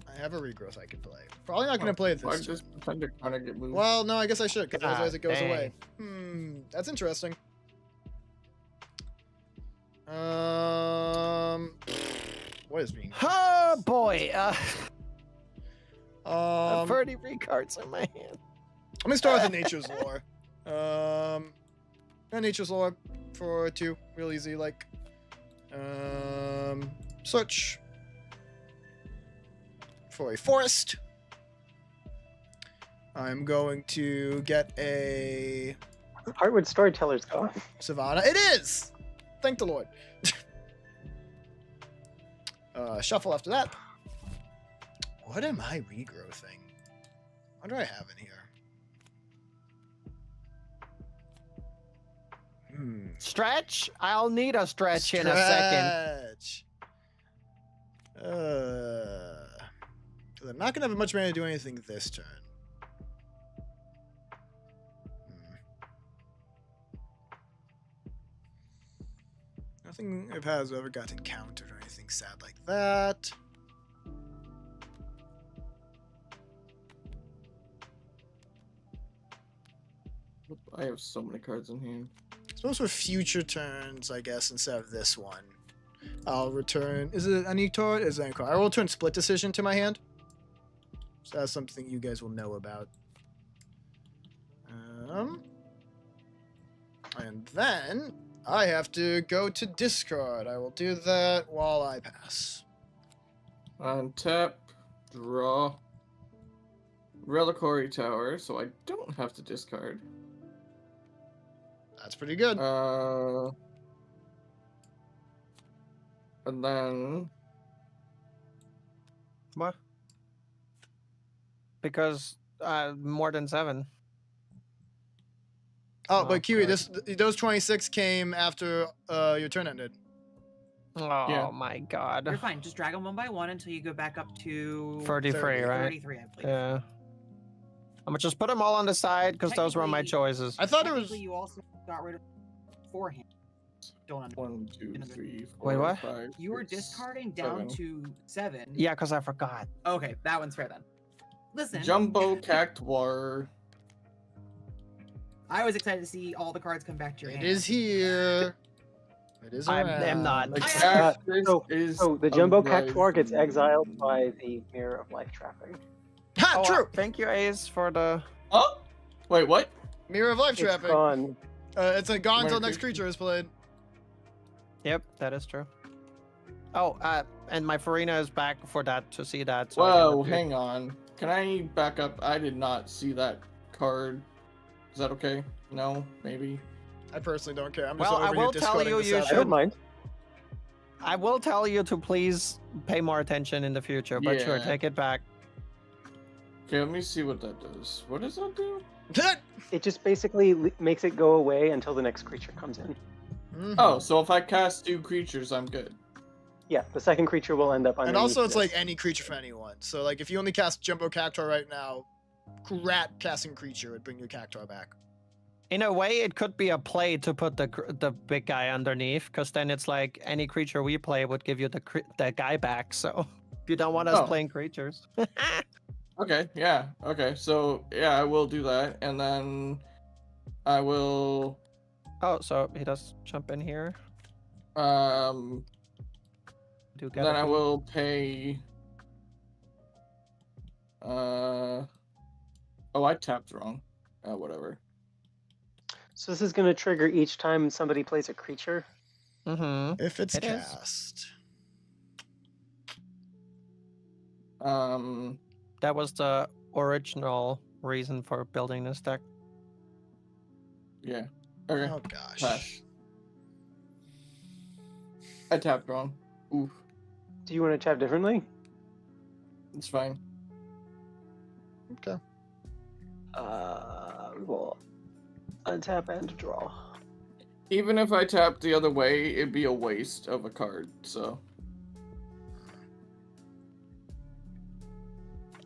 I have a regrowth I could play. Probably not going to play it I this turn. just pretend to kind of get moved. Well, no, I guess I should, because God otherwise it goes dang. away. That's interesting. What is being? Oh boy! Um, 33 cards in my hand. Let me start with the Nature's Lore. Nature's Lore for 2, real easy. Like, search for a forest. I'm going to get a Heartwood Storyteller's gone. Savannah. It is! Thank the Lord. Shuffle after that. What am I regrowthing? What do I have in here? Stretch? I'll need a stretch in a second. Stretch. I'm not gonna have much mana to do anything this turn. Nothing has ever gotten countered or anything sad like that. I have so many cards in hand. Suppose for future turns, I guess, instead of this one, I'll return. Is it any card? Is it any card? I will return Split Decision to my hand. So that's something you guys will know about. And then I have to go to discard. I will do that while I pass. Untap, draw, Reliquary Tower, so I don't have to discard. That's pretty good. And then What? Because more than 7. Oh, Oh, but Kiwi, God. those 26 came after your turn ended. Oh Yeah. my god. You're fine. Just drag them 1 by 1 until you go back up to 33, 30, right? 33, I believe. Yeah. I'm gonna just put them all on the side because those were my Technically- choices. I thought it was. Technically, you also got rid of beforehand. Don't understand. 1, 2, Another- 3, 4, Wait, what? 5, You were 6, discarding down 7. to 7. Yeah, because I forgot. Okay, that one's fair then. Listen, Jumbo Cactuar. I was excited to see all the cards come back to your It hand. is here. It is I am around. not. The I- cactus is So the Jumbo alive. Cactuar gets exiled by the Mirror of Life trapping. Ha! Oh, True. thank you, Ace, for the. Oh! Wait, what? Mirror of Life It's trapping. gone. It's a gone until Where next creature is played. Yep, that is true. Oh, and my Farina is back for that to see that. So I can Whoa, appear. hang on. Can I back up? I did not see that card. Is that okay? No? Maybe? I personally don't care. I'm just Well, I over will here tell discarding you, the you I seven. don't mind. I will tell you to please pay more attention in the future, but sure, Yeah. take it back. Okay, let me see what that does. What does that do? It just basically makes it go away until the next creature comes in. Oh, so if I cast 2 creatures, I'm good. Yeah, the second creature will end up underneath. And also, it's this. like any creature for anyone. So, like, if you only cast Jumbo Cactuar right now, rat casting creature would bring your Cactuar back. In a way, it could be a play to put the big guy underneath, because then it's like any creature we play would give you the guy back. So if you don't want us Oh. playing creatures. Okay, yeah. Okay, so yeah, I will do that, and then I will Oh, so he does jump in here. Do get then a I fee. will pay oh, I tapped wrong. Whatever. So this is going to trigger each time somebody plays a creature. Mm-hmm. If it's It is. cast. That was the original reason for building this deck. Yeah. Okay. Oh gosh. Pass. I tapped wrong. Oof. Do you want to tap differently? It's fine. Okay. We will untap and draw. Even if I tapped the other way, it'd be a waste of a card, so.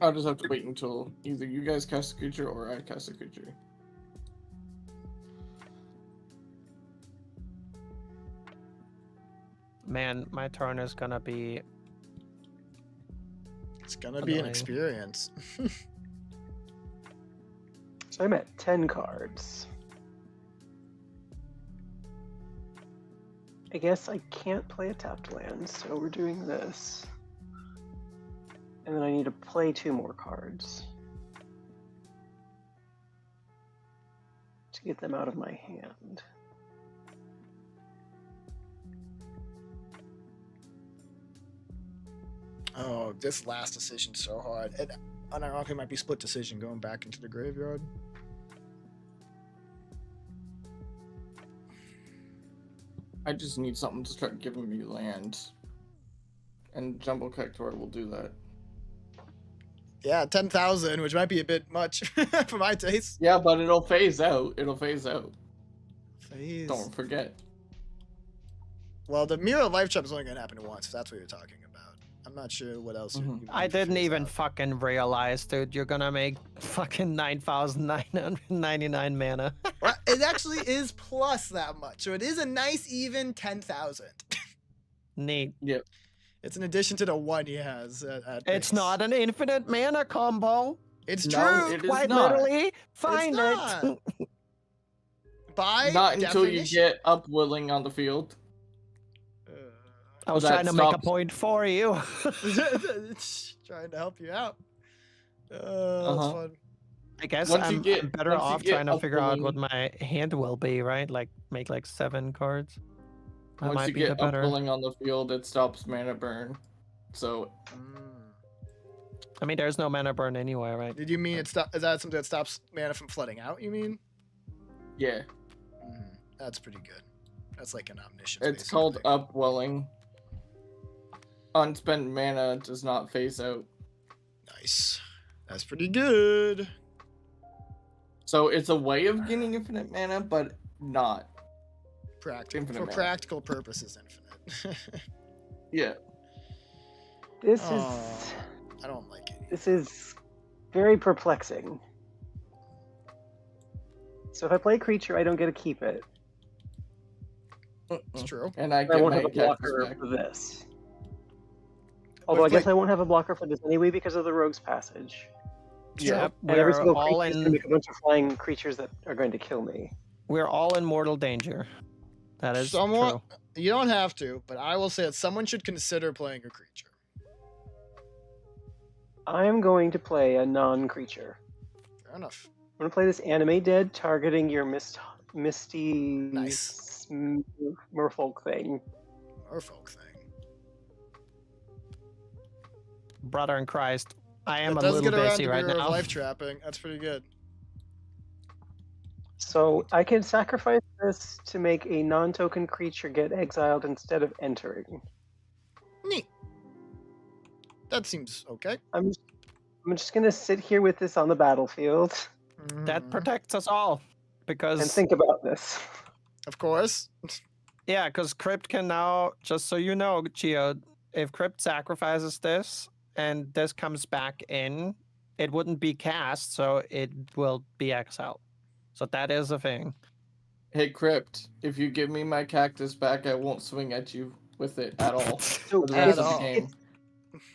I'll just have to wait until either you guys cast a creature or I cast a creature. Man, my turn is gonna be It's gonna be an Annoying. experience. So I'm at 10 cards. I guess I can't play a tapped land, so we're doing this. And then I need to play 2 more cards to get them out of my hand. Oh, this last decision's so hard. It unironically might be split decision going back into the graveyard. I just need something to start giving me land. And Jumbo Cactuar will do that. Yeah, 10,000, which might be a bit much for my taste. Yeah, but it'll phase out. It'll phase out. Phase. Don't forget. Well, the Mirror Life Trap is only gonna happen once, if that's what you're talking about. I'm not sure what else. Mhm. I didn't even fucking realize, dude. You're gonna make fucking 9,999 mana. Well, it actually is plus that much, so it is a nice even 10,000. Neat. It's in addition to the one he has. At It's base. not an infinite mana combo. It's No, true. it is Quite not. literally. Find not. it. By Not until you definition. get Upwilling on the field. I was That trying to make a stops- point for you. Trying to help you out. That's Uh-huh. fun. I guess Once you I'm get- better once you off get trying to figure out what Upwilling- my hand will be, right? Like make like 7 cards. That Once might you be the get better. Upwilling on the field, it stops mana burn. So, I mean, there's no mana burn anyway, right? Did you mean is that something that stops mana from flooding out? You mean? yeah. That's pretty good. That's like an omniscience. It's called Upwelling. Unspent mana does not phase out. Nice. That's pretty good. So it's a way of getting infinite mana, but not. Practical Infinite for mana. practical purposes, infinite. Yeah. This Oh, is I don't like it. this is very perplexing. So if I play a creature, I don't get to keep it. It's true. And I I get won't my have a cactus blocker back. for this. Although I if, guess like- I won't have a blocker for this anyway because of the Rogue's Passage. Yeah. Yep, And every we're single all creature is going to in make a bunch of flying creatures that are going to kill me. we're all in mortal danger. That is Someone, true. you don't have to, but I will say that someone should consider playing a creature. I'm going to play a non-creature. Fair enough. I'm going to play this Anime Dead, targeting your Misty Nice. Merfolk thing. Merfolk thing. Brother in Christ. I am It a does little get around busy to right Mirror of now. life trapping. That's pretty good. So I can sacrifice this to make a non-token creature get exiled instead of entering. That seems okay. I'm just gonna sit here with this on the battlefield That Mhm. protects us all. Because and think about this. Of course. yeah, because Crypt can now, just so you know, Geo, if Crypt sacrifices this and this comes back in, it wouldn't be cast, so it will be exiled. So that is a thing. Hey, Crypt, if you give me my cactus back, I won't swing at you with it at all So for the At rest of the all. game.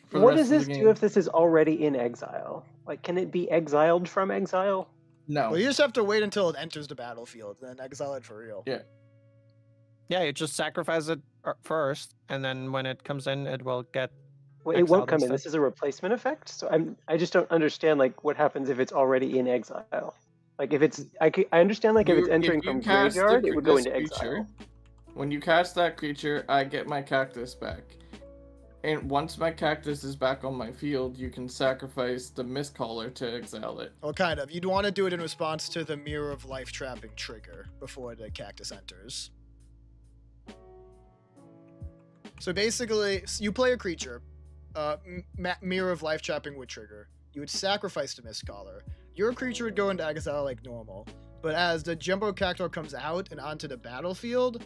For the what rest does of this the do game. if this is already in exile? Like, can it be exiled from exile? No. Well, you just have to wait until it enters the battlefield, then exile it for real. Yeah. Yeah, you just sacrifice it first, and then when it comes in, it will get. Well, it won't Exiled come in. instead. This is a replacement effect. So I just don't understand like what happens if it's already in exile. Like if it's I understand like if it's entering from cast graveyard, it would go this into creature, exile. when you cast that creature, I get my cactus back. And once my cactus is back on my field, you can sacrifice the Mistcaller to exile it. Well, kind of. You'd want to do it in response to the Mirror of Life trapping trigger before the cactus enters. So basically, you play a creature. Mirror of Life trapping would trigger. You would sacrifice the Mistcaller. Your creature would go into exile like normal. But as the Jumbo Cactuar comes out and onto the battlefield,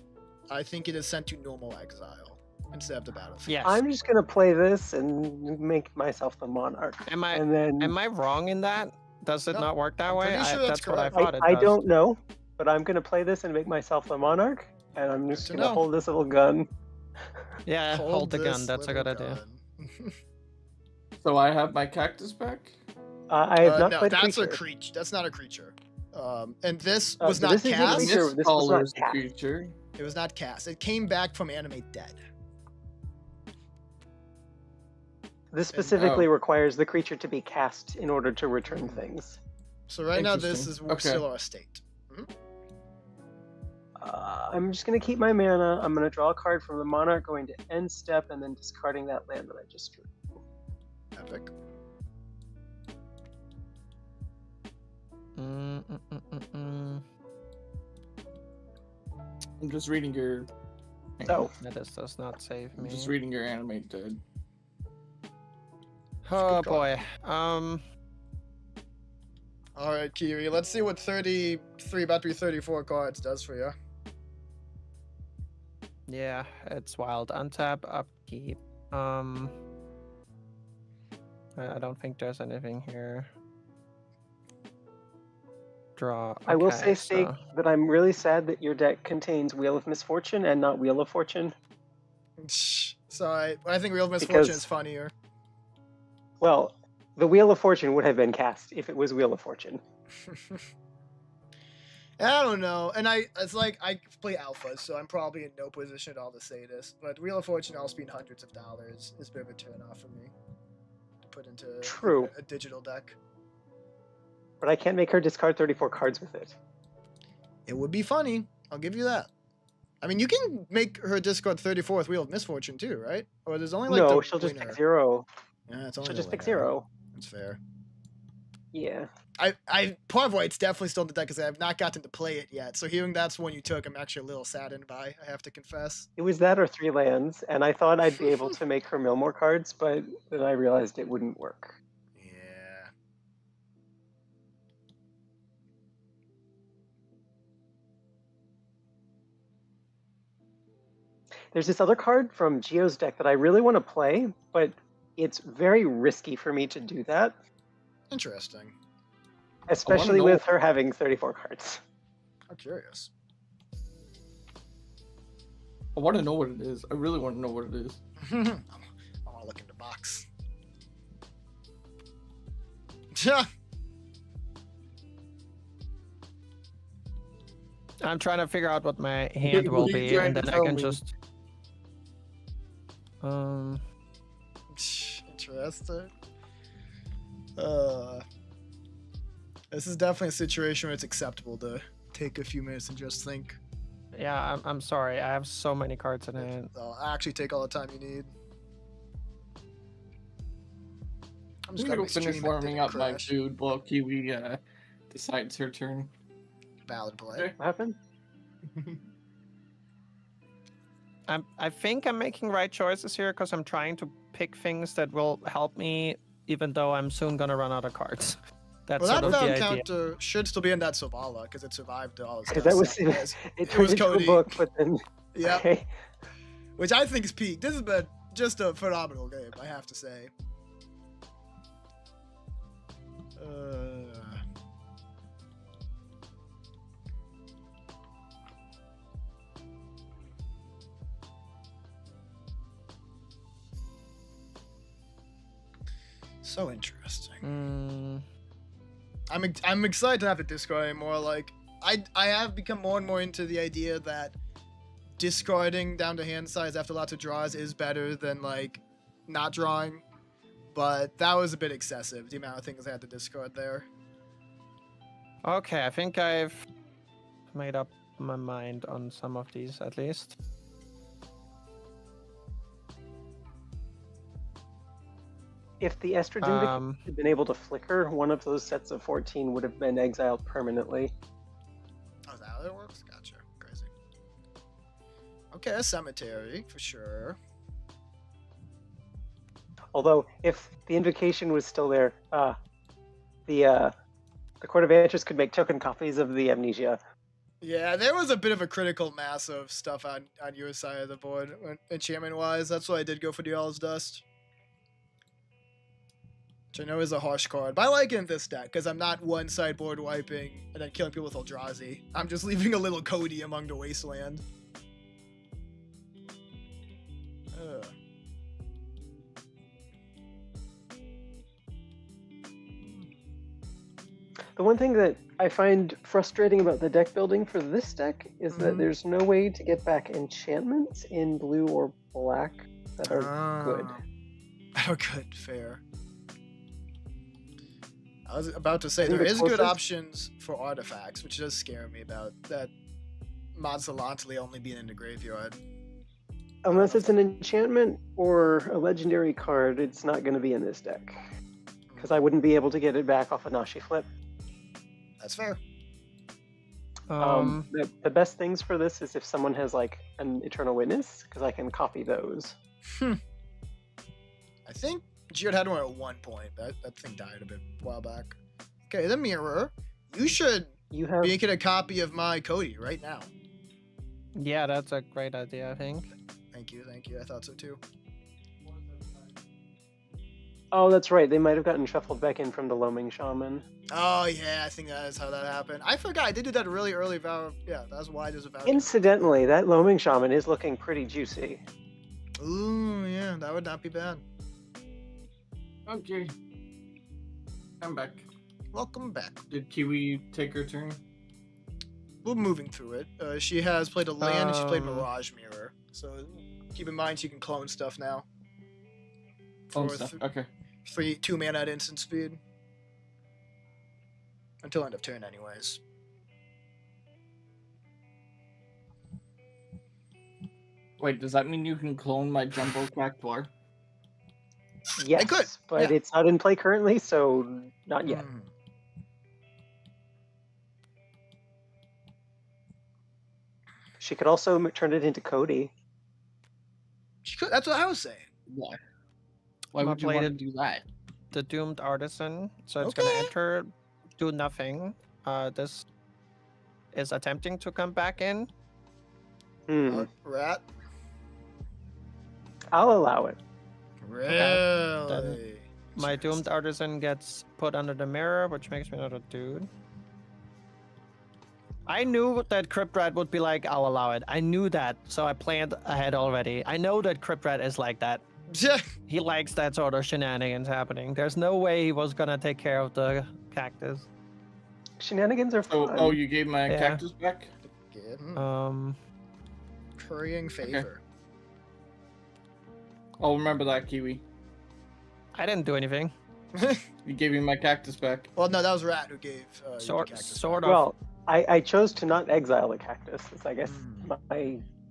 I think it is sent to normal exile instead of the battlefield. Yes. I'm just gonna play this and make myself the monarch. Am I And then am I wrong in that? Does it No, not work that I'm way? pretty sure that's what I correct. thought it I does. don't know, but I'm gonna play this and make myself the monarch. And I'm just to gonna know. hold this little gun. Yeah, hold the gun. this That's a good little idea. gun. So I have my cactus back? I have not no, played that's creature. a creature. That's not a creature. And this Uh, was but not this is a cast. creature. This was not Mistcaller is the cast. creature. It was not cast. It came back from Animate Dead. This specifically oh. requires the creature to be cast in order to return things. So right now this is Interesting. still our state. I'm just gonna keep my mana. I'm gonna draw a card from the monarch, going to end step, and then discarding that land that I just drew. Epic. I'm just reading your. So That does not save I'm me. just reading your Animate Dead. Oh Good call. boy. All right, Kiri. Let's see what 33, about to be 34 cards does for you. Yeah, it's wild. Untap, upkeep. I don't think there's anything here. Draw. I will Okay, say, Steak, so- that I'm really sad that your deck contains Wheel of Misfortune and not Wheel of Fortune. So I think Real Misfortune Because- is funnier. Well, the Wheel of Fortune would have been cast if it was Wheel of Fortune. I don't know, and it's like I play alphas, so I'm probably in no position at all to say this. But Wheel of Fortune also being hundreds of dollars is a bit of a turnoff for me to put into True. a digital deck. But I can't make her discard 34 cards with it. It would be funny. I'll give you that. I mean, you can make her discard 34 with Wheel of Misfortune too, right? Or there's only like No, the she'll just winner. pick 0. Yeah, it's only She'll the just pick winner. 0. That's fair. Yeah. Part of why it's definitely still in the deck is I have not gotten to play it yet. So hearing that's one you took, I'm actually a little saddened by. I have to confess. It was that or 3 lands, and I thought I'd be able to make her mill more cards, but then I realized it wouldn't work. Yeah. There's this other card from Geo's deck that I really want to play, but it's very risky for me to do that, Interesting. especially know- with her having 34 cards. I'm curious. I want to know what it is. I really want to know what it is. I want to look in the box. Yeah. I'm trying to figure out what my hand will what are you be, trying and to then I tell can me? just. Interesting. This is definitely a situation where it's acceptable to take a few minutes and just think. Yeah, I'm sorry. I have so many cards in hand. I'll actually take all the time you need. I'm I'm just gonna go make finish stream it warming didn't up my crash. food while Kiwi decides her turn. Valid play. Okay. What happened? I think I'm making right choices here because I'm trying to pick things that will help me, even though I'm soon gonna run out of cards. That's Well, sort that of the found idea. counter should still be in that Savala because it survived all its Because that was deaths. it was turned into Cody. a book, but then Yeah, okay. which I think is peak. This has been just a phenomenal game, I have to say. So interesting. I'm excited to have it discarding more. Like I have become more and more into the idea that discarding down to hand size after lots of draws is better than like not drawing. But that was a bit excessive, the amount of things I had to discard there. Okay, I think I've made up my mind on some of these at least. If the estrogen had been able to flicker, one of those sets of 14 would have been exiled permanently. Oh, is that how it works? Gotcha. Crazy. Okay, a cemetery for sure. Although, if the invocation was still there, the Court of Answers could make token copies of the Amnesia. Yeah, there was a bit of a critical mass of stuff on your side of the board, enchantment-wise. That's why I did go for the All's Dust. Which I know is a harsh card, but I like it in this deck, because I'm not one sideboard wiping and then killing people with Eldrazi. I'm just leaving a little Cody among the wasteland. Ugh. The one thing that I find frustrating about the deck building for this deck is that there's no way to get back enchantments in blue or black that are good. Oh, good, fair. I was about to say, think there the is good closest- options for artifacts, which does scare me about that Mozzolantly only being in the graveyard. Unless it's an enchantment or a legendary card, it's not going to be in this deck. Because I wouldn't be able to get it back off a Nashi flip. That's fair. The best things for this is if someone has like an Eternal Witness, because I can copy those. I think Geode had one at one point. That thing died a bit a while back. Okay, the mirror. You should You have make it a copy of my Cody right now. Yeah, that's a great idea, I think. Thank you. I thought so too. Oh, that's right. They might have gotten shuffled back in from the Loaming Shaman. Oh yeah, I think that is how that happened. I forgot I did do that really early. Yeah, that's why there's a Valkyrie. Incidentally, that Loaming Shaman is looking pretty juicy. Ooh, yeah, that would not be bad. Okay. I'm back. Welcome back. Did Kiwi take her turn? We're moving through it. She has played a land and she played Um, Mirage Mirror. So keep in mind she can clone stuff now. Oh, For stuff. Okay. 2 mana at instant speed. Until end of turn, anyways. Wait, does that mean you can clone my Jumbo Cactuar? Yes, could, but yeah. it's not in play currently, so not yet. Hmm. She could also turn it into Cody. She could, that's what I was saying. Why? Why I'm would you want to uploaded- do that? The Doomed Artisan. So it's Okay. gonna enter, do nothing. This is attempting to come back in. Rat? I'll allow it. Really? My Doomed Artisan gets put under the mirror, which makes me not a dude. I knew that Crypt Rat would be like, I'll allow it. I knew that, so I planned ahead already. I know that Crypt Rat is like that. He likes that sort of shenanigans happening. There's no way he was gonna take care of the cactus. Shenanigans are fun. Oh, you gave my Yeah. cactus back? Currying favor. I'll remember that, Kiwi. I didn't do anything. You gave me my cactus back. Well, no, that was Rat who gave you the Sort cactus. of. Well, I chose to not exile the cactus. It's, I guess, Hmm.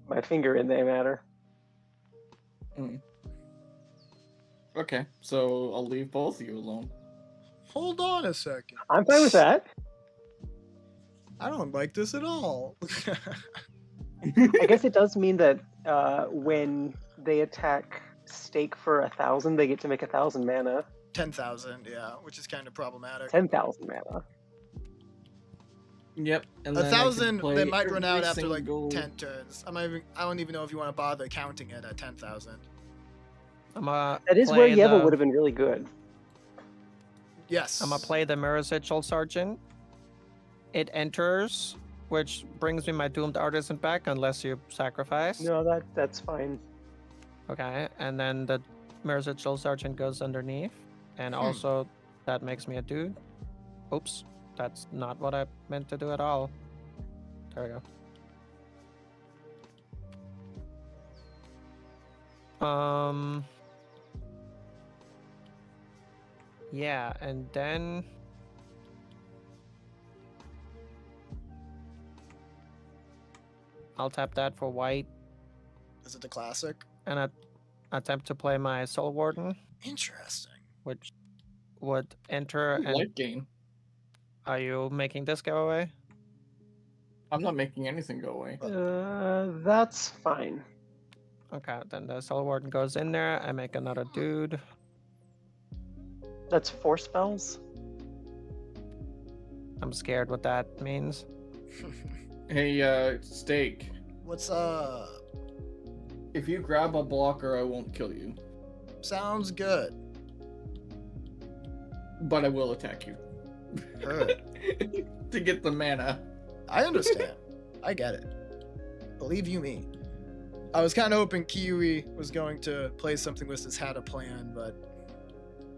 my finger in the matter. Okay, so I'll leave both of you alone. Hold on a second. I'm fine with that. I don't like this at all. I guess it does mean that when they attack stake for 1,000, they get to make 1,000 mana. 10,000, yeah, which is kind of problematic. 10,000 mana. Yep. And A then I can 1,000, play they might run out every after like single- 10 turns. I don't even know if you want to bother counting it at 10,000. That is where Yeva would have been really good. Yes. I'm gonna play the Mirror Sigil Sergeant. It enters, which brings me my Doomed Artisan back, unless you sacrifice. No, that's fine. Okay, and then the Mirror Sigil Sergeant goes underneath, and also that makes me a dude. Oops, that's not what I meant to do at all. There we go. Yeah, and then I'll tap that for white Is it the classic? and attempt to play my Soul Warden, Interesting. which would enter. And Light gain. are you making this go away? I'm not making anything go away. That's fine. Okay, then the Soul Warden goes in there. I make another dude. That's 4 spells. I'm scared what that means. Hey, Steak. What's up? If you grab a blocker, I won't kill you, Sounds good. but I will attack you. Heard. To get the mana. I understand. I get it. Believe you me. I was kind of hoping Kiwi was going to play something with this had a plan, but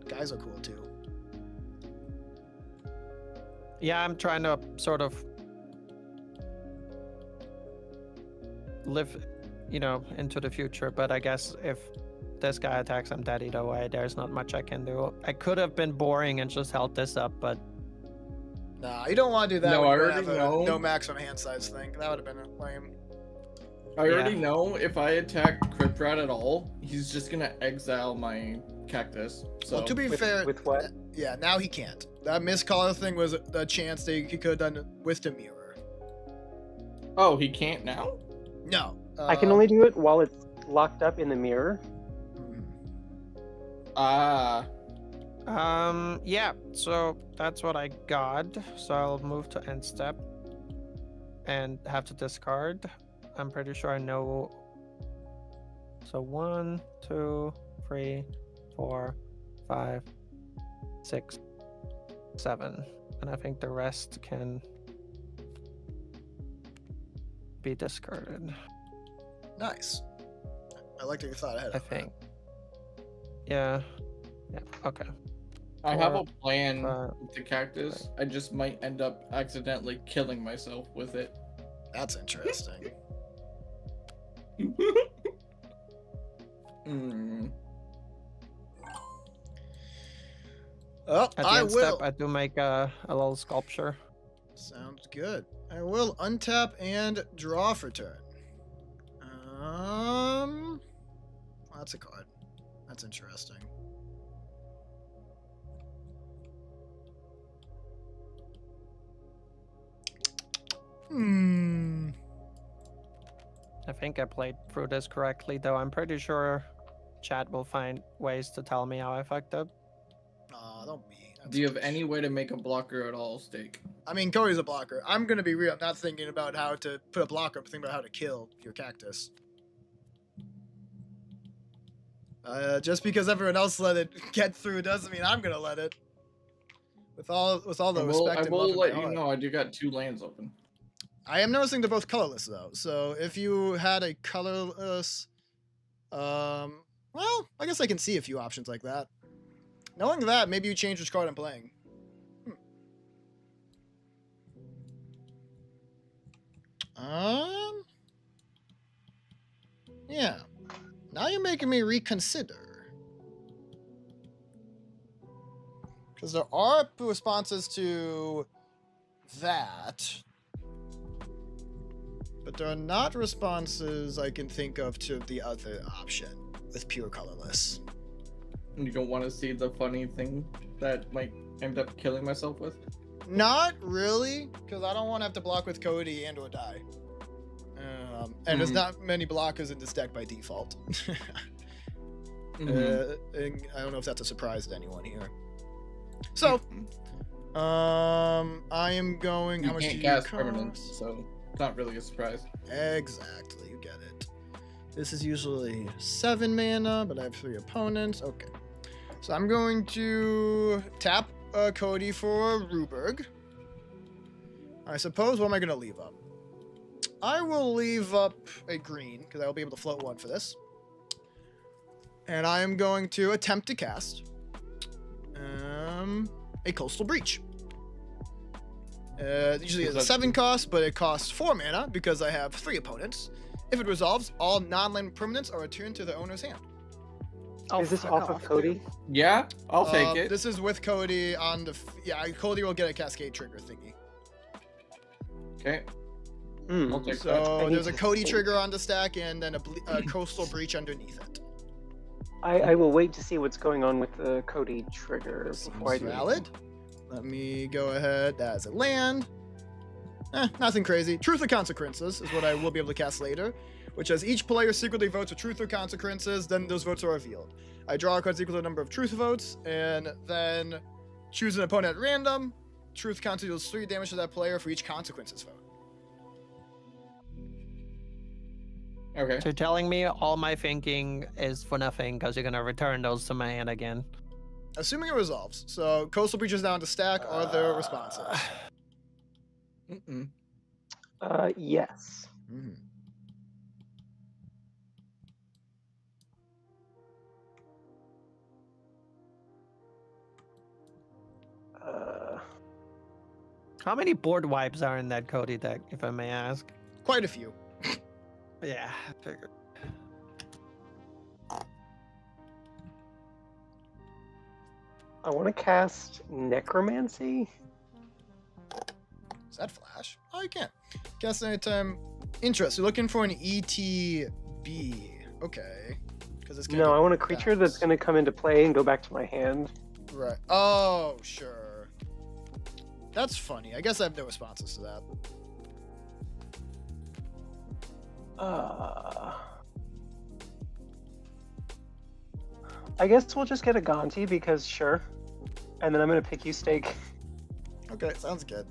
guys are cool too. Yeah, I'm trying to sort of live, into the future, but I guess if this guy attacks, I'm dead either way. There's not much I can do. I could have been boring and just held this up, but Nah, you don't want to do that No, when I you already have a know. no maximum hand size thing. That would have been lame. I already Yeah. know if I attack Crypt Rat at all, he's just gonna exile my cactus. So Well, to be fair, With what? yeah, now he can't. That miscaller thing was a chance that he could have done with the mirror. oh, he can't now? No. I can only do it while it's locked up in the mirror. hmm. Ah, yeah, so that's what I got. So I'll move to end step and have to discard. I'm pretty sure I know. So 1, 2, 3, 4, 5, 6, 7. And I think the rest can be discarded. Nice. I like that you thought ahead. I of that. think. Yeah. Yeah. Okay. I have a 4, plan 5. with the cactus. I just might end up accidentally killing myself with it. That's interesting. Oh, At the I end will. step, I do make a little sculpture. Sounds good. I will untap and draw for turn. That's a card. That's interesting. I think I played through this correctly, though. I'm pretty sure chat will find ways to tell me how I fucked up. Aw, don't be. That's Do you have nice. any way to make a blocker at all, Steak? I mean, Cody's a blocker. I'm gonna be real. I'm not thinking about how to put a blocker. I'm thinking about how to kill your cactus. Just because everyone else let it get through doesn't mean I'm gonna let it. With all the respect I and will love in let my you heart. know I do got 2 lands open. I am noticing they're both colorless though. So if you had a colorless, well, I guess I can see a few options like that. Knowing that, maybe you change which card I'm playing. Yeah. Now you're making me reconsider. Because there are responses to that. But there are not responses I can think of to the other option with pure colorless. You don't want to see the funny thing that might end up killing myself with? Not really, because I don't want to have to block with Cody and or die. And there's not many blockers in this deck by default. And I don't know if that's a surprise to anyone here. So, I am going. You how much can't do cast cost? permanents, so it's not really a surprise. Exactly, you get it. This is usually 7 mana, but I have 3 opponents. Okay. So I'm going to tap Cody for Ruberg. I suppose, what am I going to leave up? I will leave up a green, because I will be able to float 1 for this. And I am going to attempt to cast a Coastal Breach. Usually it's a 7 cost, but it costs 4 mana because I have 3 opponents. If it resolves, all non-land permanents are returned to their owner's hand. Oh, Is this fuck off of Cody? Yeah, I'll take it. This is with Cody on the... Cody will get a Cascade trigger thingy. Okay. Hmm. I'll take that. So need there's a to Cody think. trigger on the stack and then a Coastal Breach underneath it. I will wait to see what's going on with the Cody trigger before I Seems do. valid. Let me go ahead. That is a land. Nothing crazy. Truth or Consequences is what I will be able to cast later, which as each player secretly votes a Truth or Consequences, then those votes are revealed. I draw a card equal to the number of Truth votes, and then choose an opponent at random. Truth Consequences deals 3 damage to that player for each Consequences vote. Okay. So you're telling me all my thinking is for nothing because you're gonna return those to my hand again. Assuming it resolves. So Coastal Breach is down to stack. Are there responses? Yes. Mhm. How many board wipes are in that Cody deck, if I may ask? Quite a few. Yeah, I figured. I want to cast Necromancy. Is that flash? Oh, you can. Cast anytime. Interest. You're looking for an ETB. Okay. Because it's gonna No, go I want a creature that's bounce. going to come into play and go back to my hand. Right. Oh, sure. That's funny. I guess I have no responses to that. I guess we'll just get a Gonti because sure. And then I'm going to pick you Stake. Okay, sounds good.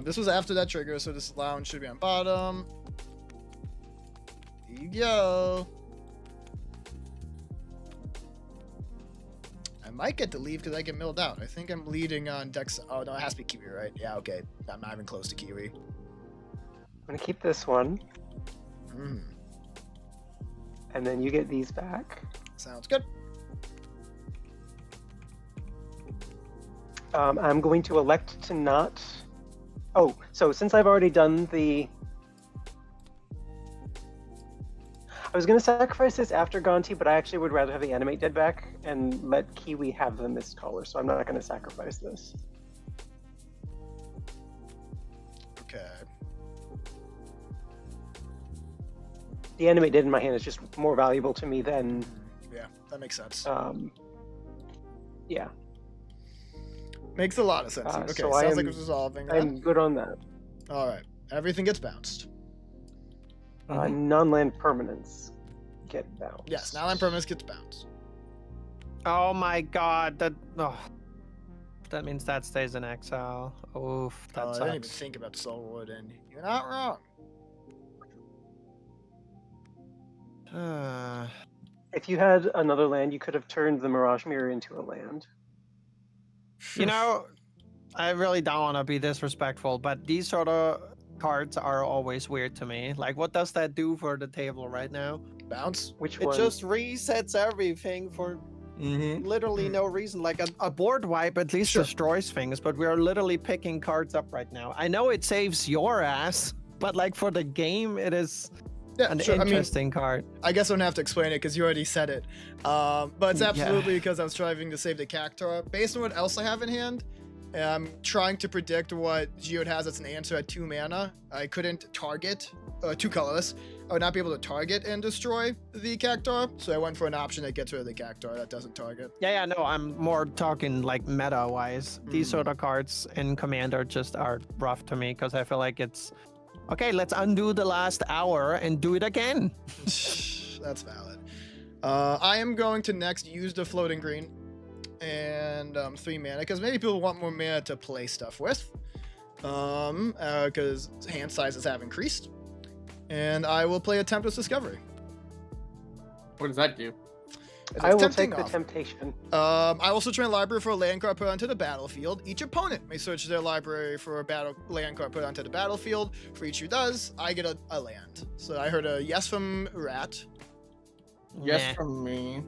This was after that trigger, so this lounge should be on bottom. There you go. I might get to leave because I get milled out. I think I'm leading on Dex. Oh, no, it has to be Kiwi, right? Yeah, okay. I'm not even close to Kiwi. I'm going to keep this one. Hmm. And then you get these back. Sounds good. I'm going to elect to not... Oh, so since I've already done the... I was going to sacrifice this after Gonti, but I actually would rather have the Animate Dead back and let Kiwi have the Mist Caller, so I'm not going to sacrifice this. Okay. The Animate Dead in my hand is just more valuable to me than... Yeah, that makes sense. Yeah, Makes a lot of sense. Okay, so sounds I like am- it's resolving. Then. I'm good on that. All right, everything gets bounced. Non-land permanents get bounced. Yes, non-land permanence gets bounced. Oh my god, that means that stays in exile. Oof, that I didn't even sucks. think about Soulwood, and you're not wrong. If you had another land, you could have turned the Mirage Mirror into a land. You know, I really don't want to be disrespectful, but these sort of cards are always weird to me. Like, what does that do for the table right now? Bounce. Which It one? just resets everything for literally no reason. Like a board wipe at least Sure. destroys things, but we are literally picking cards up right now. I know it saves your ass, but like for the game, it is Yeah, an sure. I mean, interesting card. I guess I don't have to explain it because you already said it. But it's Yeah. absolutely because I was trying to save the Cactuar. Based on what else I have in hand, I'm trying to predict what Geode has as an answer at 2 mana. I couldn't target, 2 colorless. I would not be able to target and destroy the Cactuar, so I went for an option that gets rid of the Cactuar that doesn't target. Yeah, no, I'm more talking like meta-wise. These sort of cards in Commander just are rough to me because I feel like it's okay. Let's undo the last hour and do it again. That's valid. I am going to next use the floating green and 3 mana because maybe people want more mana to play stuff with. Because hand sizes have increased. And I will play a Tempest Discovery. What does that do? It's I a will tempting take the offer. temptation. I will search my library for a land card put onto the battlefield. Each opponent may search their library for a land card put onto the battlefield. For each who does, I get a land. So I heard a yes from Rat. Yes Nah. from me.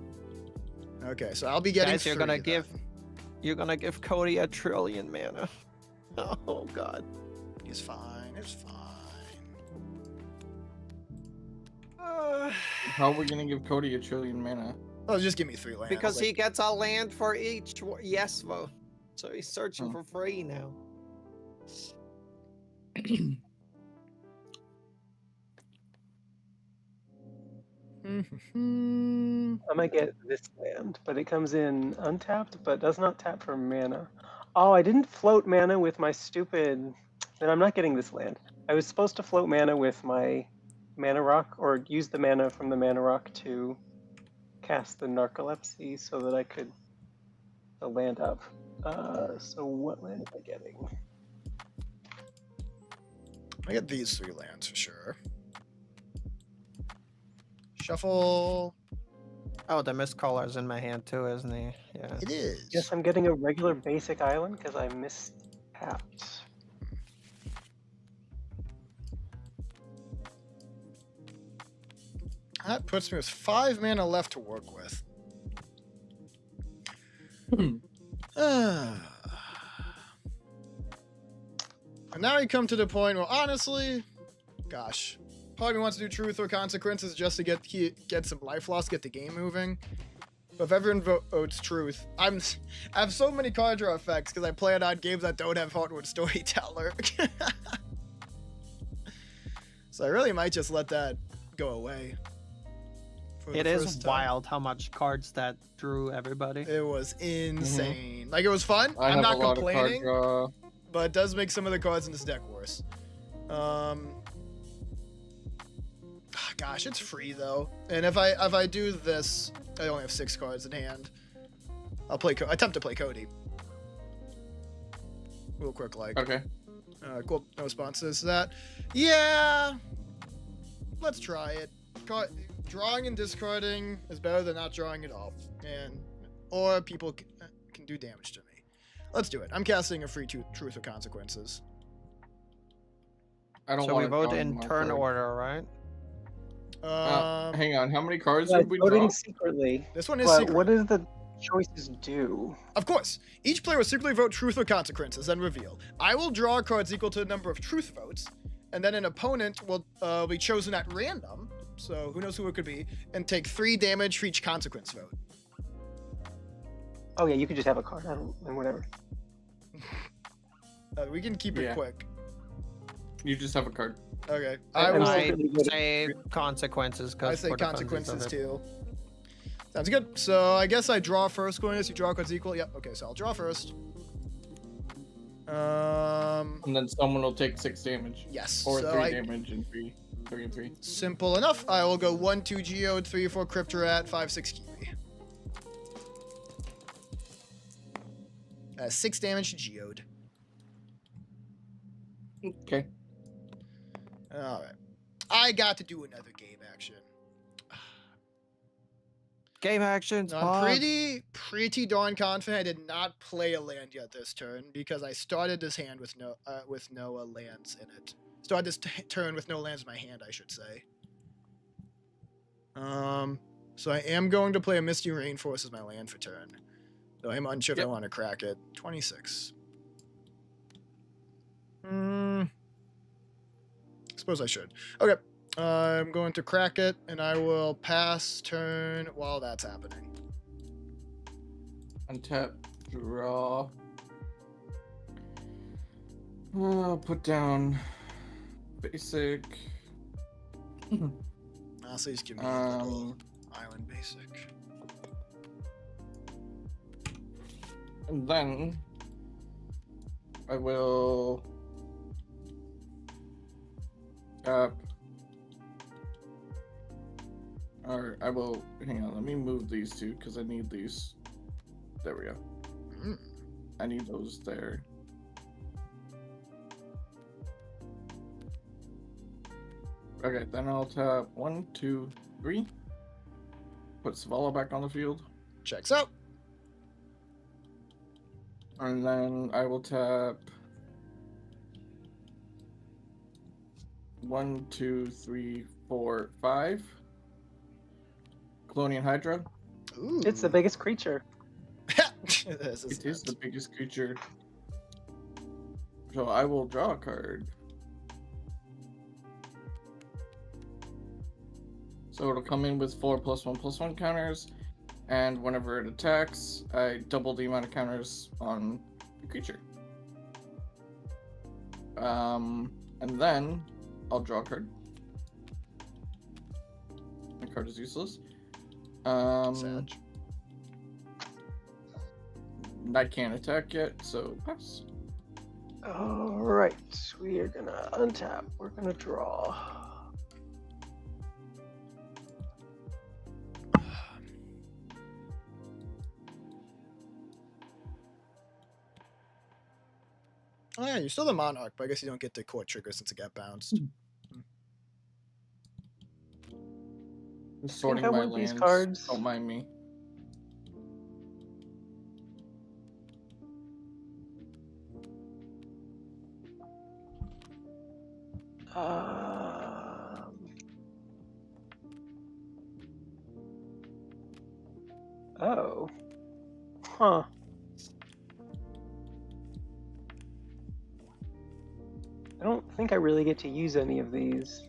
Okay, so I'll be getting Guys, you're 3 gonna then. give- You're gonna give Cody a trillion mana. Oh god. It's fine. It's fine. How are we gonna give Cody a trillion mana? Oh, just give me 3 lands. Because like- he gets a land for each yes vote. So he's searching Oh. for free now. I might get this land, but it comes in untapped, but does not tap for mana. Oh, I didn't float mana with my stupid. Then I'm not getting this land. I was supposed to float mana with my mana rock, or use the mana from the mana rock to cast the narcolepsy so that I could the land up. So what land am I getting? I get these 3 lands for sure. Shuffle. Oh, the mist caller's in my hand too, isn't he? Yeah. It is. Yes, I'm getting a regular basic island because I mistapped. That puts me with 5 mana left to work with. And now you come to the point where, honestly, gosh, part of me wants to do truth or consequences just to get some life loss, get the game moving. But if everyone votes truth, I have so many card draw effects because I play it on games that don't have Heartwood Storyteller. So I really might just let that go away. for It the is first time. wild how much cards that drew everybody. It was insane. Like, it was fun. I I'm have not a lot complaining, of card draw. but it does make some of the cards in this deck worse. Gosh, it's free though. And if I do this, I only have 6 cards in hand. I'll attempt to play Cody. Real quick, like. Okay. Cool. No responses to that. Yeah. Let's try it. Drawing and discarding is better than not drawing at all, or people can do damage to me. Let's do it. I'm casting a free truth or consequences. I don't So we want vote in turn order, right? Hang on. How many cards Yeah, did we draw? voting secretly. This one is But secret. what does the choices do? Of course, each player will secretly vote truth or consequences, then reveal. I will draw cards equal to the number of truth votes, and then an opponent will be chosen at random, so who knows who it could be, and take 3 damage for each consequence vote. Oh yeah, you could just have a card. Whatever. We can keep it Yeah. quick. You just have a card. Okay. I I will. was I secretly voting say consequences I because say consequences too. Sounds good. So I guess I draw first. Going this, you draw cards equal. Yep. Okay, so I'll draw first. And then someone will take 6 damage. Yes. Or so 3 damage and 3 and 3. Simple enough. I will go 1, 2 Geode, 3, 4 Cryptorat, 5, 6 Kiwi. 6 damage to Geode. Okay. All right. I got to do another game action. Game actions. I'm pretty darn confident I did not play a land yet this turn because I started this hand with no lands in it. Started this turn with no lands in my hand, I should say. So I am going to play a Misty Rainforest as my land for turn. Though I'm unsure if I want to crack it. 26. Suppose I should. Okay. I'm going to crack it, and I will pass turn while that's happening. Untap, draw. Put down basic. Honestly, just give me a little island basic. And then I will tap Or I will. Hang on. Let me move these two because I need these. There we go. Mm. I need those there. Okay, then I'll tap 1, 2, 3. Put Svala back on the field. Checks out. And then I will tap 1, 2, 3, 4, 5. Colonian Hydra. Ooh. It's the biggest creature. This It is the biggest creature. So I will draw a card. So it'll come in with 4+1/+1 counters, and whenever it attacks, I double the amount of counters on the creature. And then I'll draw a card. My card is useless. Sag. I can't attack yet, so pass. Alright, we are gonna untap. We're gonna draw. Oh yeah, you're still the Monarch, but I guess you don't get the court trigger since it got bounced. Just sorting I my want these lands. cards. Don't mind me. Oh. Huh. I don't think I really get to use any of these.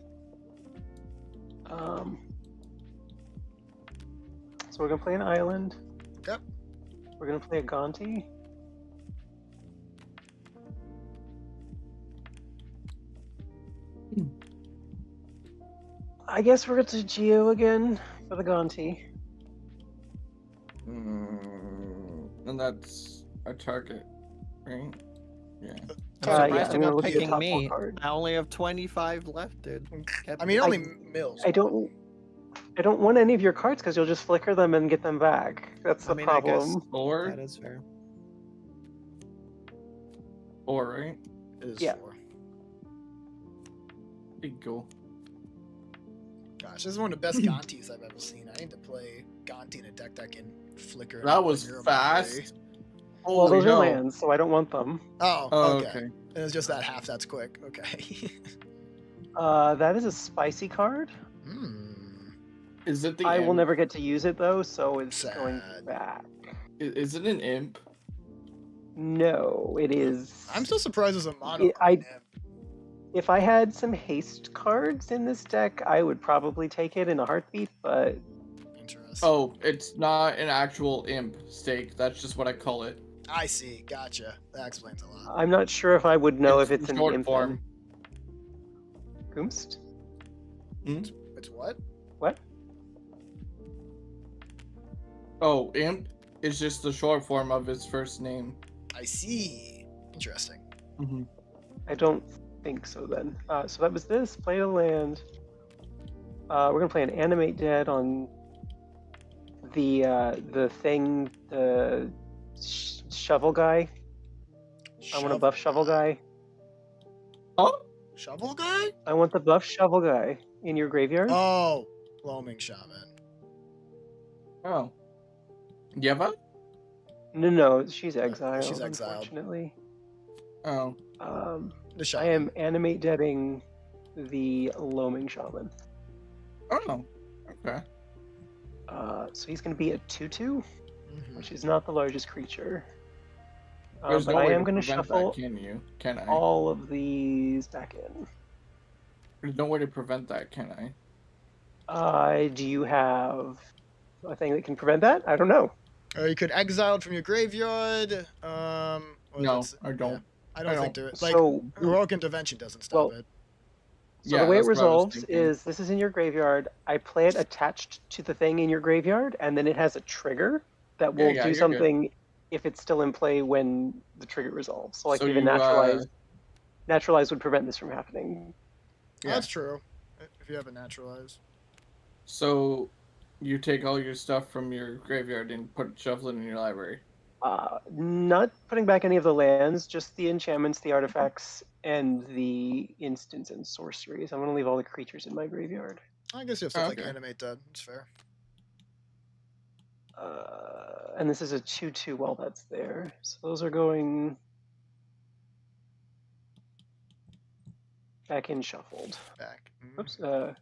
So we're gonna play an island. Yep. We're gonna play a Gonti. I guess we're going to Geo again for the Gonti. And that's a target, right? Yeah. I'm Yeah, surprised I'm you're gonna not look at the picking top four me. cards. I only have 25 left, dude. I mean, it only mills. I don't want any of your cards because you'll just flicker them and get them back. That's the I mean, I guess problem. Or, that is fair. right? It is Yeah. 4. Big go. Gosh, this is one of the best Gontis I've ever seen. I need to play Gonti in a deck that can flicker. That was Europe fast. away. Well, Holy those are hell. lands, so I don't want them. Oh, Oh, okay. okay. And it's just that half that's quick. Okay. That is a spicy card. Is it the I will imp? never get to use it though, so it's going Sad. back. Is it an imp? No, it is. I'm still surprised as a mono. If I had some haste cards in this deck, I would probably take it in a heartbeat, but Interesting. Oh, it's not an actual imp stake. That's just what I call it. I see. Gotcha. That explains a lot. I'm not sure if I would know It's if it's in an short imp. form. Goomst? It's what? What? Oh, imp is just the short form of his first name. I see. Interesting. I don't think so then. So that was this. Play a land. We're gonna play an Animate Dead on the thing, the shovel guy. I want to buff shovel guy. Oh, Shovel guy? I want the buff shovel guy in your graveyard. Oh, Loaming Shaman. oh. Yeva? No, she's exiled. she's exiled. Unfortunately. Oh. The I Shaman. am Animate Deading the Loaming Shaman. Oh. Okay. So he's going to be a 2/2, Mhm. which is not the largest creature. There's But no I way am to going to prevent shuffle that, can you? Can I? all of these back in. There's no way to prevent that, can I? Do you have a thing that can prevent that? I don't know. Or you could exile it from your graveyard. Or No, is it- I don't. yeah. I don't think there is. Like, So, Heroic Intervention doesn't stop Well, it. so Yeah, the way it that's what I was resolves thinking. is this is in your graveyard. I play it attached to the thing in your graveyard, and then it has a trigger that will yeah, do you're good. something if it's still in play when the trigger resolves. So like So even you, naturalize would prevent this from happening. Yeah. That's true. If you have a naturalize. So You take all your stuff from your graveyard and shuffle it in your library. Not putting back any of the lands, just the enchantments, the artifacts, and the instants and sorceries. I'm gonna leave all the creatures in my graveyard. I guess you have stuff like Okay. Animate Dead. It's fair. And this is a 2/2 while that's there. So those are going back in shuffled. Back. Oops. There.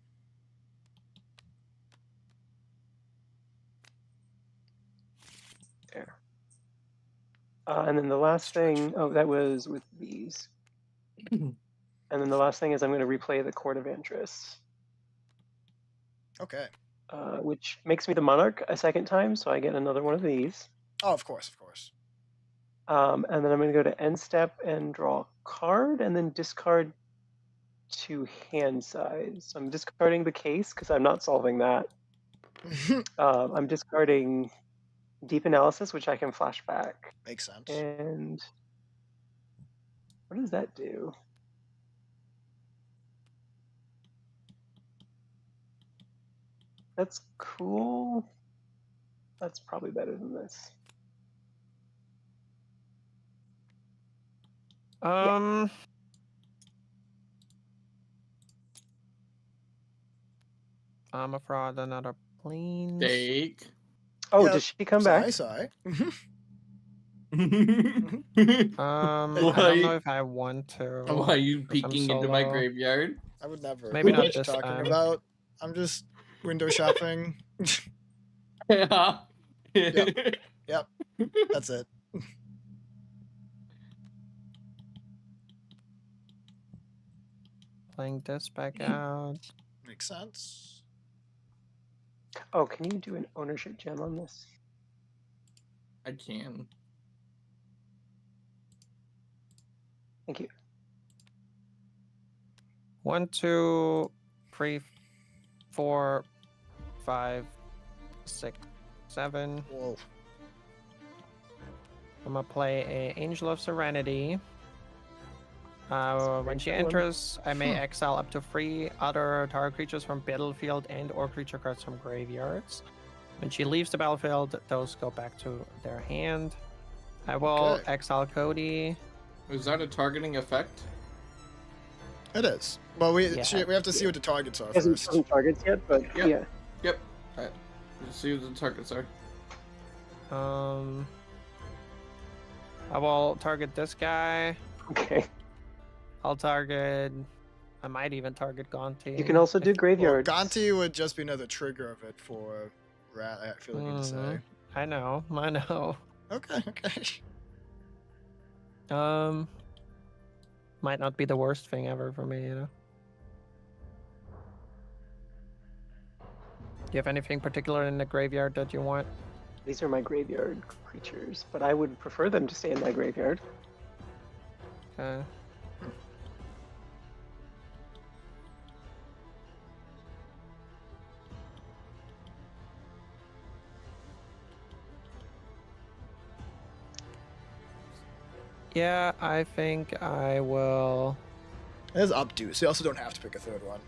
And then the last thing, oh, that was with these. And then the last thing is I'm going to replay the Court of Antris, Okay. which makes me the Monarch a second time, so I get another one of these. Oh, of course, of course. And then I'm going to go to end step and draw a card, and then discard 2 hand size. So I'm discarding the case because I'm not solving that. I'm discarding Deep Analysis, which I can flash back. Makes sense. And what does that do? That's cool. That's probably better than this. I'm a fraud, another planes. Take. Oh, Yeah, does she come back? Sorry. I don't know if I want to. Why are you 'cause I'm peeking into my solo. graveyard? I would never. Maybe What not are you this talking time. about? I'm just window shopping. Yeah. Yep. That's it. Playing this back out. Makes sense. Oh, can you do an ownership gem on this? I can. Thank you. 1, 2, 3, 4, 5, 6, 7. Whoa. I'm gonna play a Angel of Serenity. When she Great one. enters, I may exile up to 3 other target creatures from battlefield and/or creature cards from graveyards. When she leaves the battlefield, those go back to their hand. I will Okay. exile Cody. Is that a targeting effect? It is. Well, we Yeah. we have to see what the targets are Hasn't first. chosen targets yet, but Yep. yeah. Yep. Alright. Let's see what the targets are. I will target this guy. Okay. I'll target. I might even target Gonti. You can also do Well, graveyards. Gonti would just be another trigger of it for Rat. I feel like you to say. Mhm. I know. Okay. Okay. Might not be the worst thing ever for me, you know. Do you have anything particular in the graveyard that you want? These are my graveyard creatures, but I would prefer them to stay in my graveyard. Okay. Yeah, I think I will. It is updo, so you also don't have to pick a third one.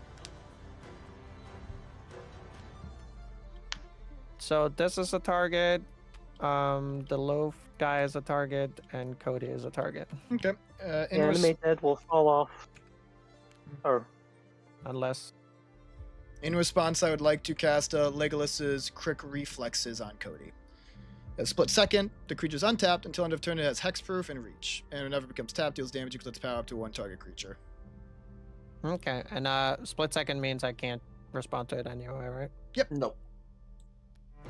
So this is a target. The loaf guy is a target, and Cody is a target. Okay. Animate Dead will fall off. Or Unless In response, I would like to cast Legolas's Crick Reflexes on Cody. At split second, the creature's untapped until end of turn. It has hexproof and reach, and whenever it becomes tapped, deals damage equal to its power up to 1 target creature. okay, and split second means I can't respond to it anyway, right? Nope.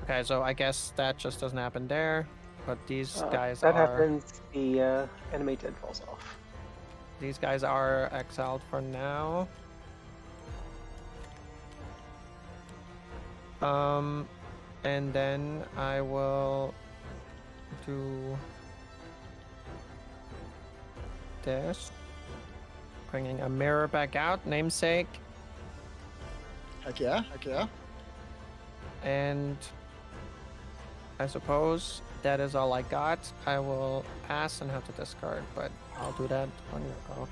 Okay, so I guess that just doesn't happen there. But these guys that are happens, the Animate Dead falls off. these guys are exiled for now. And then I will do this, bringing a mirror back out, namesake, Heck yeah, heck yeah. and I suppose that is all I got. I will pass and have to discard, but I'll do that on your go.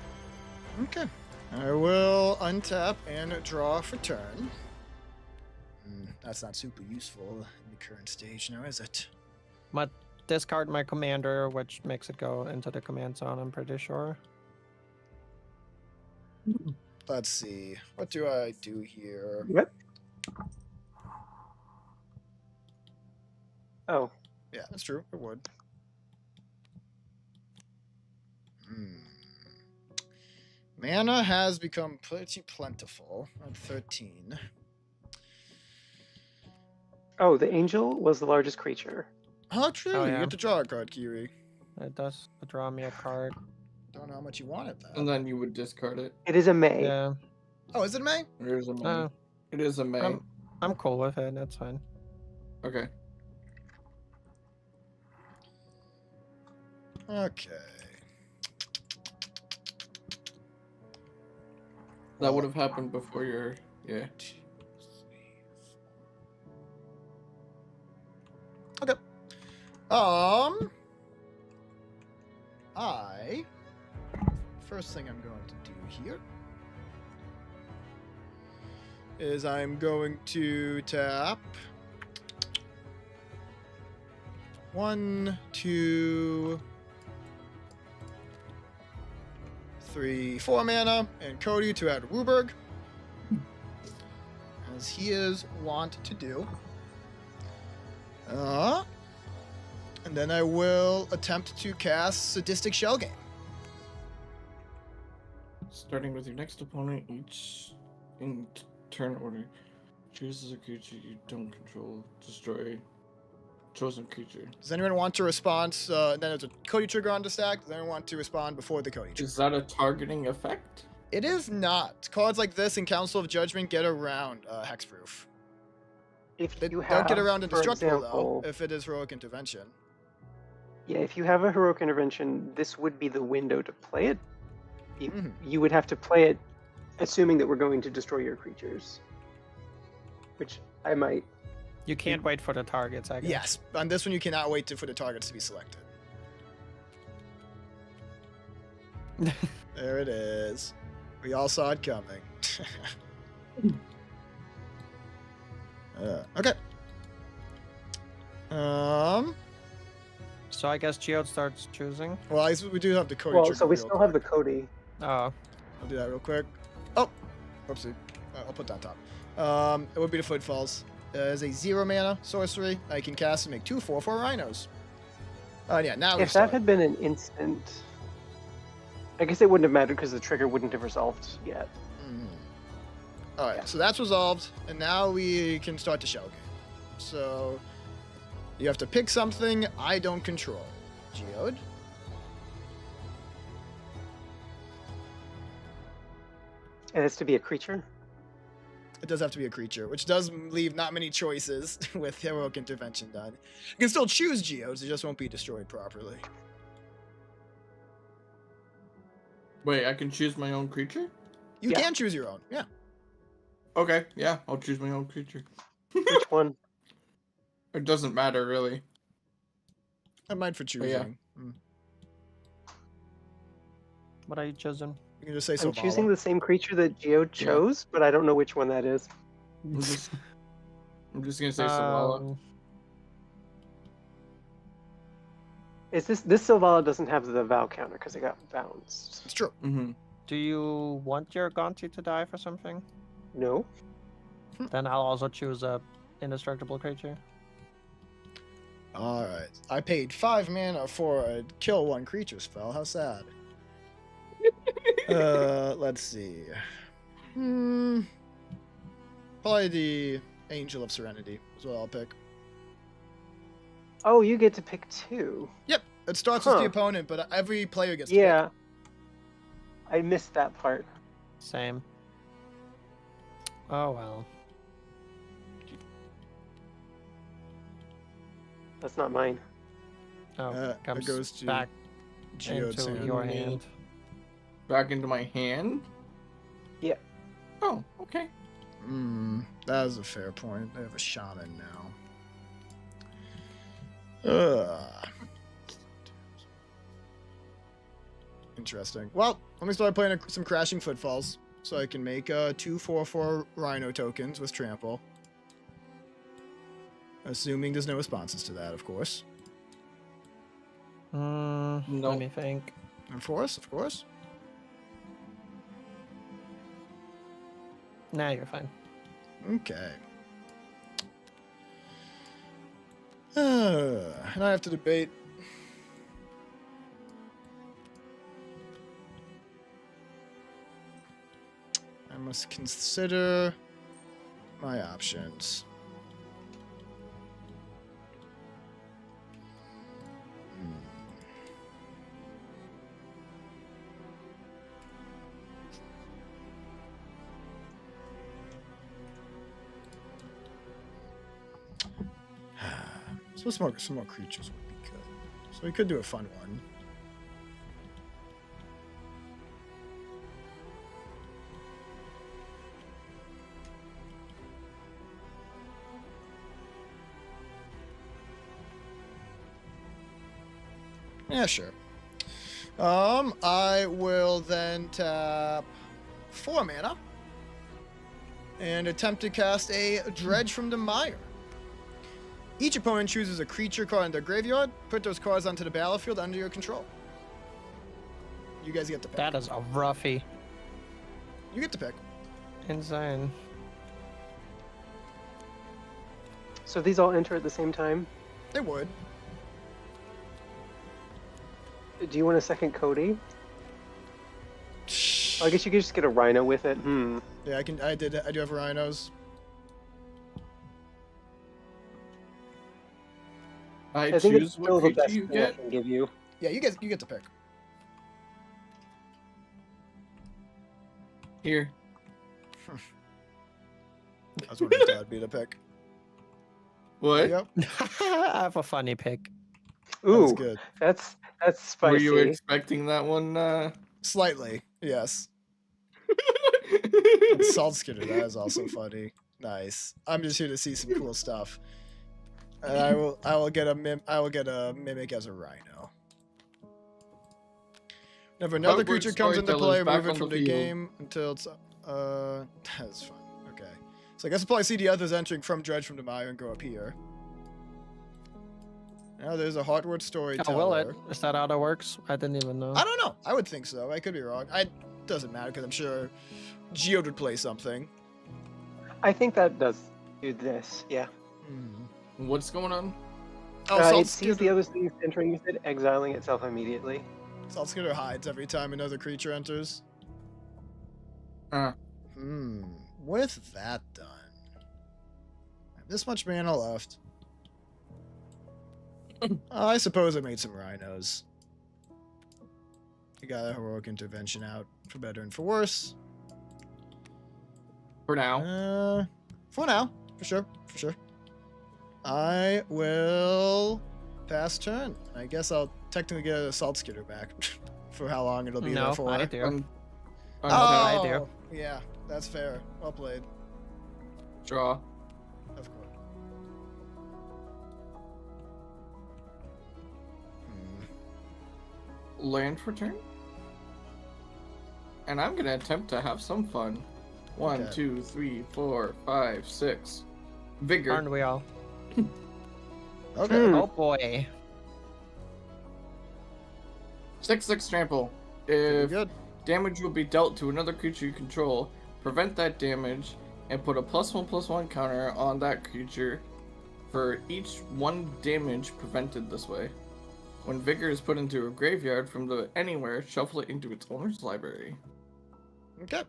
Okay. I will untap and draw for turn. that's not super useful in the current stage now, is it? But discard my commander, which makes it go into the command zone, I'm pretty sure. Let's see. What do I do here? Yep. Oh, Yeah, that's true. It would. Hmm. Mana has become pretty plentiful at 13. oh, the angel was the largest creature. Oh, true. Oh, You yeah. get to draw a card, Kiwi. It does draw me a card. Don't know how much you wanted that. And then you would discard it. It is a May. Yeah. Oh, is it May? It is a May. Uh, It is a May. I'm cool with it. That's fine. Okay. Okay. That would have happened before your yeah. Okay. First thing I'm going to do here is I'm going to tap 1, 2, 3, 4 mana, and Cody to add Wooburg, as he is wont to do. And then I will attempt to cast Sadistic Shell Game. Starting with your next opponent, each in turn order, chooses a creature you don't control, destroy chosen creature. Does anyone want to respond? Then there's a Cody trigger on the stack. Does anyone want to respond before the Cody trigger? Is that a targeting effect? It is not. Cards like this in Council of Judgment get around Hexproof. If They you don't have, get around for Indestructible, example, though, if it is Heroic Intervention. yeah, if you have a heroic intervention, this would be the window to play it. You would have to play it, assuming that we're going to destroy your creatures, which I might. You can't wait for the targets, I guess. Yes, on this one you cannot wait for the targets to be selected. There it is. We all saw it coming. Okay. So I guess Geode starts choosing. Well, we do have the Cody Well, trigger. so we real still have the quick. Cody. Oh. I'll do that real quick. Oh, oopsie. I'll put that on top. It would be the Footfalls. As a 0 mana sorcery, I can cast and make 2 4/4 rhinos. Yeah, now we If start. that had been an instant, I guess it wouldn't have mattered because the trigger wouldn't have resolved yet. All right, Yeah. so that's resolved, and now we can start the shell game. So you have to pick something I don't control. Geode. It has to be a creature. It does have to be a creature, which does leave not many choices with Heroic Intervention done. You can still choose Geodes, it just won't be destroyed properly. Wait, I can choose my own creature? You Yeah. can choose your own, yeah. Okay, yeah, I'll choose my own creature. Which one? It doesn't matter, really. I might for choosing. yeah. What are you choosing? You can just say I'm Sovala. choosing the same creature that Geo chose, but I don't know which one that is. I'm just gonna say Savala. Um, Is this Sylvala doesn't have the Vow counter because it got bounced? It's true. Mm-hmm. do you want your Gonti to die for something? No. Then I'll also choose a indestructible creature. All right. I paid 5 mana for a kill 1 creature spell. How sad. Let's see. Probably the Angel of Serenity is what I'll pick. Oh, you get to pick 2. Yep. It starts with the Huh. opponent, but every player gets to Yeah. I missed that part. Same. Oh well. That's not mine. Oh, It comes goes to back pick Geode's into hand. your hand. Back into my hand? Yeah. Oh, okay. That is a fair point. They have a shaman now. Interesting. Well, let me start playing some Crashing Footfalls, so I can make 2 4/4 Rhino tokens with Trample. Assuming there's no responses to that, of course. Let Nope. me think. Of course, of course. Nah, you're fine. Okay. And I have to debate. I must consider my options. So some more creatures would be good. So we could do a fun one. Yeah, sure. I will then tap 4 mana and attempt to cast a Dredge from the Mire. Each opponent chooses a creature card in their graveyard. Put those cards onto the battlefield under your control. You guys get to pick. That is a roughie. You get to pick. Insane. So these all enter at the same time. They would. Do you want a second Cody? Oh, I guess you could just get a Rhino with it. Yeah, I do have rhinos. I I think it's choose still what the creature best you thing I get. can give you. Yeah, you get to pick. Here. I was wondering if that would be the pick. What? Yep, I have a funny pick. Ooh, that's good. that's spicy. Were you expecting that one? Slightly, yes. Salt Skitter, that is also funny. Nice. I'm just here to see some cool stuff. And I will get a mimic as a rhino. Whenever another Hogwarts creature comes into Storyteller's play, back remove it on from the the field. game until it's that's fun. Okay. So I guess I'll probably see the others entering from Dredge from the Mire and go up here. Now there's a Hogwarts Storyteller. Oh, will it? Is that how that works? I didn't even know. I don't know. I would think so. I could be wrong. Doesn't matter because I'm sure Geode would play something. I think that does do this. Yeah. What's going on? Oh, it Salt sees the Skitter, other things entering with it, exiling itself immediately. Salt Skitter hides every time another creature enters. Uh, With that done, I have this much mana left. I suppose I made some rhinos. I got a heroic intervention out for better and for worse. for now. For now, for sure. I will pass turn. I guess I'll technically get a Salt Skitter back for how long it'll be there No, for. I do. Untap, I do. Yeah, that's fair. Well played. draw. Of course. Land for turn. And I'm gonna attempt to have some fun. 1, Okay. 2, 3, 4, 5, 6. Vigor. Aren't we all? Okay. Oh boy. 6/6 trample. Pretty If good. damage will be dealt to another creature you control, prevent that damage and put a +1/+1 counter on that creature for each 1 damage prevented this way. When Vigor is put into a graveyard from the anywhere, shuffle it into its owner's library. Okay.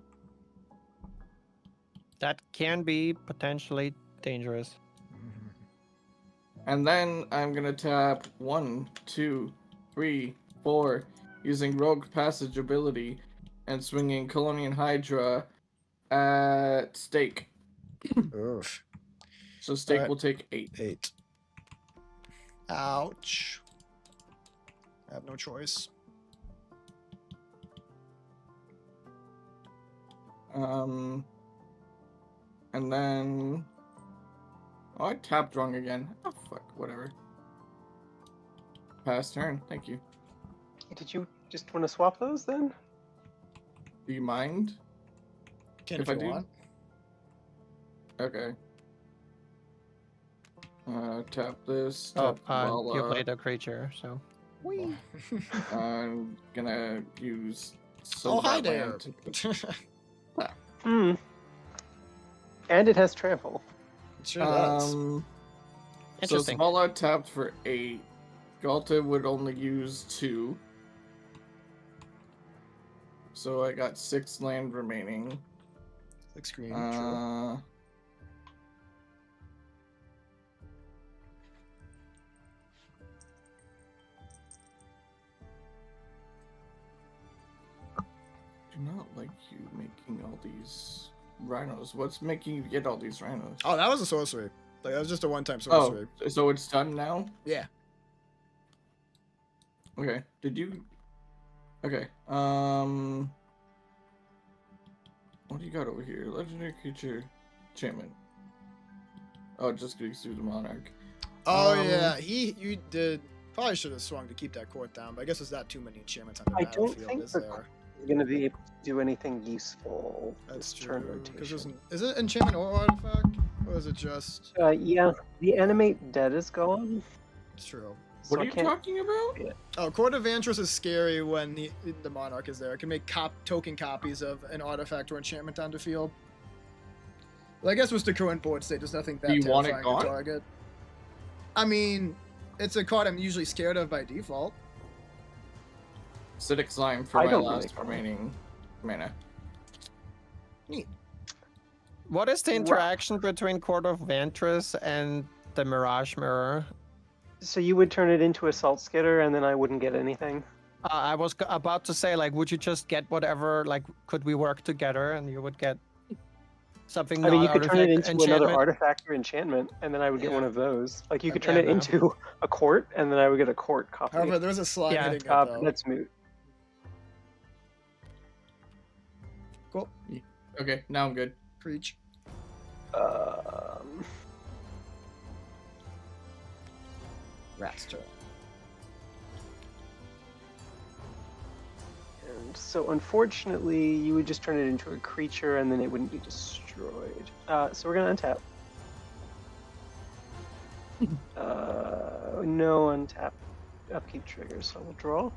That can be potentially dangerous. And then I'm gonna tap 1, 2, 3, 4, using Rogue Passage ability and swinging Colonian Hydra at stake. Oof. So stake Alright. will take 8. 8. Ouch. I have no choice. And then oh, I tapped wrong again. Oh fuck, whatever. Pass turn. Thank you. Did you just want to swap those then? Do you mind? Can If if I you do- want. Okay. Tap this. Oh, Tap Vala. you played a creature, so. I'm gonna use. Oh, hi that there. land to- Hmm. And it has trample. It sure does. So Interesting. Zvala tapped for 8. Galta would only use 2. So I got 6 land remaining. Like screen. True. Do not like you making all these rhinos. What's making you get all these rhinos? Oh, that was a sorcery. Like that was just a one-time Oh, sorcery. so it's done now? Yeah. Okay. Did you? Okay. What do you got over here? Legendary creature, enchantment. Oh, it just goes through the monarch. Oh Um, yeah, you did. Probably should have swung to keep that court down, but I guess there's not too many enchantments on the I don't battlefield, think is the there? It's going to be able to do anything useful That's this turn true. Because rotation. is it enchantment or artifact, or is it just? Yeah, the animate dead is gone. It's true. So What are I you can't. talking about? Oh, Court of Vantress is scary when the monarch is there. It can make token copies of an artifact or enchantment on the field. Well, I guess with the current board state, there's nothing that Do you want it terrifying to gone? target. I mean, it's a card I'm usually scared of by default. Acidic slime for I my don't last really remaining mana. What is the interaction between Court of Vantress and the Mirage Mirror? So you would turn it into a salt skitter, and then I wouldn't get anything. I was about to say, like, would you just get whatever? Like, could we work together and you would get something? I mean, you could turn it non-artifact into another enchantment? artifact or enchantment, and then I would get Yeah. one of those. Like you could Yeah, turn it no. into a court, and then I would get a court copy. However, there's a slime Yeah. hitting it, But though. that's moot. Cool. Okay, now I'm good. Preach. Rat's turn. And so unfortunately, you would just turn it into a creature, and then it wouldn't be destroyed. So we're gonna untap. No untap upkeep triggers, so we'll draw.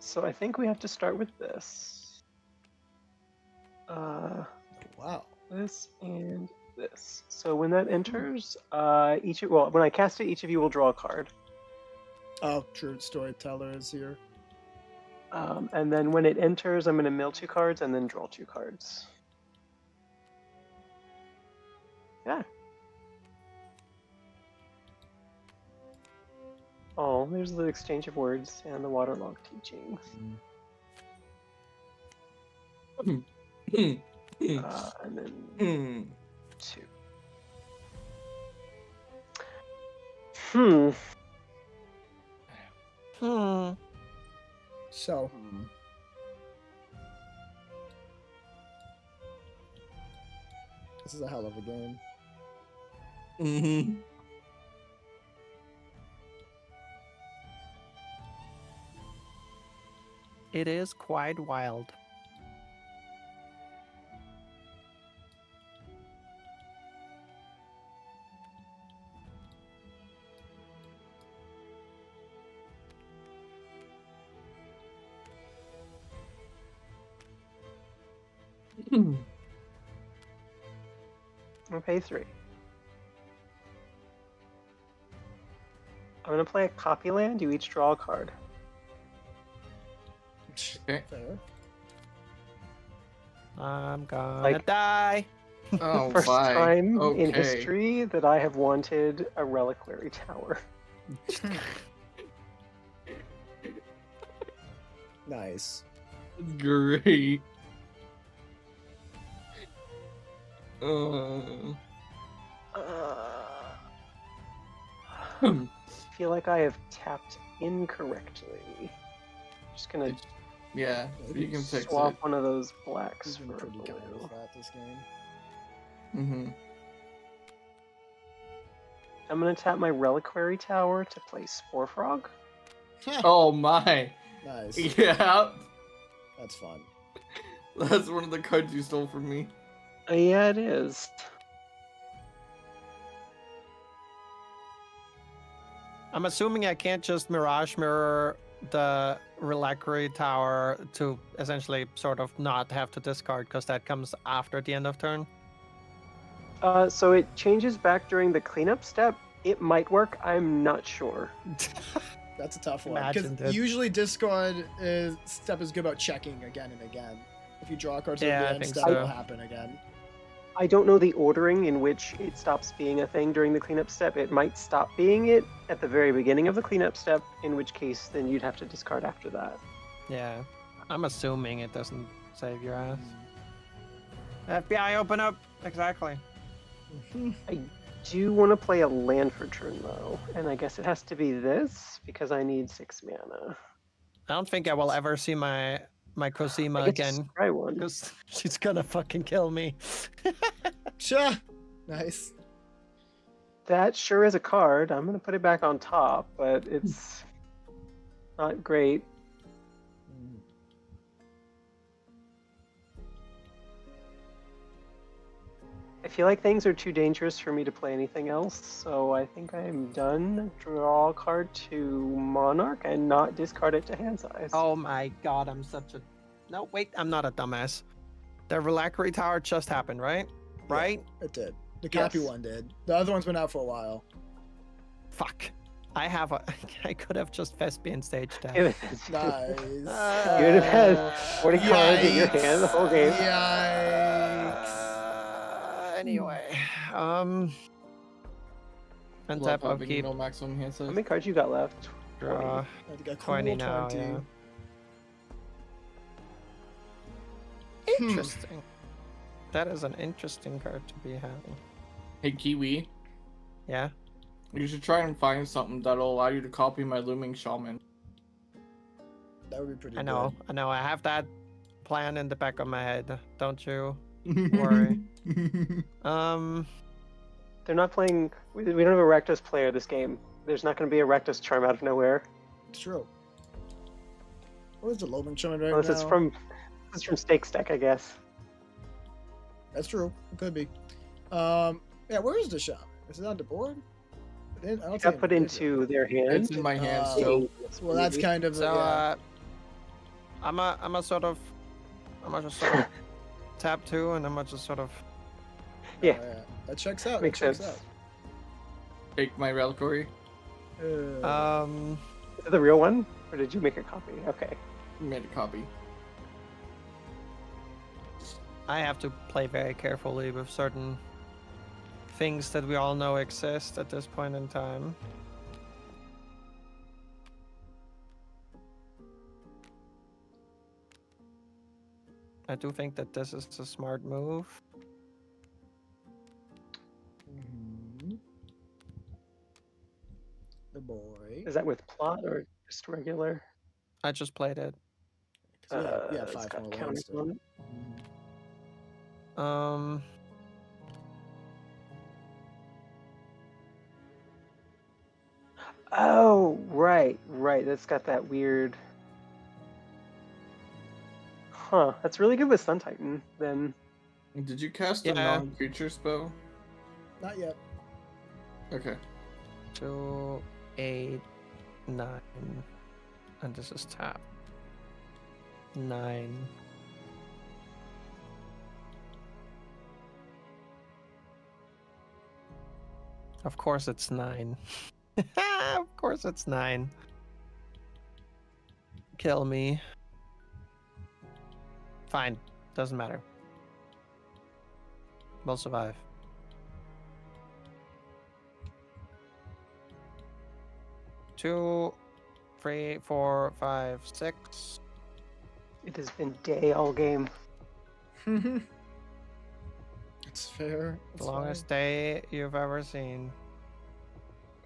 So I think we have to start with this. Wow. This and this. So when that enters, when I cast it, each of you will draw a card. Oh, true. Storyteller is here. And then when it enters, I'm going to mill 2 cards and then draw 2 cards. Yeah. Oh, there's the exchange of words and the waterlogged teachings. And then 2. So. This is a hell of a game. Mm-hmm. It is quite wild. I'm gonna pay 3. I'm gonna play a copy land. You each draw a card. Okay. Fair. I'm gonna Like- die. Oh, First bye. time Okay. in history that I have wanted a reliquary tower. Nice. Great. I feel like I have tapped incorrectly. Just gonna Yeah, you can fix swap it. one of those blacks He's been for a pretty kind blue. with that this game. Mm-hmm. I'm gonna tap my Reliquary Tower to play Spore Frog. Oh my. Nice. Yeah. That's fun. That's one of the cards you stole from me. Yeah, it is. I'm assuming I can't just Mirage Mirror the Reliquary Tower to essentially sort of not have to discard because that comes after the end of turn. So it changes back during the cleanup step. It might work. I'm not sure. That's a tough one. Imagine Because it. usually discard step is good about checking again and again. If you draw cards at Yeah, the I end, think step so. will happen again. I don't know the ordering in which it stops being a thing during the cleanup step. It might stop being it at the very beginning of the cleanup step, in which case then you'd have to discard after that. Yeah. I'm assuming it doesn't save your ass. FBI, open up! Exactly. I do want to play a land for turn though, and I guess it has to be this because I need 6 mana. I don't think I will ever see my Cosima I get to again try one. because she's gonna fucking kill me. Sure. Nice. That sure is a card. I'm gonna put it back on top, but it's not great. I feel like things are too dangerous for me to play anything else, so I think I'm done. Draw a card to Monarch and not discard it to hand size. Oh my god, I'm such a... No, wait, I'm not a dumbass. The Reliquary Tower just happened, right? Right? It did. The Cappy Yes. one did. The other one's been out for a while. Fuck. I have a... I could have just Thespian staged that. Nice. You would have had 40 cards in your hand the whole game. Yikes. Anyway, Love untap, having upkeep, no maximum hand How size. many cards you got left? draw. I think I 20 now, 20. yeah. Hmm. Interesting. That is an interesting card to be having. Hey Kiwi, Yeah? you should try and find something that'll allow you to copy my Looming Shaman. That would be pretty I know, good. I know. I have that plan in the back of my head. Don't you worry. They're not playing. We don't have a Rakdos player this game. There's not going to be a Rakdos charm out of nowhere. It's true. What is the Loaming Shaman right Unless now? it's from Stakes deck, I guess. That's true. It could be. Yeah, where is the shaman? Is it on the board? I don't It see got put it. into their hand. It's in my hand Uh, still. Well, that's kind of So, yeah. I'm a just sort of tap 2 and I'm just sort of... yeah. That checks out. Makes that checks sense. Take my Reliquary. out. Is it the real one, or did you make a copy? Okay. Made a copy. I have to play very carefully with certain things that we all know exist at this point in time. I do think that this is a smart move. Mhm. The boy. Is that with plot or just regular? I just played it. 'Cause we have It's 5 got more counters lands on it. Um, Oh, right. That's got that weird. Huh. That's really good with Sun Titan. Then Did you cast a Yeah. non-creature spell? Not yet. Okay. 2, 8, 9, and this is tap. 9. Of course it's 9. Of course it's 9. Kill me. Fine. Doesn't matter. We'll survive. 2, 3, 4, 5, 6. it has been day all game. It's fair. It's The longest day you've ever seen.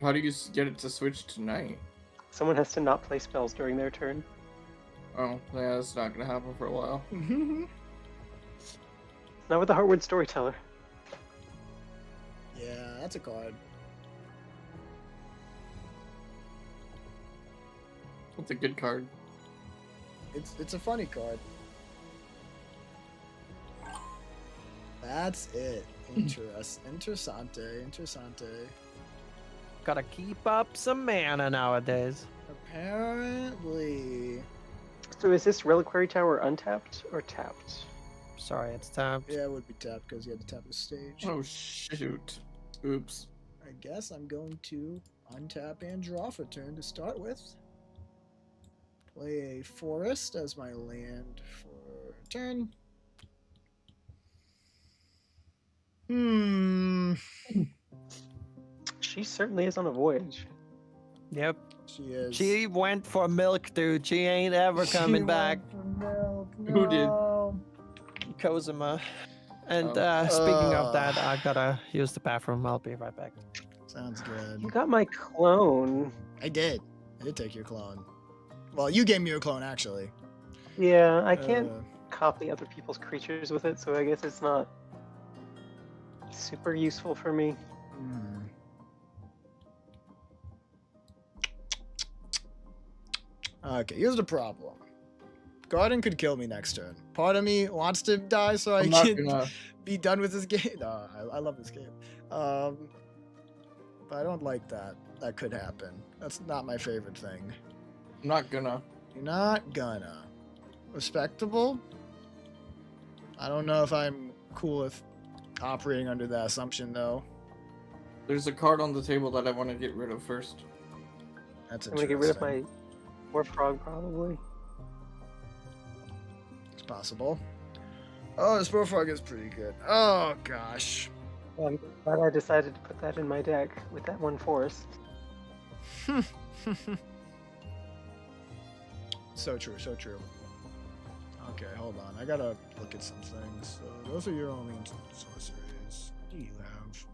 How do you get it to switch tonight? Someone has to not play spells during their turn. Oh, yeah, that's not gonna happen for a while. fine. Not with the Heartwood Storyteller. Yeah, that's a card. That's a good card. It's a funny card. That's it. Interessante. Gotta keep up some mana nowadays. Apparently. So is this Reliquary Tower untapped or tapped? Sorry, it's tapped. Yeah, it would be tapped because you had to tap the stage. Oh shoot. Oops. I guess I'm going to untap and draw for turn to start with. Play a forest as my land for turn. She certainly is on a voyage. Yep. She is. She went for milk, dude. She ain't ever coming back. Who did? Kozuma. And Oh. speaking of that, I gotta use the bathroom. I'll be right back. Sounds good. You got my clone. I did take your clone. Well, you gave me your clone, actually. Yeah, I can't Uh, copy other people's creatures with it, so I guess it's not super useful for me. hmm. Okay, here's the problem. Garden could kill me next turn. Part of me wants to die so I I'm not can gonna. be done with this game. No, I love this game. But I don't like that. That could happen. That's not my favorite thing. I'm not gonna. You're not gonna. Respectable? I don't know if I'm cool with operating under that assumption, though. There's a card on the table that I want to get rid of first. That's I'm gonna interesting. get rid of my War Frog, probably. It's possible. Oh, this Spurfrog is pretty good. Oh, gosh. I'm glad I decided to put that in my deck with that one forest. So true, so true. Okay, hold on. I gotta look at some things. So those are your only sorceries. What do you have?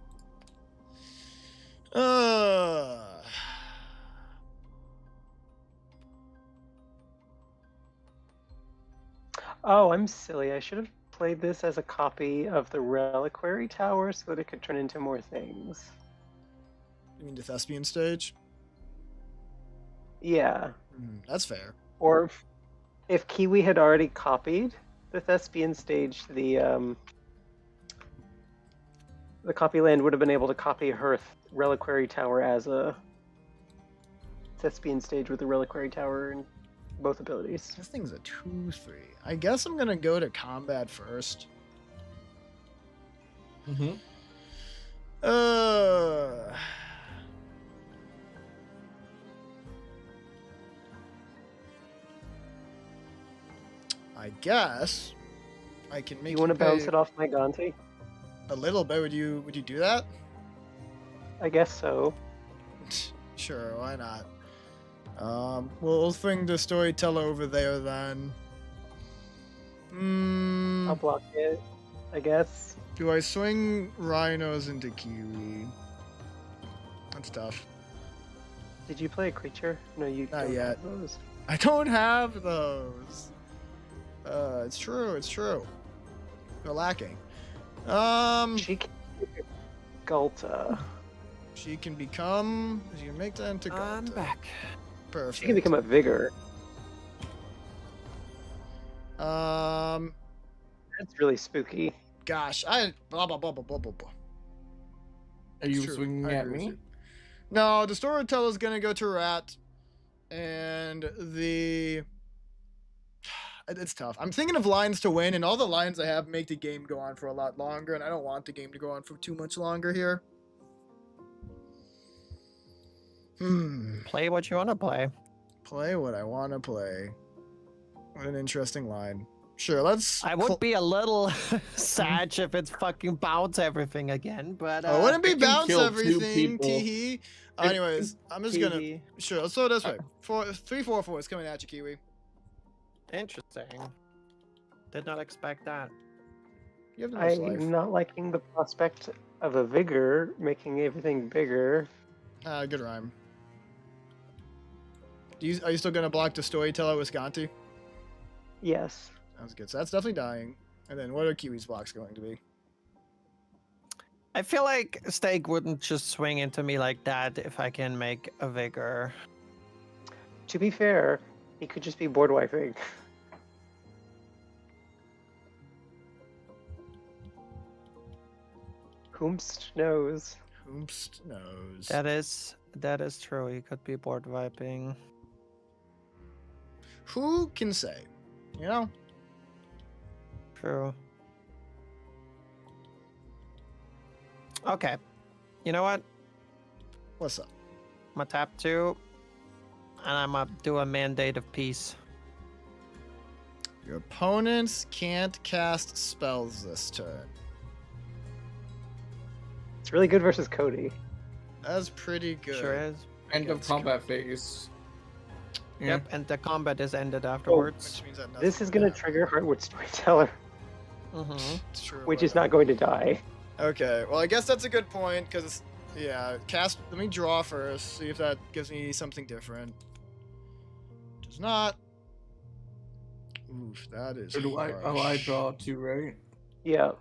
Oh, I'm silly. I should have played this as a copy of the Reliquary Tower so that it could turn into more things. You mean the Thespian stage? Yeah. That's fair. Or if Kiwi had already copied the Thespian stage, the copy land would have been able to copy her Reliquary Tower as a Thespian stage with the Reliquary Tower and both abilities. This thing's a 2/3. I guess I'm gonna go to combat first. Mm-hmm. I guess I can make You want to bounce pay it off my Ganti? a little bit. Would you do that? I guess so. Sure, why not? We'll swing the storyteller over there then. I'll block it, I guess. Do I swing rhinos into Kiwi? That's tough. Did you play a creature? No, you Not don't yet. have those. I don't have those. It's true. They're lacking. She can Gulta. She can become. She can make that into I'm Gulta. back. Perfect. She can become a Vigor. Um. That's really spooky. Gosh, I blah blah blah blah blah blah blah. Are you True, swinging I at agree with me? you. No, the storyteller's gonna go to Rat, and the. It's tough. I'm thinking of lines to win, and all the lines I have make the game go on for a lot longer, and I don't want the game to go on for too much longer here. Play what you want to play. Play what I want to play. What an interesting line. Sure, let's. I would be a little sad if it's fucking bounce everything again, but Oh, wouldn't be it can bounce kill two everything, people. teehee. Anyways, I'm just gonna. Kiwi. Sure, let's throw it this way. 3/4 is coming at you, Kiwi. Interesting. Did not expect that. You have the most life. I'm not liking the prospect of a Vigor making everything bigger. Good rhyme. Are you still gonna block the storyteller Visconti? Yes. Sounds good. So that's definitely dying. And then what are Kiwi's blocks going to be? I feel like Steak wouldn't just swing into me like that if I can make a vigor. To be fair, he could just be board wiping. Whomst knows? Whomst knows. That is true. He could be board wiping. Who can say? You know? True. Okay. You know what? What's up? I'm gonna tap 2, and I'm gonna do a Mandate of Peace. Your opponents can't cast spells this turn. It's really good versus Cody. That's pretty good. Sure is. End of Against combat phase. Yeah. Yep, and the combat is ended afterwards. Which means that This is going to trigger Heartwood Storyteller, Mm-hmm. It's true. which is not going to die. Okay, well, I guess that's a good point, because, yeah, cast. Let me draw first, see if that gives me something different. Does not. Oof, that is. Or do I? Oh, I harsh. draw 2, right? Yeah.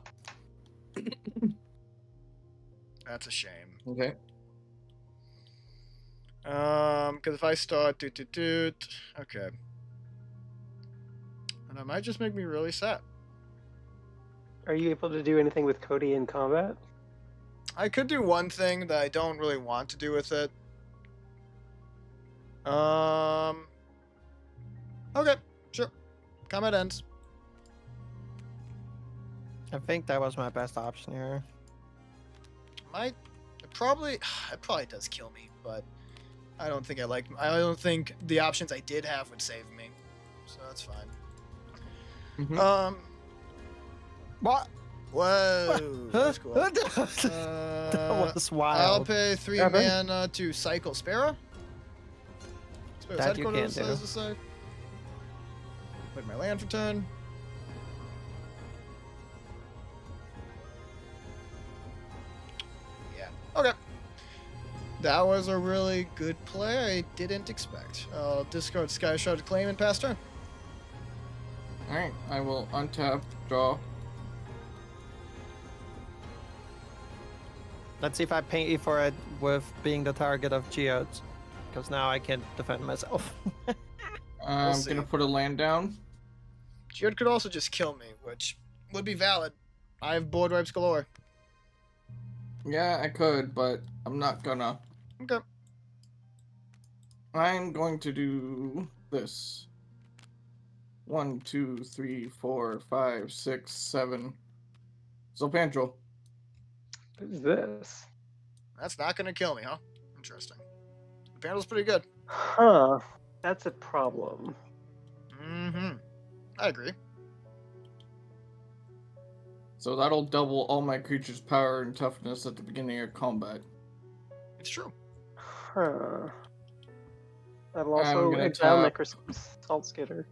That's a shame. Okay. Because if I start okay. And that might just make me really sad. Are you able to do anything with Cody in combat? I could do one thing that I don't really want to do with it. Okay, sure. Combat ends. I think that was my best option here. It probably does kill me, but I don't think I don't think the options I did have would save me. So that's fine. Mhm. What? Whoa. That's cool. that was I'll wild. pay 3 Yeah, buddy. mana to cycle Sparrow. Sparrow's That you headquarters, can't do. as to say. Put my land for turn. Yeah. Okay. That was a really good play. I didn't expect. I'll discard Sky Shard Claim and pass turn. Alright, I will untap, draw. Let's see if I pay for it with being the target of geodes, because now I can't defend myself. I'm see. gonna put a land down. Geode could also just kill me, which would be valid. I have board wipes galore. Yeah, I could, but I'm not gonna. Okay. I'm going to do this. 1, 2, 3, 4, 5, 6, 7. Zolpandrel. What is this? That's not going to kill me, huh? Interesting. The panel's pretty good. Huh. That's a problem. Mm-hmm. I agree. So that'll double all my creatures' power and toughness at the beginning of combat. It's true. Huh. That'll I'm also gonna exile tap. Salt Skitter.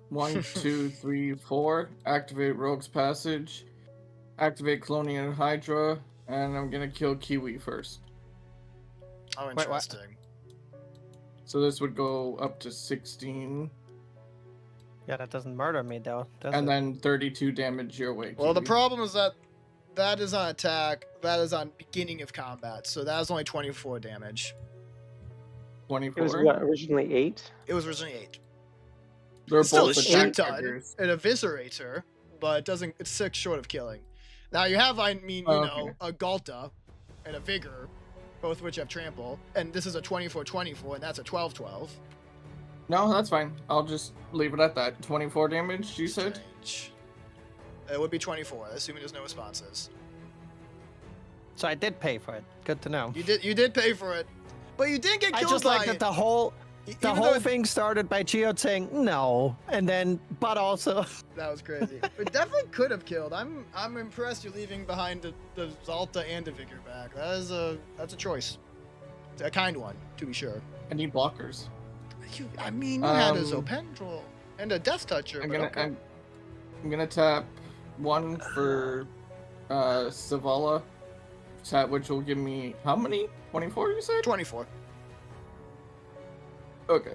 1, 2, 3, 4. Activate Rogue's Passage. Activate Colonial Hydra. And I'm gonna kill Kiwi first. Oh, Wait, what? interesting. So this would go up to 16. Yeah, that doesn't murder me though, does And it? then 32 damage your way. Well, the Kiwi. problem is that is on attack. That is on beginning of combat. So that was only 24 damage. 24. It was what, originally 8? It was originally 8. They're It's still a both shit attack ton. triggers. It eviscerates her, but it doesn't. It's 6 short of killing. Now you have, I mean, you Oh, know, okay. a Galta and a Vigor, both of which have trample, and this is a 24-24, and that's a 12-12. No, that's fine. I'll just leave it at that. 24 damage, you said? Strange. It would be 24, assuming there's no responses. So I did pay for it. Good to know. You did pay for it, but you didn't get I killed just by like that it. the whole Even though it- thing started by Geode saying no, and then but also That was crazy. It definitely could have killed. I'm impressed you're leaving behind the Zalta and the Vigor back. That's a choice. It's a kind one, to be sure. I need blockers. You had a Um, Zopendrel and a Death Toucher. I'm but gonna okay. I'm gonna tap 1 for Savala. Tap, which will give me how many? 24 you said? 24. Okay.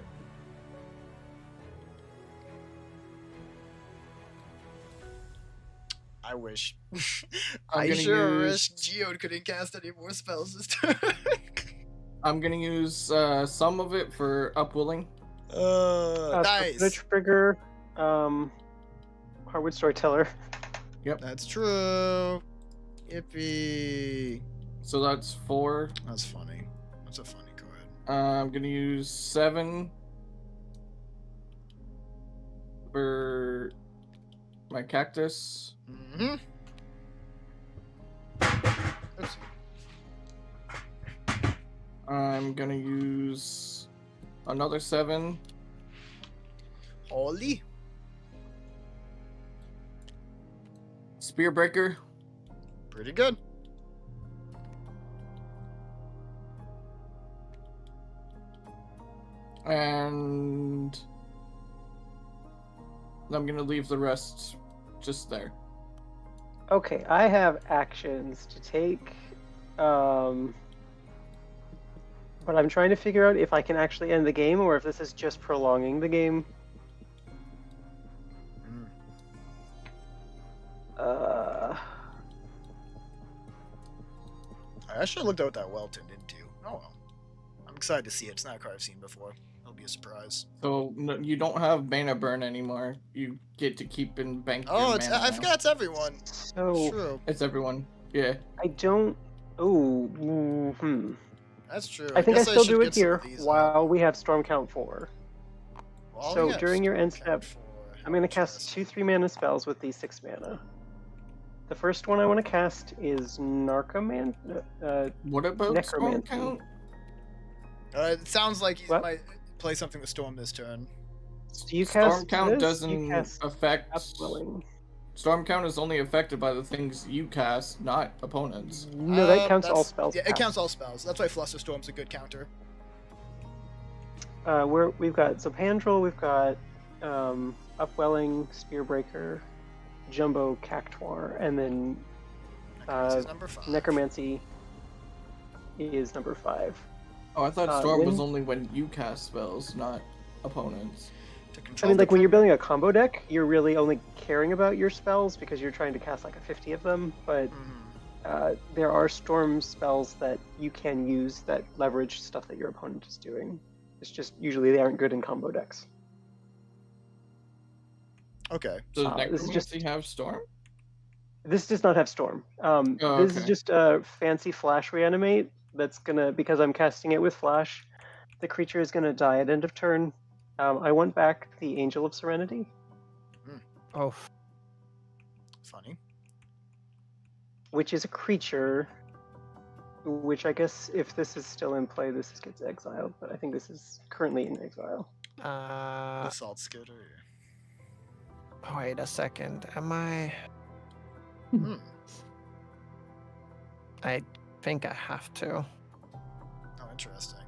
I wish. I'm I gonna sure use- wish Geode couldn't cast any more spells this turn. I'm gonna use some of it for upwilling. So I'm gonna Nice. trigger Hardwood Storyteller. That's true. Yippee. So that's 4. That's funny. That's a funny card. I'm gonna use 7 for my cactus. Mm-hmm. Oops. I'm gonna use another 7. Holy. Spearbreaker. Pretty good. And I'm gonna leave the rest just there. Okay, I have actions to take. But I'm trying to figure out if I can actually end the game or if this is just prolonging the game. I should have looked at what that well turned into. Oh well. I'm excited to see it. It's not a card I've seen before. It'll be a surprise. So no, you don't have mana burn anymore. You get to keep and bank. Oh, your it's mana I now. forgot it's everyone. So True. It's everyone. Yeah. I don't. Oh, That's true. I think I guess still should do get it some here of these out. while we have Storm Count 4. While so we have during your end Storm Count step, 4, I'm going to cast 2 3-mana spells with these 6 mana. The first one I want to cast is Narcoman. What about Storm Necromancy. Count? It sounds like you What? might play something with Storm this turn. Do you Storm cast Count this? doesn't You cast affect. Upwelling. Storm Count is only affected by the things you cast, not opponents. No, that counts all that's- spells. Yeah, it cast. counts all spells. That's why Flusterstorm's a good counter. We've got Zopandrel, we've got Upwelling, Spearbreaker, Jumbo Cactuar, and then Necromancy's number 5. Necromancy is number 5. Oh, I thought Storm was when- only when you cast spells, not opponents. To I control mean, the like when you're permanent- building a combo deck, you're really only caring about your spells because you're trying to cast like a 50 of them, but there are storm spells that you can use that leverage stuff that your opponent is doing. It's just usually they aren't good in combo decks. Okay. Does this is Necromancy have Storm? This does not have storm. Oh, This is okay. just a fancy flash reanimate that's gonna, because I'm casting it with flash, the creature is gonna die at end of turn. I want back the Angel of Serenity, Oh, Funny. which is a creature, which I guess if this is still in play, this gets exiled, but I think this is currently in exile. The Salt Skitter. wait a second. Am I? Hmm. I think I have to. Oh, interesting.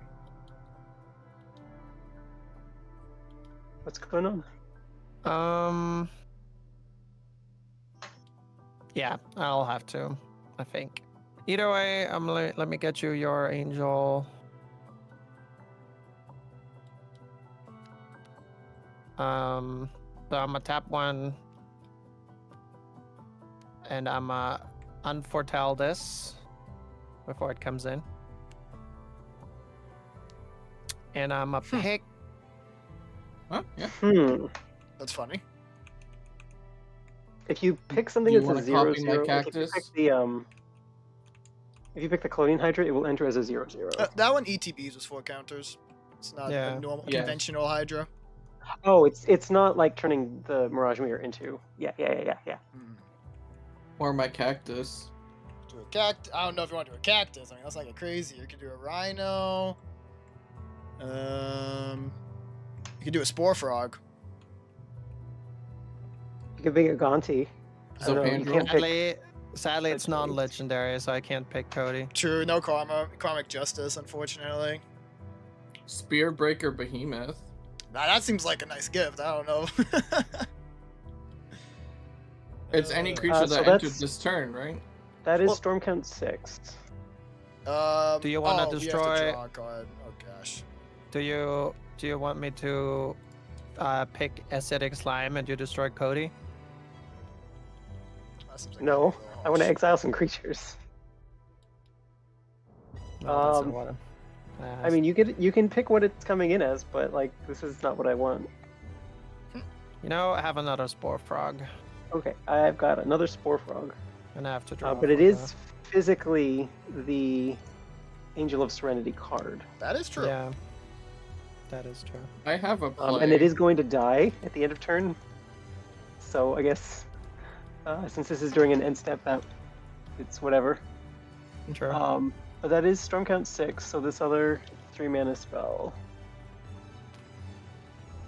What's going on? Yeah, I'll have to. I think. Either way, let me get you your angel. So I'm gonna tap 1, and I'm gonna unforetell this before it comes in, and I'm gonna pick. Huh? Yeah. That's funny. If you pick something You that's a wanna 0/0, copy my like cactus? if you pick the Cloning Hydra, it will enter as a 0/0. That one ETBs was 4 counters. It's not Yeah. a normal, Yeah. conventional Hydra. Oh, it's not like turning the Mirage Mirror into. Yeah. Or my cactus. Do a cactus. I don't know if you want to do a cactus. I mean, that's like a crazy. You could do a rhino. You could do a spore frog. You could pick a Gonti. I don't know, you Zopandrel? can't pick. Sadly, it's That's great. non-legendary, so I can't pick Cody. True, no karmic justice, unfortunately. Spearbreaker Behemoth. Nah, that seems like a nice gift. I don't know. It's any creature so that entered that's- this turn, right? That is Well- Storm Count 6. Do you wanna you have to destroy- draw a card. Oh gosh. Do you want me to pick acidic slime and you destroy Cody? That seems like No, a little I want to harsh. exile some creatures. No, that's not Um, what I mean, you can pick what it's coming in as, but like this is not what I want. You know, I have another Spore Frog, Okay, I've got another Spore Frog, and I have to draw. but it for is physically the Angel of Serenity card, That is true. Yeah, that is true. I have a play. and it is going to die at the end of turn. So I guess since this is during an end step, that it's whatever. True. But that is Storm Count 6, so this other 3-mana spell.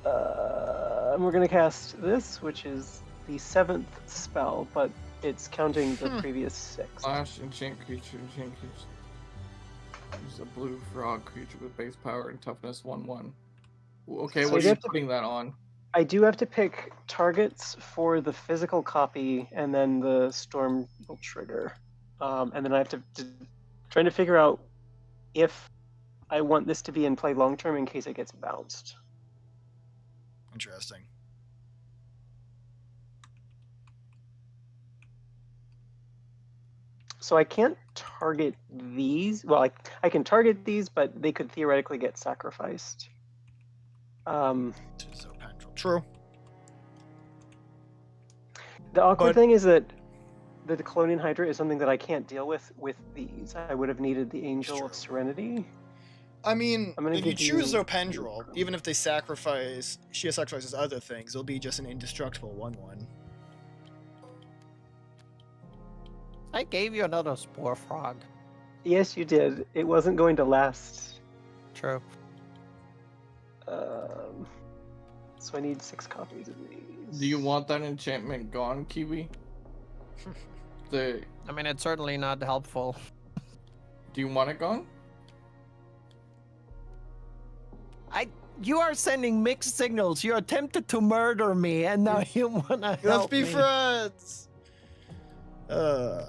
And we're going to cast this, which is the 7th spell, but it's counting the previous 6. Slash, enchant creature. Use a blue frog creature with base power and toughness 1/1. Okay, So what you are you have to- putting that on? I do have to pick targets for the physical copy and then the storm will trigger. And then I have to trying to figure out if I want this to be in play long term in case it gets bounced. Interesting. So I can't target these. Well, I can target these, but they could theoretically get sacrificed. True. The awkward But- thing is that the Declonian Hydra is something that I can't deal with these. I would have needed the Angel true. of Serenity. I mean, I'm gonna if you give choose you- Zopendrel, even if they sacrifice, she sacrifices other things, it'll be just an indestructible 1/1. I gave you another Spore Frog. Yes, you did. It wasn't going to last. True. So I need 6 copies of these. Do you want that enchantment gone, Kiwi? I mean, it's certainly not helpful. Do you want it gone? You are sending mixed signals. You attempted to murder me, and now you wanna help Let's be me. friends. I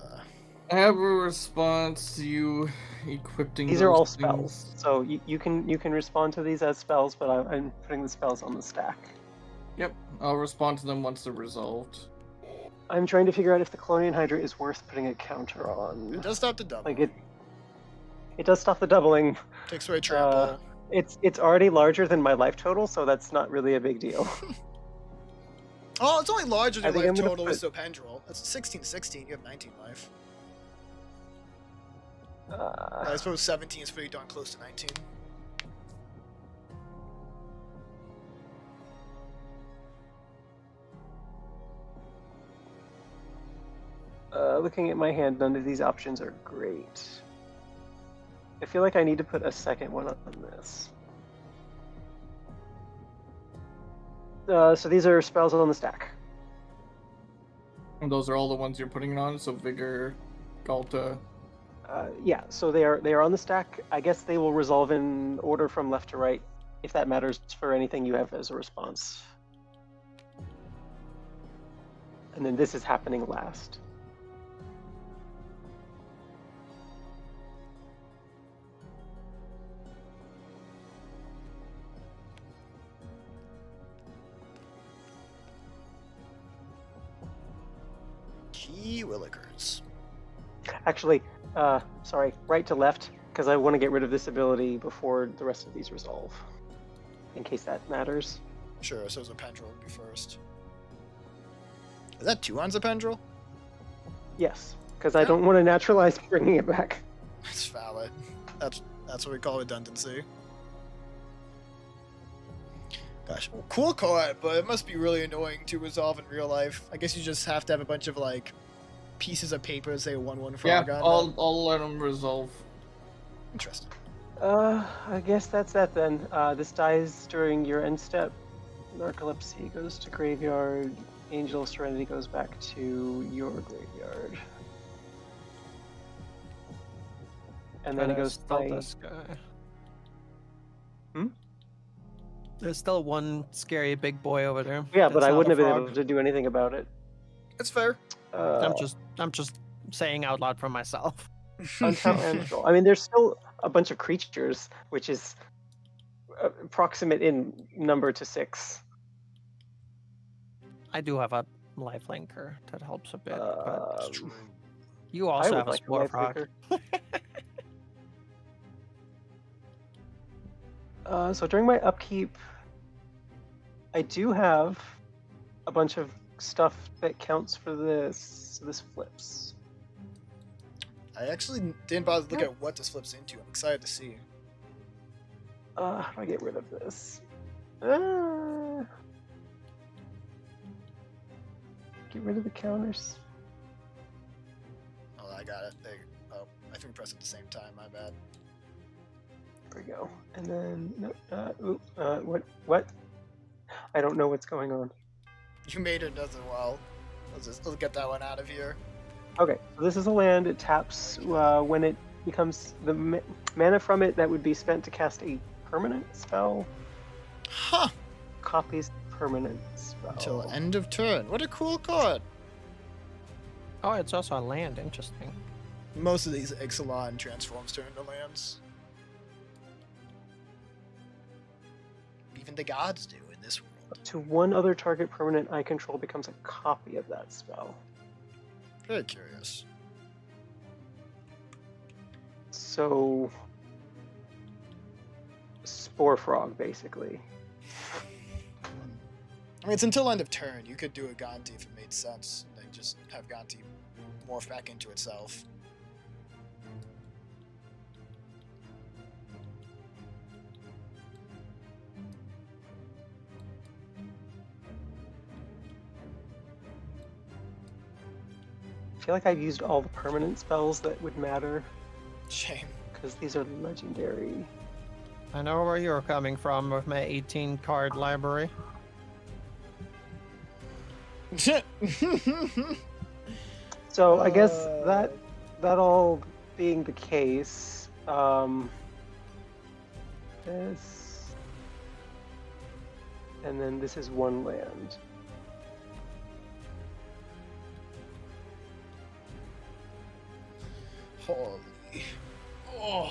have a response to you equipping. These are all those spells, things. so you can respond to these as spells, but I'm putting the spells on the stack. Yep, I'll respond to them once they're resolved. I'm trying to figure out if the Colonian Hydra is worth putting a counter It on. does stop the double. Like it does stop the doubling. Takes away trample. It's already larger than my life total, so that's not really a big deal. Oh, it's only larger I than think life I'm gonna total with put- Zopendrel. That's 16/16. You have 19 life. I Uh, suppose 17 is pretty darn close to 19. looking at my hand, none of these options are great. I feel like I need to put a second one on this. So these are spells on the stack. And those are all the ones you're putting it on. So Vigor, Galta. Yeah, so they are on the stack. I guess they will resolve in order from left to right, if that matters for anything you have as a response. And then this is happening last. Key Willikers. Actually, sorry, right to left, because I want to get rid of this ability before the rest of these resolve, in case that matters. Sure, so Zopendrel would be first. Is that 2 on Zopendrel? Yes, because I don't want to naturalize bringing it back. That's valid. That's what we call redundancy. Gosh, cool card, but it must be really annoying to resolve in real life. I guess you just have to have a bunch of like pieces of paper say 1/1 Yeah, frog on them. I'll let them resolve. Interesting. I guess that's that then. This dies during your end step. Narcolepsy goes to graveyard. Angel of Serenity goes back to your graveyard. And then it goes to play. this guy. Hmm? There's still one scary big boy over there. Yeah, but That's I not wouldn't a have been frog. able to do anything about it. It's fair. I'm just saying out loud for myself. Untouchable. I mean, there's still a bunch of creatures, which is approximate in number to 6. I do have a life linker that helps a bit, but It's true. you I also would have a like spore life frog. linker. So during my upkeep, I do have a bunch of stuff that counts for this. So this flips. I actually didn't bother to look at what this flips into. I'm excited to see. How do I get rid of this? Get rid of the counters. Oh, I got it. There. Oh, I think we pressed at the same time. My bad. There we go. And then what? I don't know what's going on. You made it as well. Let's get that one out of here. Okay, so this is a land. It taps when it becomes the mana from it that would be spent to cast a permanent spell. Huh. Copies permanent spell. Until end of turn. What a cool card. Oh, it's also a land. Interesting. Most of these Ixalan transforms turn into lands. Even the gods do in this world. To one other target permanent I control becomes a copy of that spell. Very curious. So, Spore Frog, basically. I mean, it's until end of turn. You could do a Gonti if it made sense. And then just have Gonti morph back into itself. I feel like I've used all the permanent spells that would matter, Shame. because these are legendary. I know where you're coming from with my 18 card library. So I guess that all being the case, this, and then this is one land. Holy. Oh.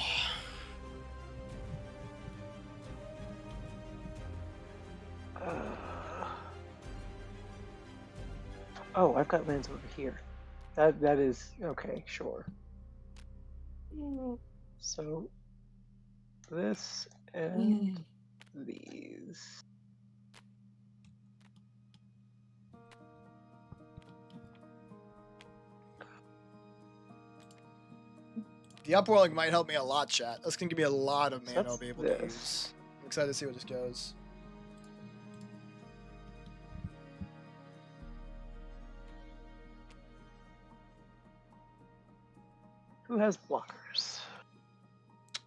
Oh, I've got lands over here. That is okay, sure. So this and these. The upwelling might help me a lot, chat. That's gonna give me a lot of mana That's I'll be able to this. use. I'm excited to see where this goes. Who has blockers?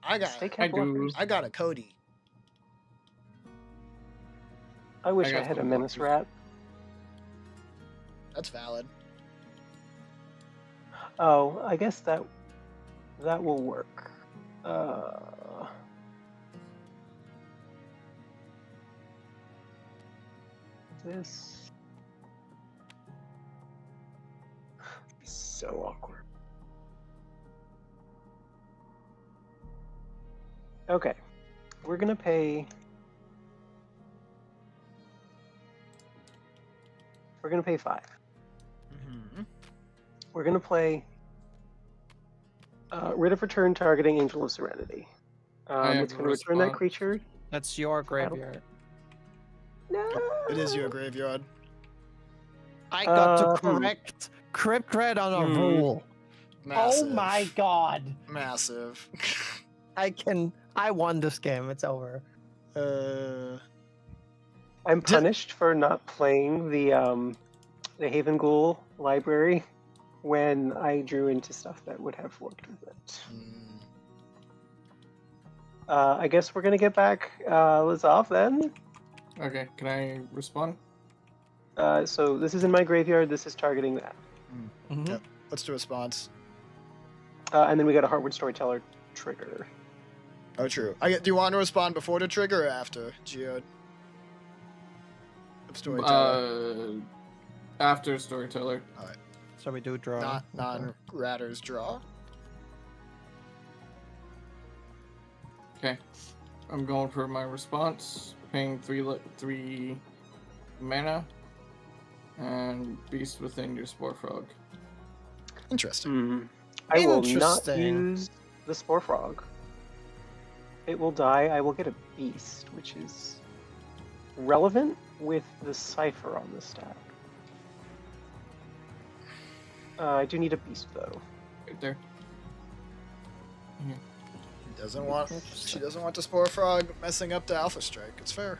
I got Stake I have do. blockers. I got a Cody. I wish I I, got had a some menace blockers. rat. That's valid. Oh, I guess that will work. This is so awkward. Okay, we're gonna pay. We're gonna pay 5. Mm-hmm. We're gonna play Rid of Return targeting Angel of Serenity. I have It's a gonna return that response. creature. That's your graveyard. No. It is your graveyard. I got to Hmm. correct Crypt Red on a Hmm. rule. Massive. Oh my god. Massive. I won this game. It's over. I'm punished for not playing the Haven Ghoul library when I drew into stuff that would have worked with it. mm, I guess we're gonna get back Liz off then. Okay, can I respond? So this is in my graveyard. This is targeting that, Mhm. Yep. What's the response? and then we got a Heartwood Storyteller trigger. Oh, true. Do you want to respond before the trigger or after, Geode? Of Storyteller. After Storyteller. So we do draw. Not non-ratters draw. Okay, I'm going for my response. Paying three mana, and Beast Within your Spore Frog. Interesting. I will not Interesting. use the Spore Frog. it will die, I will get a beast, which is relevant with the cipher on the stack. I do need a beast though. Right there. Doesn't want. She doesn't want the Spore Frog messing up the Alpha Strike. It's fair.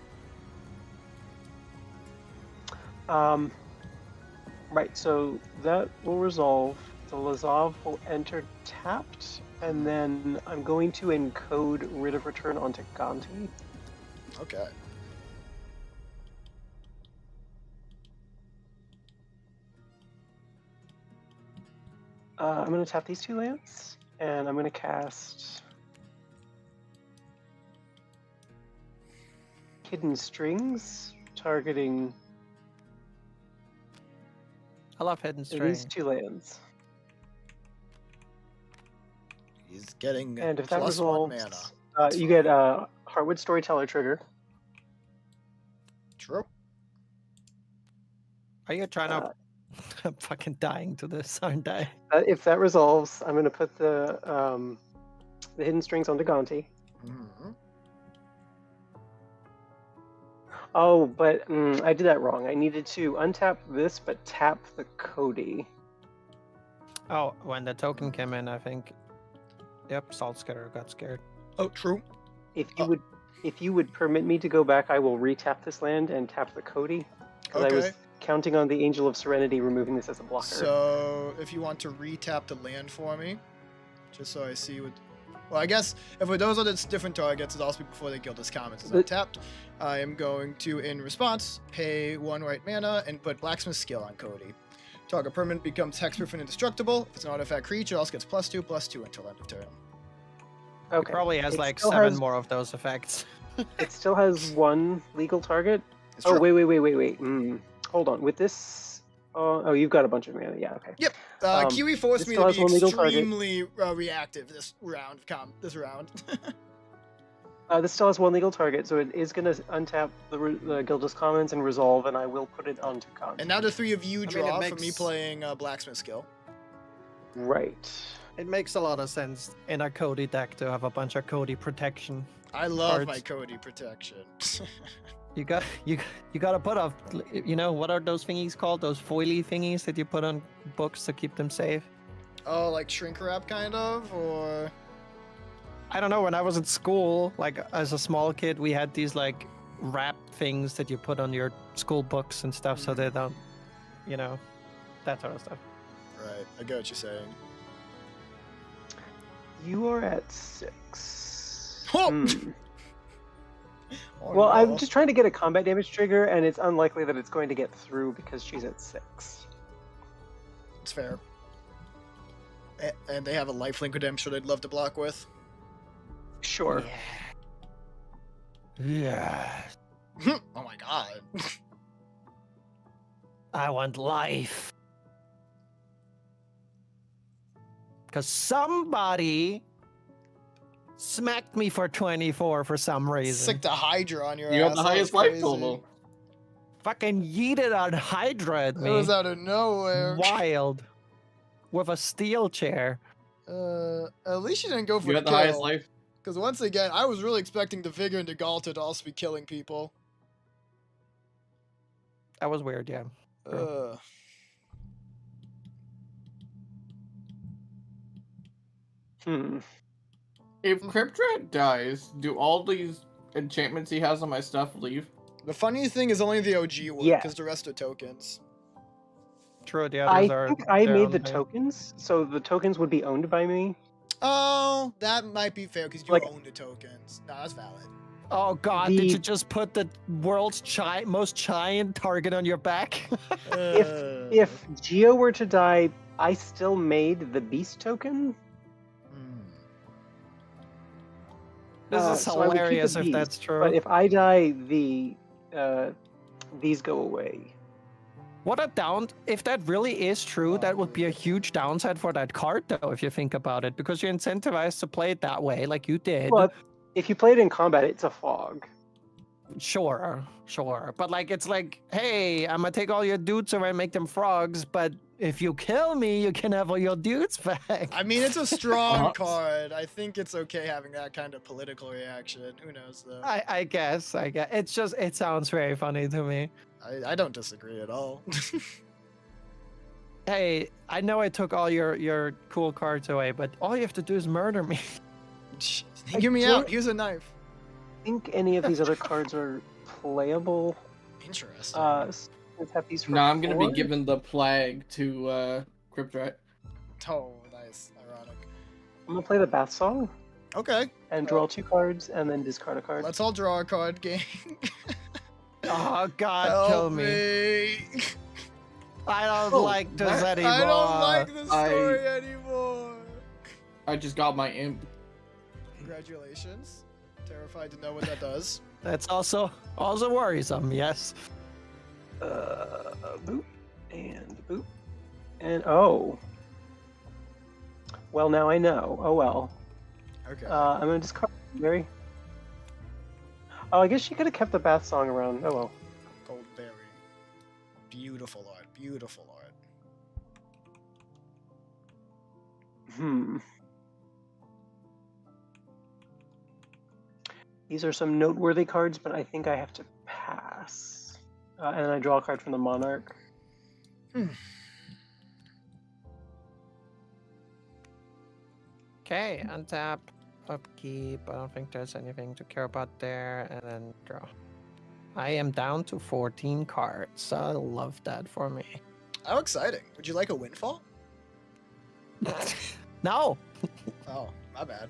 Right, so that will resolve. The Lazav will enter tapped, and then I'm going to encode Writ of Return onto Ganti. Okay. I'm going to tap these 2 lands, and I'm going to cast Hidden Strings, targeting I love hidden these string. 2 lands. He's getting And if that plus 1 resolves, mana. That's you fine. get Heartwood Storyteller trigger. True. Are you trying to? I'm fucking dying to this, aren't I? If that resolves, I'm going to put the Hidden Strings onto Ganti. Mm-hmm. Oh, but I did that wrong. I needed to untap this, but tap the Cody. Oh, when the token came in, I think. Yep, Salt Scatter got scared. Oh, true. If you would permit me to go back, I will retap this land and tap the Cody. Because I was Okay. counting on the Angel of Serenity removing this as a blocker. So if you want to retap the land for me, just so I see what. Well, I guess if those are the different targets, it'll also be before they kill this comment is untapped. I am going to, in response, pay 1 white mana and put Blacksmith Skill on Cody. Target permanent becomes hexproof and indestructible. If it's an artifact creature, it also gets +2/+2 until end of turn. It Okay. probably has It like still 7 has- more of those effects. It still has 1 legal target. It's Oh, true. wait. Hold on. With this... oh, you've got a bunch of mana. Yeah, okay. Kiwi forced this me still to has be 1 legal target. extremely reactive this round. This round. This still has 1 legal target, so it is going to untap the Gilda's Commons and resolve, and I will put it onto Ganti. And now the 3 of you mean, it draw from me makes- playing Blacksmith Skill. Right. It makes a lot of sense in a Cody deck to have a bunch of Cody protection. I love my Cards. Cody protection. You gotta put a, what are those thingies called? Those foily thingies that you put on books to keep them safe. Oh, like shrink wrap kind of, or I don't know. When I was at school, like as a small kid, we had these like wrap things that you put on your school books and stuff, so they don't, that sort of stuff. right? I get what you're saying. You are at 6. Oh! Hmm. Oh, Well, I'm no. just trying to get a combat damage trigger, and it's unlikely that it's going to get through because she's at 6. It's fair. And they have a lifelink redemption they'd love to block with. Sure. Yeah. Oh my god. I want life. Because somebody smacked me for 24 for some reason. Sick the Hydra on your You ass. have the that was highest life crazy. total. Fucking yeeted on Hydra at It me. was out of nowhere. Wild. With a steel chair. At least you didn't go for You the had the highest kill. life. Because once again, I was really expecting the Vigor and the Galta to also be killing people. That was weird, yeah. Uh, If Cryptrat dies, do all these enchantments he has on my stuff leave? the funny thing is only the OG would, Yeah. because the rest are tokens. True, the I others are. think I their made own the thing. tokens, so the tokens would be owned by me. Oh, that might be fair, because you Like- own the tokens. No, that's valid. Oh god, did The- you just put the world's most giant target on your back? If Geo were to die, I still made the beast token. This is so I would keep the hilarious if beast, that's true. But if I die, these go away. What a down! If that really is true, that would be a huge downside for that card, though. If you think about it, because you're incentivized to play it that way, like you did. Well, if you play it in combat, it's a fog. sure. But like, it's like, hey, I'm gonna take all your dudes away and make them frogs, but if you kill me, you can have all your dudes back. I mean, it's a strong What? card. I think it's okay having that kind of political reaction. Who knows, though? I guess. It's just, it sounds very funny to me. I don't disagree at all. Hey, I know I took all your cool cards away, but all you have to do is murder me. Hear me don't- out. Here's a knife. I think any of these other cards are playable. Interesting. Let's have these for No, I'm gonna be 4. giving the plague to Cryptrat. Oh, nice. Ironic. I'm gonna play the Bath Song Okay. and draw 2 cards and then discard a card. Let's all draw a card game. Oh God, Help kill me! me. I don't Oh, like this that- anymore. I don't like the story anymore. I just got my imp. Congratulations. Terrified to know what that does. That's also worrisome. Yes. Boop and boop and oh. Well, now I know. Oh well. Okay. I'm gonna discard Barry. Oh, I guess she could have kept the Bath Song around. Oh well. Goldberry. Beautiful art. Beautiful art. These are some noteworthy cards, but I think I have to pass. And then I draw a card from the Monarch. Okay, untap, upkeep. I don't think there's anything to care about there, and then draw. I am down to 14 cards. I love that for me. How exciting. Would you like a windfall? No, Oh, my bad.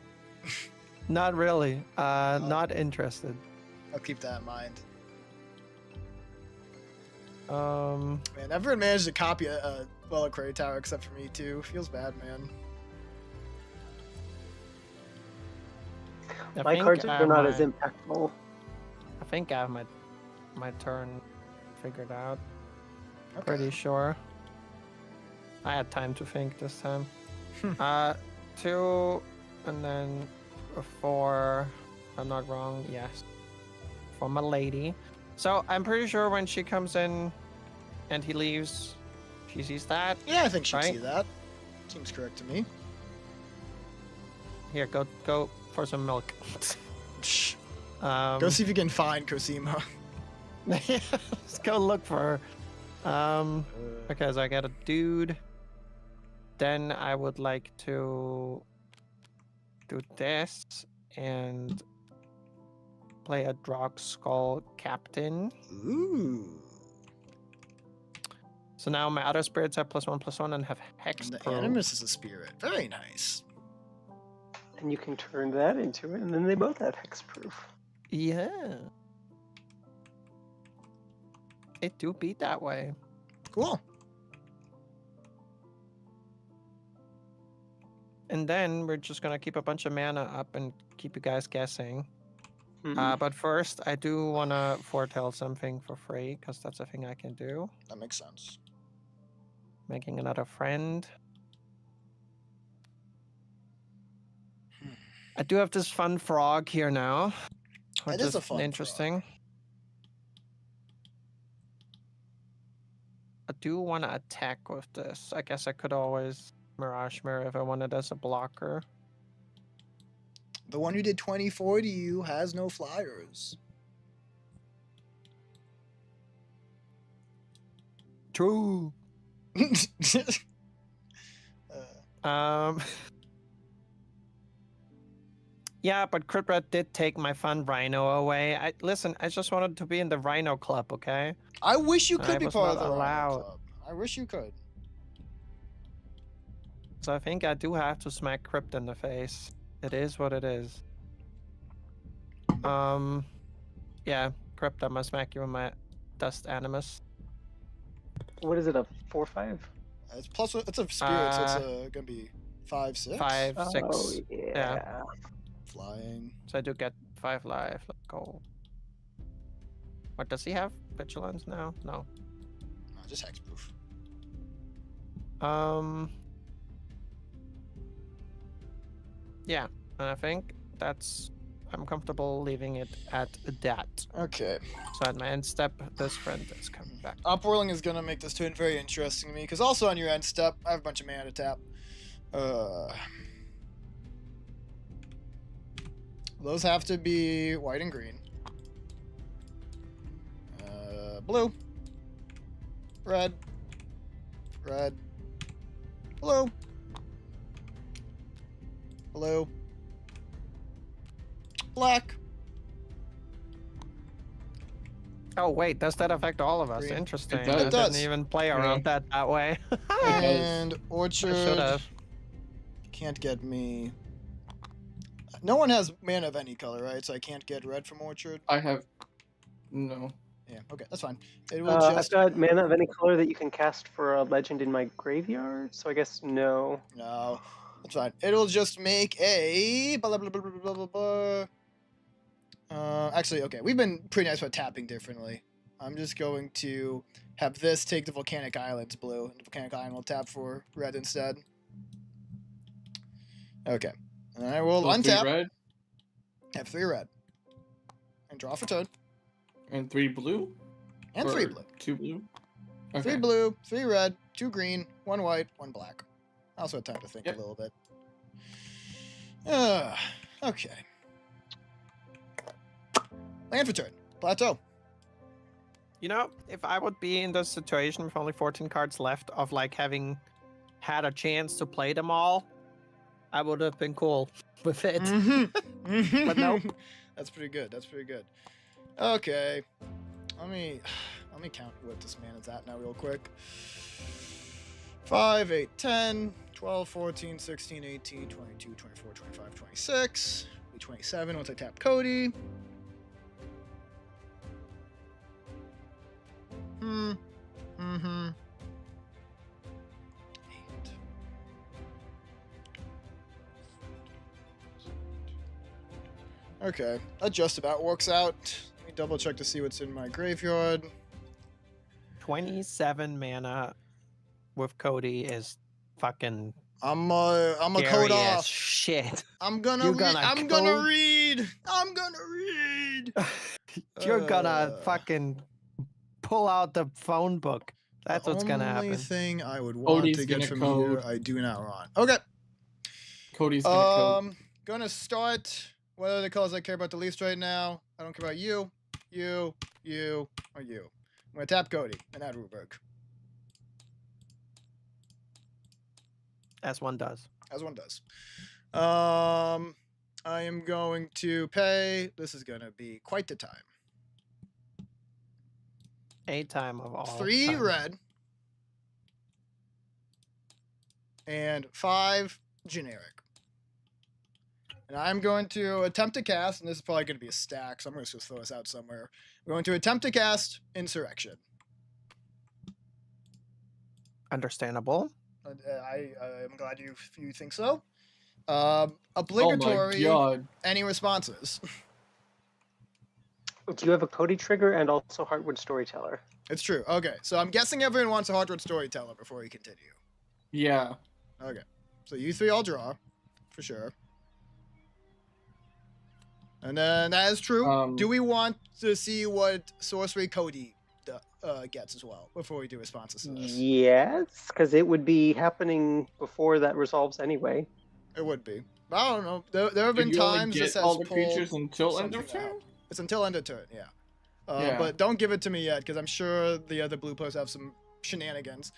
not really. Not interested. I'll keep that in mind. Man, everyone managed to copy a Quarry Tower except for me too. Feels bad, man. My cards are not as impactful. I think I have my turn figured out. Okay. Pretty sure. I had time to think this time. 2 and then a 4. If I'm not wrong, yes. For my lady. So I'm pretty sure when she comes in and he leaves, she sees that. Yeah, I think she'd Right? see that. Seems correct to me. Here, go for some milk. Shh. Um, Go see if you can find Cosima. let's go look for her. Okay, so I got a dude. Then I would like to do this and play a Drog Skull Captain. Ooh. So now my other spirits have +1/+1 and have Hex And the Pro. Animus is a spirit. Very nice. And you can turn that into it, and then they both have hexproof. Yeah. It do beat that way. Cool. And then we're just gonna keep a bunch of mana up and keep you guys guessing. Mhm. But first, I do wanna foretell something for free, because that's a thing I can do. That makes sense. Making another friend. I do have this fun frog here now. Which That is a fun interesting. I do want to attack with this. I guess I could always Mirage Mirror if I wanted as a blocker. The one who did 24 to you has no flyers. True. Yeah, but Cryptrat did take my fun Rhino away. Listen, I just wanted to be in the Rhino Club, okay? I wish you I could be was part of not the Rhino allowed. Club. I wish you could. So I think I do have to smack Crypt in the face. It is what it is. Yeah, Crypt, I'm gonna smack you with my Dust Animus. What is it, a 4/5? It's plus. It's a spirit, so it's gonna be 5, 6. 5, 6. Oh, yeah. Flying. So I do get 5 life. Let's go. What does he have? Vigilance now? No. No, just hexproof. Yeah, and I think that's I'm comfortable leaving it at that. Okay. So at my end step, this friend is coming back. Upwhirling is gonna make this turn very interesting to me, because also on your end step, I have a bunch of mana to tap. Those have to be white and green. Blue. Red. Red. Blue. Blue. Black. Oh wait, does that affect all of us? Green. Interesting. It does. I It does. didn't even play around that way. And I Orchard should have. can't get me. No one has mana of any color, right? So I can't get red from Orchard. I have no. Yeah, okay, that's fine. It will I've just got mana of any color that you can cast for a legend in my graveyard, so I guess no. no, that's fine. It'll just make a blah blah blah blah blah blah blah. Actually, okay, we've been pretty nice about tapping differently. I'm just going to have this take the Volcanic Islands blue, and the Volcanic Island will tap for red instead. Okay, and I will So 3 untap. red Have 3 red, and draw for turn, and 3 blue. and 3 blue. 2 blue. 3 blue, 3 red, 2 green, 1 white, 1 black. I also had time to think Yep. a little bit. Okay. Land for turn. Plateau. You know, if I would be in this situation with only 14 cards left of like having had a chance to play them all, I would have been cool with it. Mm-hmm. But nope. That's pretty good. That's pretty good. Okay. Let me count what this man is at now real quick. 5, 8, 10, 12, 14, 16, 18, 22, 24, 25, 26. Be 27 once I tap Cody. Mm-hmm. 8. Okay, that just about works out. Let me double check to see what's in my graveyard. 27 mana with Cody is fucking I'm a scary code as off. shit. I'm gonna You read. gonna I'm gonna code? read. I'm gonna read. You're gonna Uh, fucking pull out the phone book. That's what's gonna The happen. only thing I would want Cody's to get gonna from code. here, I do not want. Okay. Cody's gonna code. Gonna start. What are the colors I care about the least right now? I don't care about you, you, or you. I'm gonna tap Cody and add Ruberg, As one does. as one does. I am going to pay. This is gonna be quite the time. A time of all. 3 time. red and 5 generic. And I'm going to attempt to cast, and this is probably going to be a stack, so I'm going to just throw this out somewhere. I'm going to attempt to cast Insurrection. Understandable. I'm glad you think so. Oh Obligatory. my god. Any responses? Do you have a Cody trigger and also Heartwood Storyteller? It's true. Okay, so I'm guessing everyone wants a Hardwood Storyteller before we continue. Yeah. Okay, so you 3 all draw, for sure. And then that is true. Do we want to see what Sorcery Cody gets as well before we do responses to this? Yes, because it would be happening before that resolves anyway. It would be. But I don't know. There have Did been you only times get this has all the pulled creatures until end of something turn? out. It's until end of turn, yeah. Yeah. But don't give it to me yet, because I'm sure the other blue posts have some shenanigans.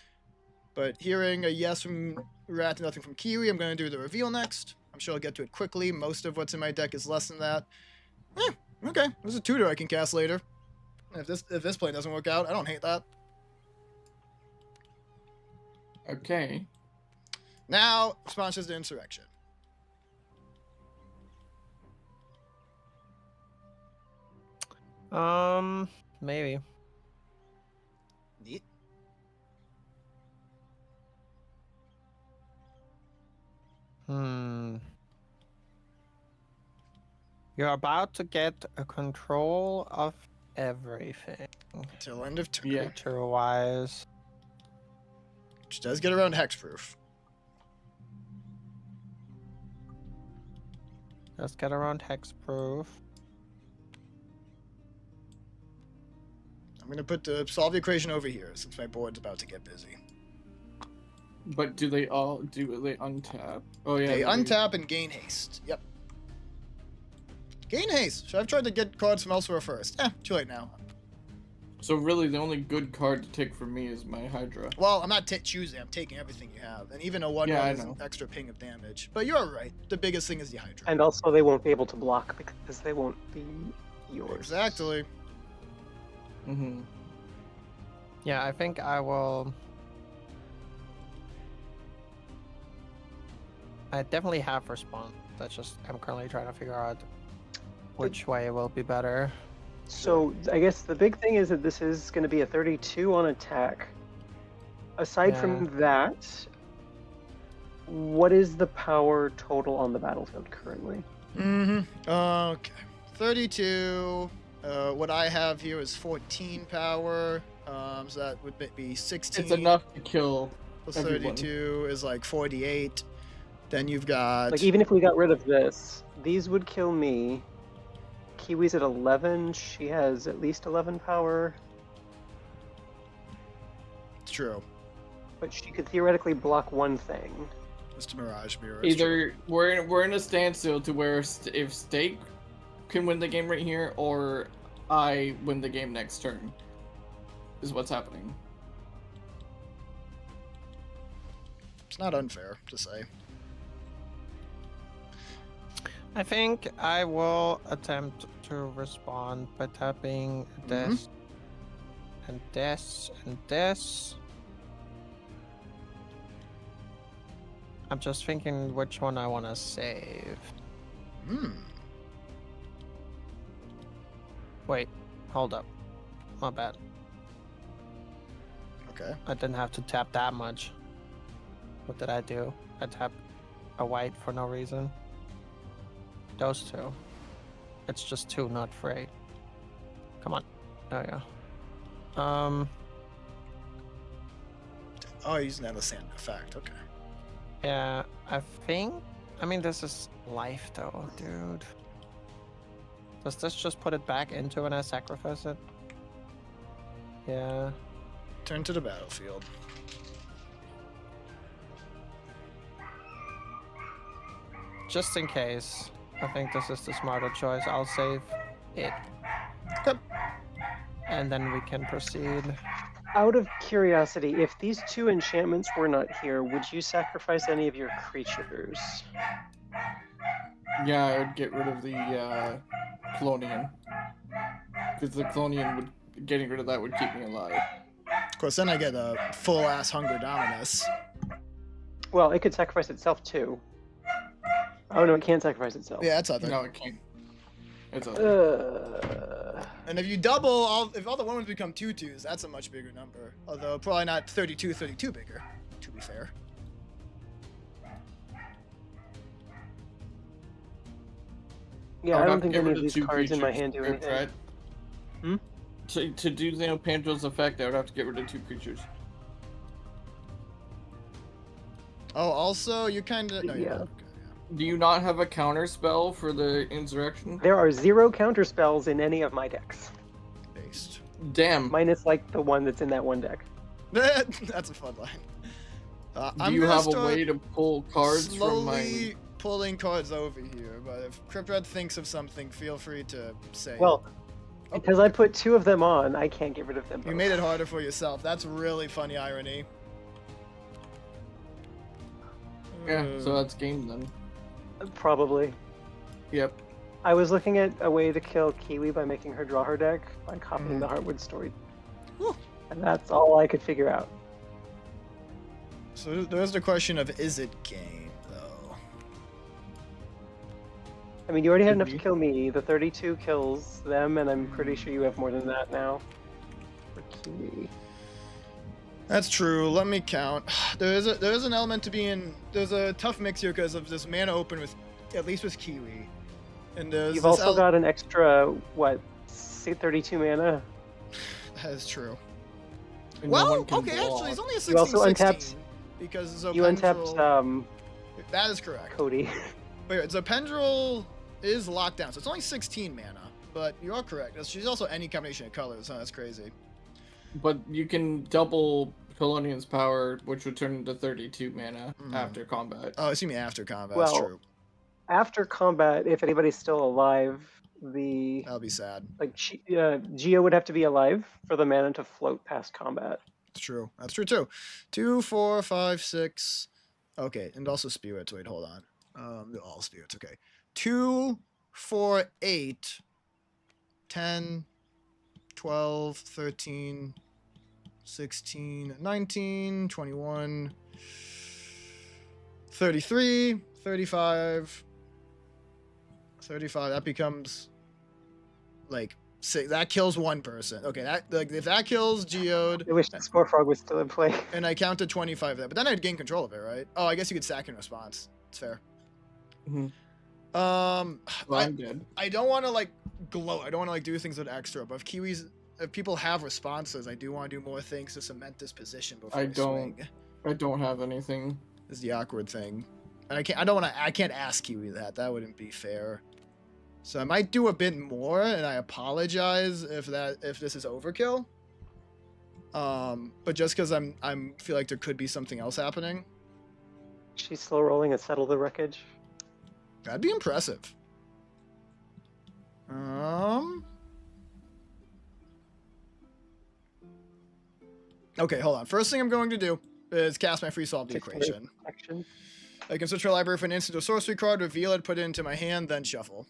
But hearing a yes from Rat and nothing from Kiwi, I'm going to do the reveal next. I'm sure I'll get to it quickly. Most of what's in my deck is less than that. Okay. There's a tutor I can cast later. If this play doesn't work out, I don't hate that. Okay. Now, responses to Insurrection. Maybe. Neat. You're about to get a control of everything. Till end of turn. Yeah. Creature-wise. Which does get around hexproof. Let's get around hexproof. I'm gonna put the solve the equation over here since my board's about to get busy. But do they untap? Oh yeah. They do. untap and gain haste. Yep. Gain haste. Should I have tried to get cards from elsewhere first? Too late now. So really, the only good card to take from me is my Hydra. Well, I'm not choosing. I'm taking everything you have, and even a 1/1 Yeah, I is an know. extra ping of damage. But you're right. The biggest thing is the Hydra. And also, they won't be able to block because they won't be yours. Exactly. Mm-hmm. Yeah, I think I will. I definitely have respawn. That's just I'm currently trying to figure out which way will be better. So I guess the big thing is that this is going to be a 32 on attack. Aside from that, what is the power total on the battlefield currently? Okay. 32. What I have here is 14 power. So that would be 16. It's enough to kill. Plus everyone. 32 is like 48. Then you've got. Like, even if we got rid of this, these would kill me. Kiwi's at 11. She has at least 11 power. It's true. But she could theoretically block one thing. Mr. Mirage Mirror. is true. Either we're in a standstill to where if Steak can win the game right here, or I win the game next turn, is what's happening. It's not unfair to say. I think I will attempt to respond by tapping this and this and this. I'm just thinking which one I want to save. Wait, hold up. My bad. Okay. I didn't have to tap that much. What did I do? I tapped a white for no reason. Those two. It's just 2, not 3. Come on. There we go. Oh, you're using that as an effect. Okay. Yeah, I think. I mean, this is life though, dude. Does this just put it back into when I sacrifice it? Yeah. Turn to the battlefield. Just in case, I think this is the smarter choice. I'll save it. Okay. And then we can proceed. Out of curiosity, if these 2 enchantments were not here, would you sacrifice any of your creatures? Yeah, I would get rid of the Colonian, because the Colonian would getting rid of that would keep me alive. Of course, then I get a full-ass Hunger Dominus. Well, it could sacrifice itself too. Oh no, it can't sacrifice itself. Yeah, that's other. No, it can't. It's other. And if you double, if all the 1/1s become 2/2s, that's a much bigger number. Although probably not 32 bigger, to be fair. Yeah, I would don't have to think get any rid of these 2 cards in my creatures, hand do anything. right? Hmm? To do Xenopandrel's effect, I would have to get rid of 2 creatures. Oh, also, you kind of. No, you Yeah. don't. Okay, Do you not have a counter spell for the Insurrection? There are 0 counter spells in any of my decks. yeah. Based. Damn. Minus like the one that's in that one deck. That's a fun line. Do you have a way to pull cards from my... slowly pulling cards over here, but if Cryptred thinks of something, feel free to say. Well, Oh, because I put 2 of them on, I can't get rid of them both. you made it harder for yourself. That's really funny irony. Yeah, so that's game then. Probably. Yep. I was looking at a way to kill Kiwi by making her draw her deck by copying the Heartwood story. Whew. And that's all I could figure out. So there's the question of, is it game, though? I mean, you already had enough to Could be. kill me. The 32 kills them, and I'm pretty sure you have more than that now. For Kiwi. That's true. Let me count. There is an element to being. There's a tough mix here because of this mana open with, at least with Kiwi, and there's. You've this also got an extra, what, 32 mana? That is true. And no Well, one can okay, block. actually, it's only a 16-16. You also untapped- because You untapped Zopendrel. That is correct. Cody. Wait, Zopendrel is locked down, so it's only 16 mana. But you are correct. She's also any combination of colors. Huh? That's crazy. But you can double Pelonian's power, which would turn into 32 mana after combat. Oh, excuse me, after combat. Well, That's true. After combat, if anybody's still alive, That'll be sad. Geo would have to be alive for the mana to float past combat. It's true. That's true too. 2, 4, 5, 6. Okay, and also spirits. Wait, hold on. All spirits. Okay. 2, 4, 8, 10, 12, 13, 16, 19, 21, 33, 35. 35. That becomes like 6. That kills one person. Okay, that like if that kills Geode. I wish the Spore Frog was still in play. And I counted 25 there, but then I'd gain control of it, right? Oh, I guess you could sack in response. It's fair. Mhm. Well, I'm good. I don't want to like gloat. I don't want to like do things with extra. But if people have responses, I do want to do more things to cement this position before I swing. I don't have anything. Is the awkward thing, and I can't ask Kiwi that. That wouldn't be fair. So I might do a bit more, and I apologize if this is overkill. But just because I'm feel like there could be something else happening. She's slow rolling and settle the wreckage. That'd be impressive. Okay, hold on. First thing I'm going to do is cast my free solve the equation. I can search your library for an instant or sorcery card, reveal it, put it into my hand, then shuffle.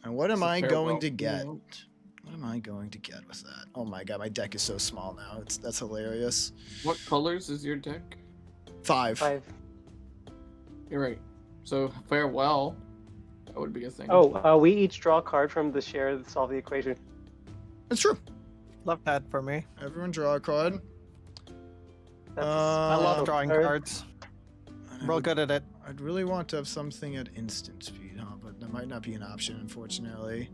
And what am I going to get? What am I going to get with that? Oh my god, my deck is so small now. That's hilarious. What colors is your deck? 5. 5. You're right. So farewell. That would be a thing. Oh, we each draw a card from the share to solve the equation. It's true. Love that for me. Everyone draw a card. I love drawing cards. Real good at it. I'd really want to have something at instant speed, huh? But that might not be an option, unfortunately.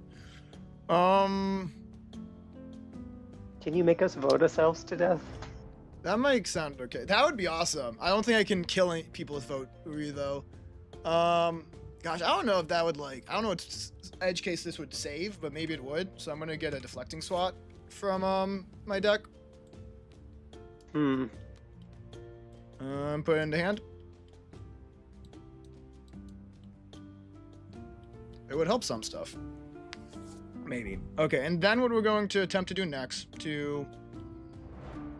Can you make us vote ourselves to death? That might sound okay. That would be awesome. I don't think I can kill any people with vote Uri though. Gosh, I don't know if that would I don't know what edge case this would save, but maybe it would. So I'm gonna get a deflecting swat from my deck. Put it into hand. It would help some stuff. Maybe. Okay, and then what we're going to attempt to do next to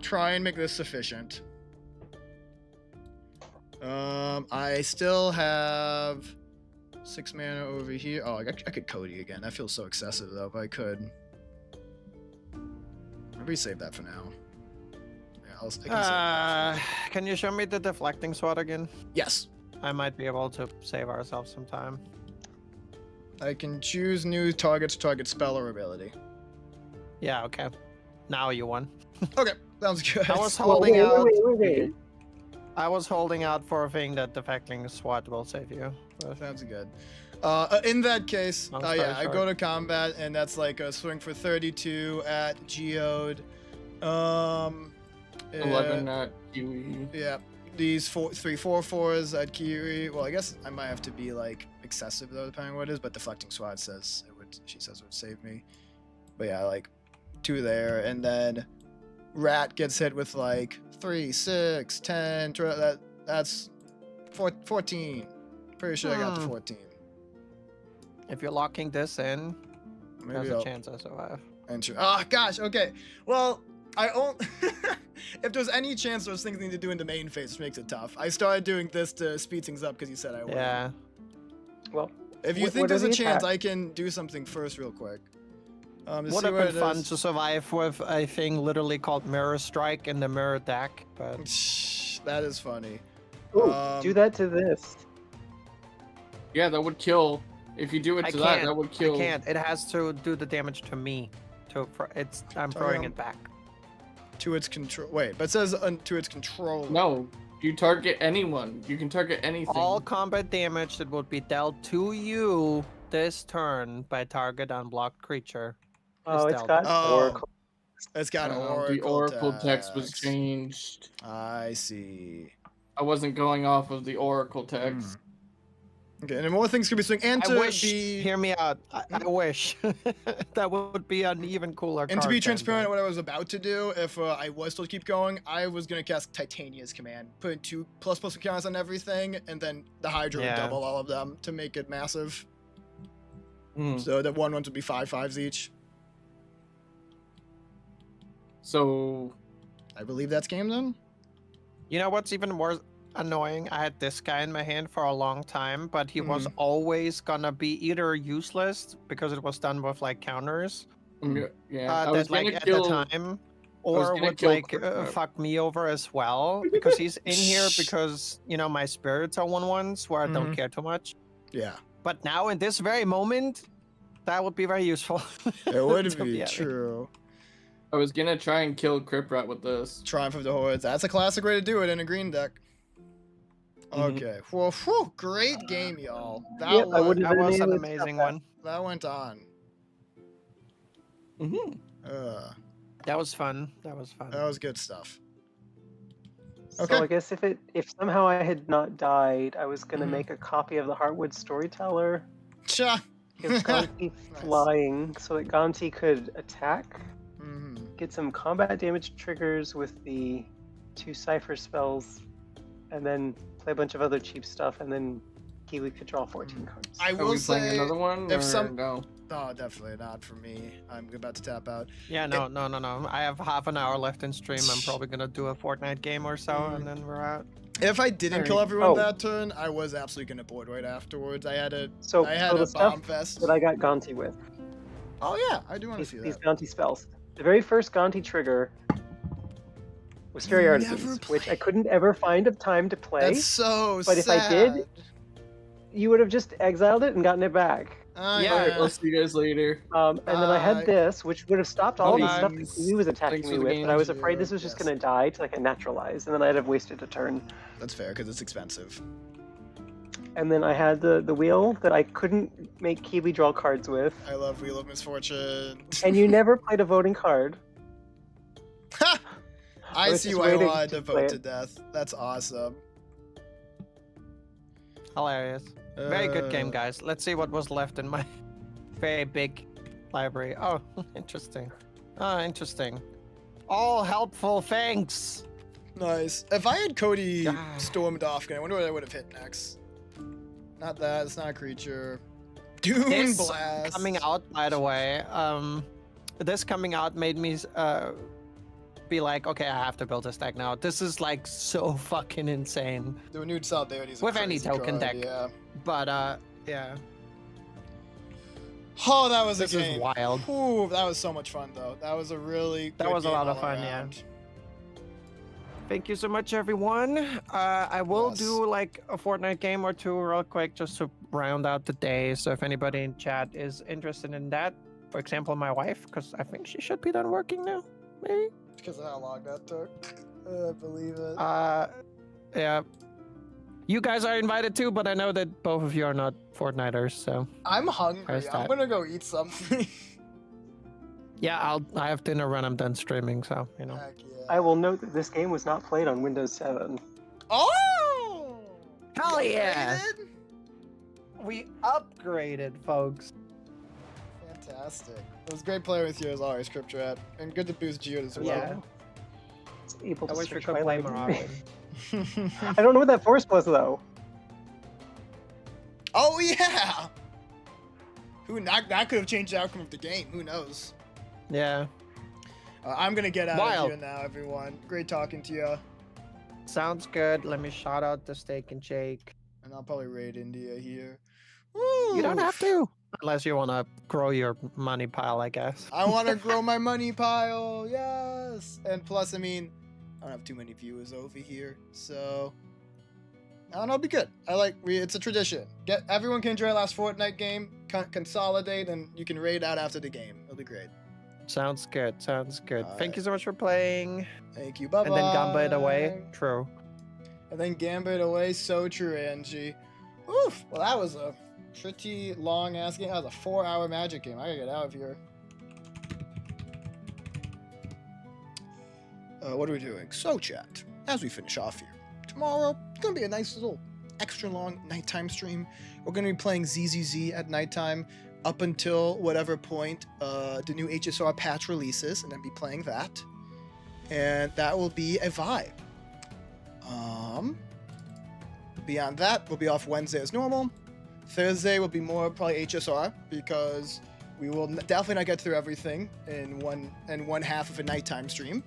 try and make this sufficient. I still have 6 mana over here. Oh, I could Cody again. That feels so excessive though, but I could. Maybe save that for now. Yeah, I can save that. Can you show me the deflecting sword again? Yes. I might be able to save ourselves some time. I can choose new target to target spell or ability. Yeah, okay. Now you won. Okay, sounds good. I was holding out. Wait. I was holding out for a thing that deflecting sword will save you. But Sounds good. In that case, Long story yeah, I short. go to combat, and that's like a swing for 32 at Geode. 11 at Kiwi. Yeah, these 3 4/4s at Kiri. Well, I guess I might have to be like excessive though, depending on what it is. But deflecting swat says it would. She says it would save me. But yeah, like 2 there, and then Rat gets hit with like 3, 6, 10. That's 14. Pretty sure I got to 14. if you're locking this in, Maybe there's I'll a chance I survive. enter. Oh gosh. Okay. Well, I only. If there's any chance those things need to do in the main phase, which makes it tough. I started doing this to speed things up because you said I would. Yeah. Well, If you What- think what there's are a the chance, attacks? I can do something first, real quick. To Would see have what been it fun is. to survive with a thing literally called Mirror Strike in the Mirror deck, but That is funny. ooh, Um, do that to this. Yeah, that would kill. If you do it I to can't. that would kill. I can't. It has to do the damage to me. I'm throwing it back. To its control. Wait, but it says to its control. No, you target anyone. You can target anything. All combat damage that would be dealt to you this turn by target unblocked creature. Oh, is it's dealt. got Oh. 4. text. It's got the Oracle text was changed. I see. I wasn't going off of the Oracle text. Okay, and more things could be swing. And I to wish. be Hear me out. I wish that would be an even cooler. and to be card transparent, then, what I was about to do, if I was still to keep going, I was gonna cast Titania's command, put 2 plus counters on everything, and then the Hydra would Yeah. double all of them to make it massive. Mm. So that one would be 5/5s each. So I believe that's game then. You know what's even more annoying? I had this guy in my hand for a long time, but he was always gonna be either useless because it was done with like counters, yeah, I was that like gonna at kill. the time, or gonna would kill like Crap. fuck me over as well because he's in here because my spirits are 1/1s where I don't care too much. Yeah, But now in this very moment, that would be very useful. it would to be honest. true. I was gonna try and kill Crip Rat with this. Triumph of the Hordes. That's a classic way to do it in a green deck. Okay. Well, whew, great game, y'all. That Yep, I was, wouldn't That have been was able an to amazing stop one. that went on. Mm-hmm. That was fun. That was fun. That was good stuff. So Okay. I guess if somehow I had not died, I was gonna Mhm. make a copy of the Heartwood Storyteller. Cha. Give Gonti flying so that Gonti could attack, get some combat damage triggers with the 2 Cypher spells, and then play a bunch of other cheap stuff, and then Kiwi could draw 14 cards. I Are will we playing say, another one? if or some- no. oh, definitely not for me. I'm about to tap out. Yeah, no. I have half an hour left in stream. I'm probably gonna do a Fortnite game or so, and then we're out. If I didn't kill Alright. everyone Oh. that turn, I was absolutely gonna board right afterwards. I had a So, I had so a the stuff bomb fest. that I got Gonti with, Oh yeah, I do want to see these that. Gonti spells. The very first Gonti trigger was Scary You Artisans, never which I played. couldn't ever find of time to play. That's so But if sad. I did, You would have just exiled it and gotten it back. Yeah. Alright, I'll see you guys later. And then I had this, which would have stopped all Bye. the stuff that he was attacking Thanks me for the with, but I was game. afraid this was just Yes. going to die to like a naturalize, and then I'd have wasted a turn. That's fair because it's expensive. And then I had the wheel that I couldn't make Kiwi draw cards with, I love Wheel of Misfortune. and you never played a voting card. I was see just why I waiting wanted to to play vote it. to death. That's awesome. Hilarious. Very good game, guys. Let's see what was left in my very big library. Oh, interesting. Oh, interesting. All helpful, thanks. Nice. If I had Cody God. stormed off, I wonder what I would have hit next. Not that. It's not a creature. Dune This Blast. coming out, by the way, this coming out made me be like, okay, I have to build this deck now. This is like so fucking insane. The renewed Solidarity is a With any crazy token card, deck. Yeah. But yeah, Oh, that was this a is game. wild. Ooh, that was so much fun though. That was a really. That good was a game lot of all fun, yeah. around. Thank you so much, everyone. I will Yes. do like a Fortnite game or two real quick just to round out the day. So if anybody in chat is interested in that, for example, my wife, because I think she should be done working now, maybe. Because of how long that took. I believe it. Yeah. You guys are invited too, but I know that both of you are not Fortniters, so I'm hungry. There's I'm that. gonna go eat something. yeah, I have dinner when I'm done streaming, so you know. Heck yeah. I will note that this game was not played on Windows 7. Oh! Hell You yeah! upgraded? We upgraded, folks. Fantastic. It was great playing with you as always, Cryptrat. And good to boost Geo as well. Yeah. It's able I to wish we search could my play more library. often. I don't know what that force was though. Oh yeah! That could have changed the outcome of the game. Who knows? Yeah. I'm gonna get out Wild. of here now, everyone. Great talking to you. Sounds good. Let me shout out the steak and shake. And I'll probably raid India here. You don't Woo! have to. Unless you want to grow your money pile, I guess. I want to grow my money pile. Yes. And plus, I mean, I don't have too many viewers over here, so I don't know. It'll be good. It's a tradition. Everyone can enjoy last Fortnite game, consolidate, and you can raid out after the game. It'll be great. Sounds good. Sounds good. Thank Alright. you so much for playing. Thank you. Bye bye. And then Gambit away. True. And then Gambit away. So true, Angie. Oof. Well, that was a pretty long ass game. That was a 4-hour Magic game. I gotta get out of here. what are we doing? So, chat, as we finish off here, tomorrow, it's going to be a nice little extra long nighttime stream. We're going to be playing ZZZ at nighttime up until whatever point the new HSR patch releases, and then be playing that. And that will be a vibe. Beyond that, we'll be off Wednesday as normal. Thursday will be more probably HSR, because we will definitely not get through everything in one half of a nighttime stream.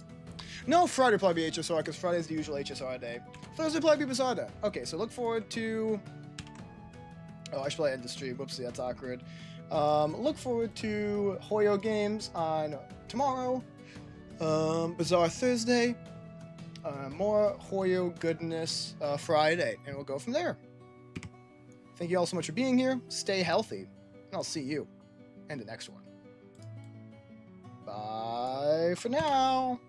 No, Friday will probably be HSR, because Friday is the usual HSR day. Thursday will probably be Bizarre Day. Okay, so look forward to... Oh, I should probably end the stream. Whoopsie, that's awkward. Look forward to Hoyo games on tomorrow. Bizarre Thursday. More Hoyo goodness Friday, and we'll go from there. Thank you all so much for being here. Stay healthy, and I'll see you in the next one. Bye for now.